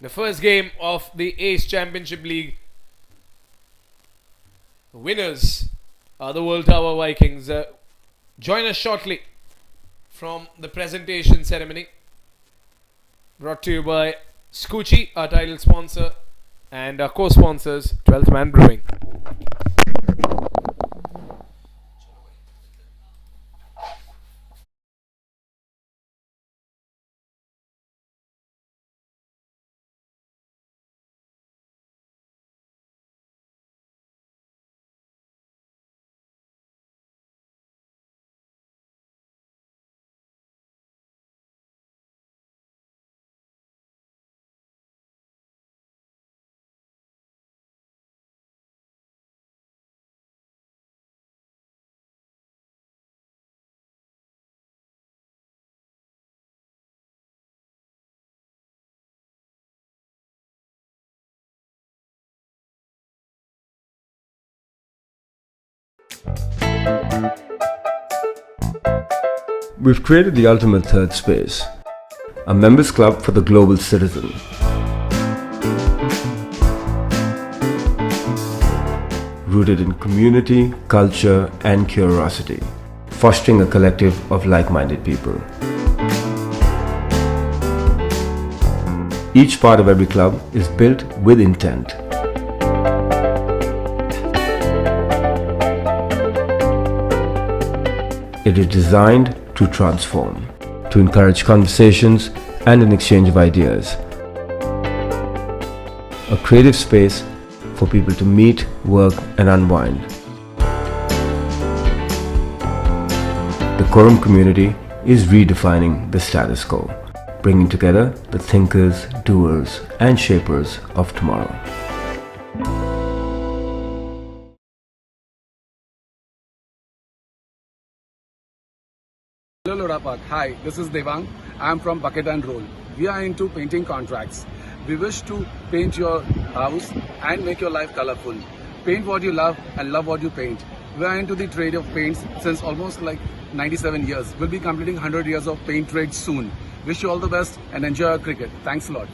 The first game of the Ace Championship League. The winners are the World Tower Vikings. Join us shortly from the presentation ceremony. Brought to you by Skuccii, our title sponsor, and our co-sponsors, 12th Man Brewing. We've created the ultimate third space, a members club for the global citizen. Rooted in community, culture, and curiosity, fostering a collective of like-minded people. Each part of every club is built with intent. It is designed to transform, to encourage conversations and an exchange of ideas. A creative space for people to meet, work, and unwind. The quorum community is redefining the status quo, bringing together the thinkers, doers, and shapers of tomorrow. Hello Lodapak, hi, this is Devang. I am from Bucket and Roll. We are into painting contracts. We wish to paint your house and make your life colorful. Paint what you love and love what you paint. We are into the trade of paints since almost like 97 years. We'll be completing 100 years of paint trade soon. Wish you all the best and enjoy our cricket. Thanks a lot.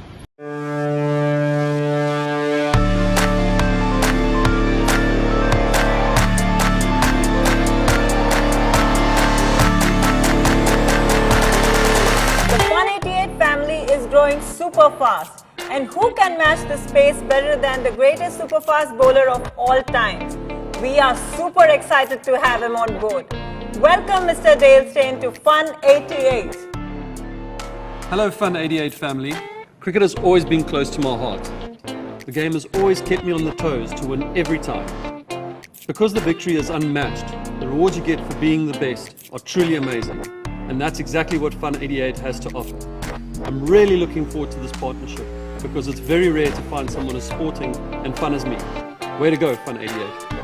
Growing super fast. And who can match this pace better than the greatest super fast bowler of all time? We are super excited to have him on board. Welcome Mr. Dale Steyn to Fun 88. Hello Fun 88 family. Cricket has always been close to my heart. The game has always kept me on the toes to win every time. Because the victory is unmatched, the rewards you get for being the best are truly amazing. And that's exactly what Fun 88 has to offer. I'm really looking forward to this partnership because it's very rare to find someone as sporting and fun as me. Way to go, Fun 88.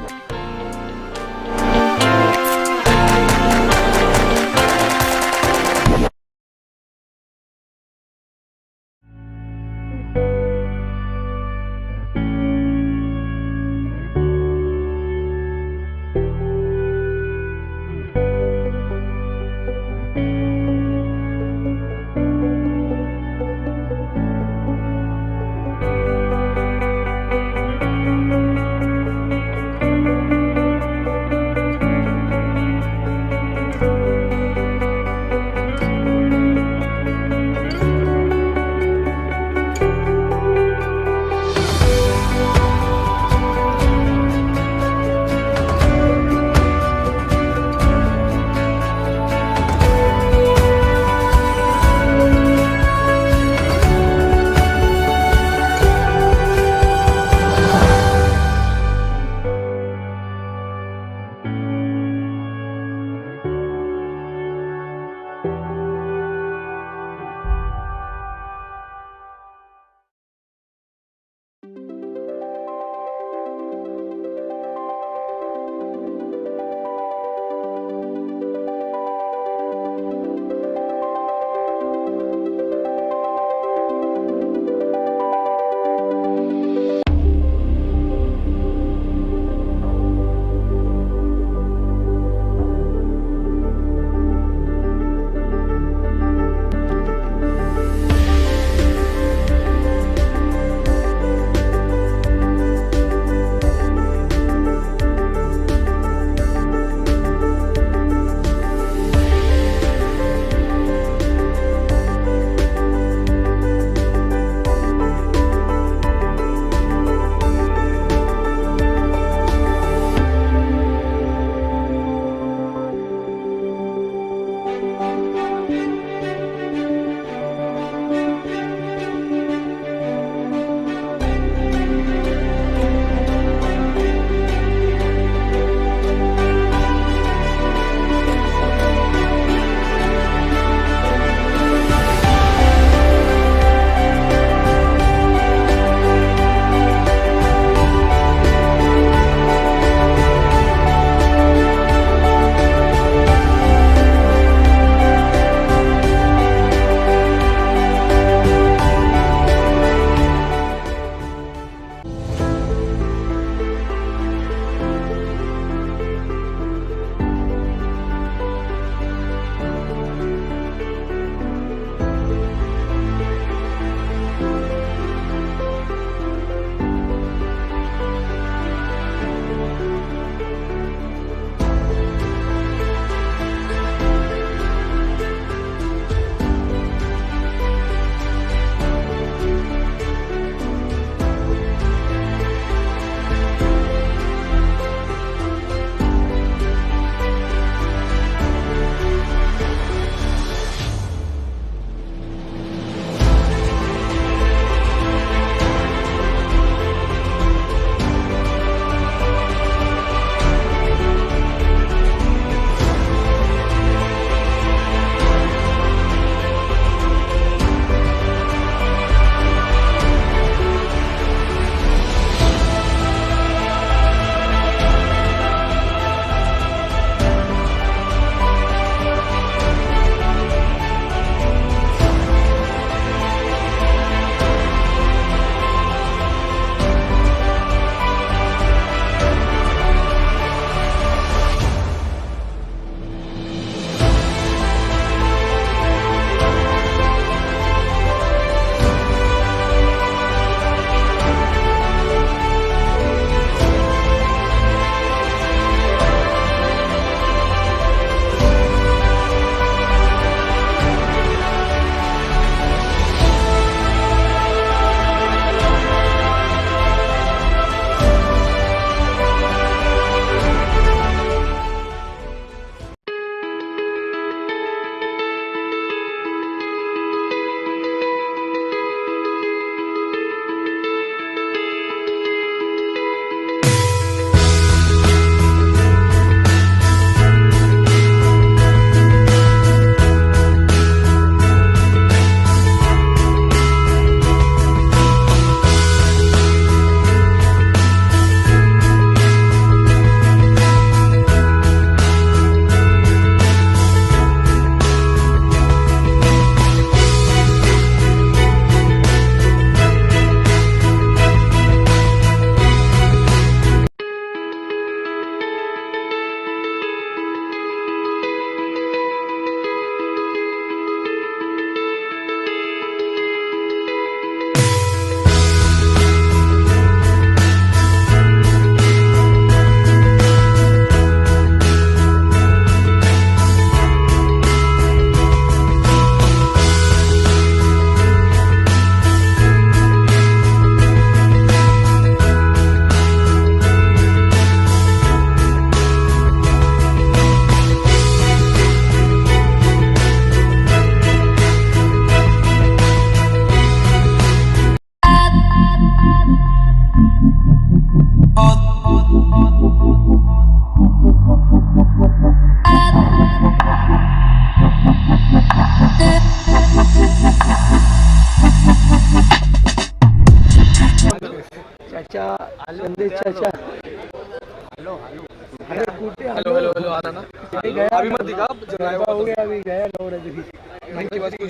चाचा संदेश चाचा hello आता ना गया अभी मत दिखा हो गया अभी गया 9 बजे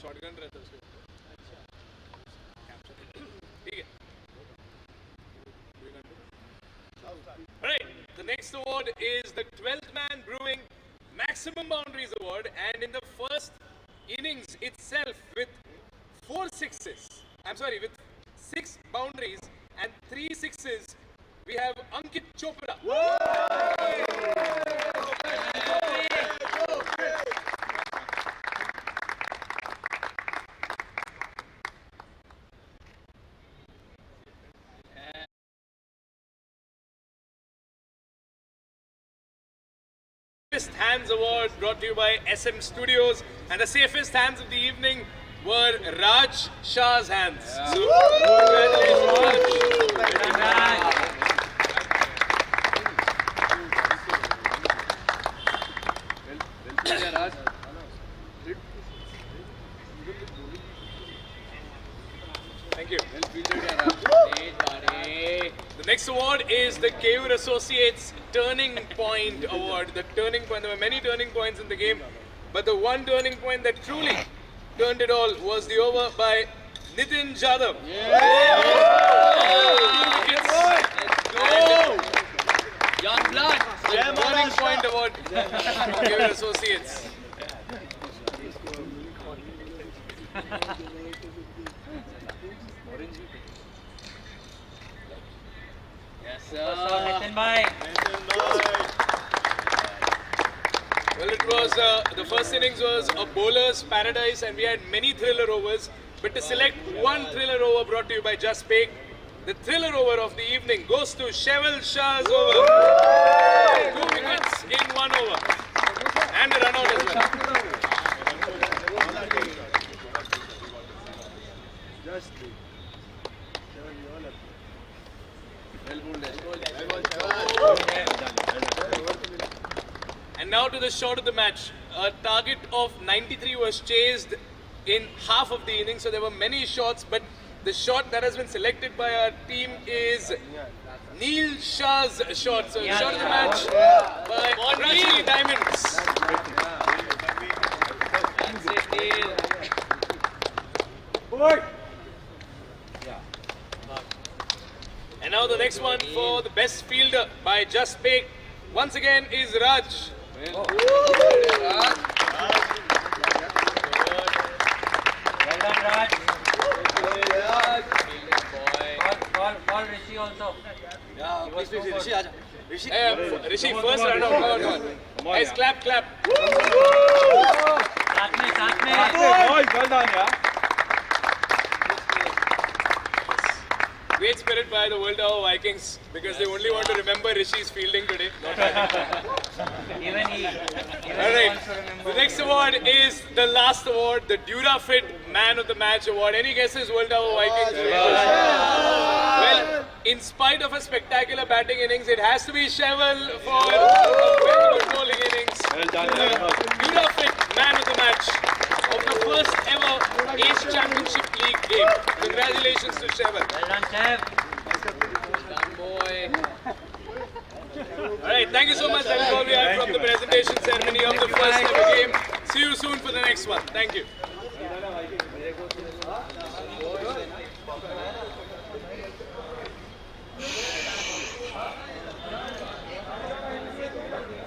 शॉटगन रहता है उसके ठीक है Alright, the next award is the 12th Man Brewing Maximum Boundaries Award, and in the first innings itself with 4 sixes, with 6 boundaries and 3 sixes, we have Ankit Chopra. Safest Hands Award brought to you by SM Studios, and the safest hands of the evening were Raj Shah's hands. Yeah. So, congratulations, Raj. Thank you. The next award is the Keyur Associates Turning Point Award. The turning point, there were many turning points in the game, but the one turning point that truly turned it all was the over by Nitin Jadhav. Young blood. The Turning Point Award for Keyur Associates. Yes, sir. Nitin bhai. because the first innings was a bowler's paradise and we had many thriller overs. But to select one thriller over brought to you by Just Pick, the thriller over of the evening goes to Sheval Shah's over. 2 wickets in 1 over. And a run out as well. And now to the shot of the match. A target of 93 was chased in half of the inning, so there were many shots, but the shot that has been selected by our team is Neil Shah's shot. So shot of the match by Rajni Diamonds. And now the next one for the best fielder by Just Pick once again is Raj. Well done, Raj. Call Rishi also. Rishi, first run out. Come on. Nice, clap. Well done, yeah. Great spirit by the World Tower Vikings because they only want to remember Rishi's fielding today. Alright, the next award is the last award, the Durafit Man of the Match award. Any guesses, World Tower Vikings? Well, in spite of a spectacular batting innings, it has to be Sheval for a very good bowling innings. Well done. Durafit Man of the Match of the first ever Ace Championship League game. Congratulations to Sheval. Well done, Shev. Well done, boy. Alright, thank you so much. That is all we have from the presentation ceremony of the first ever game. See you soon for the next one. Thank you.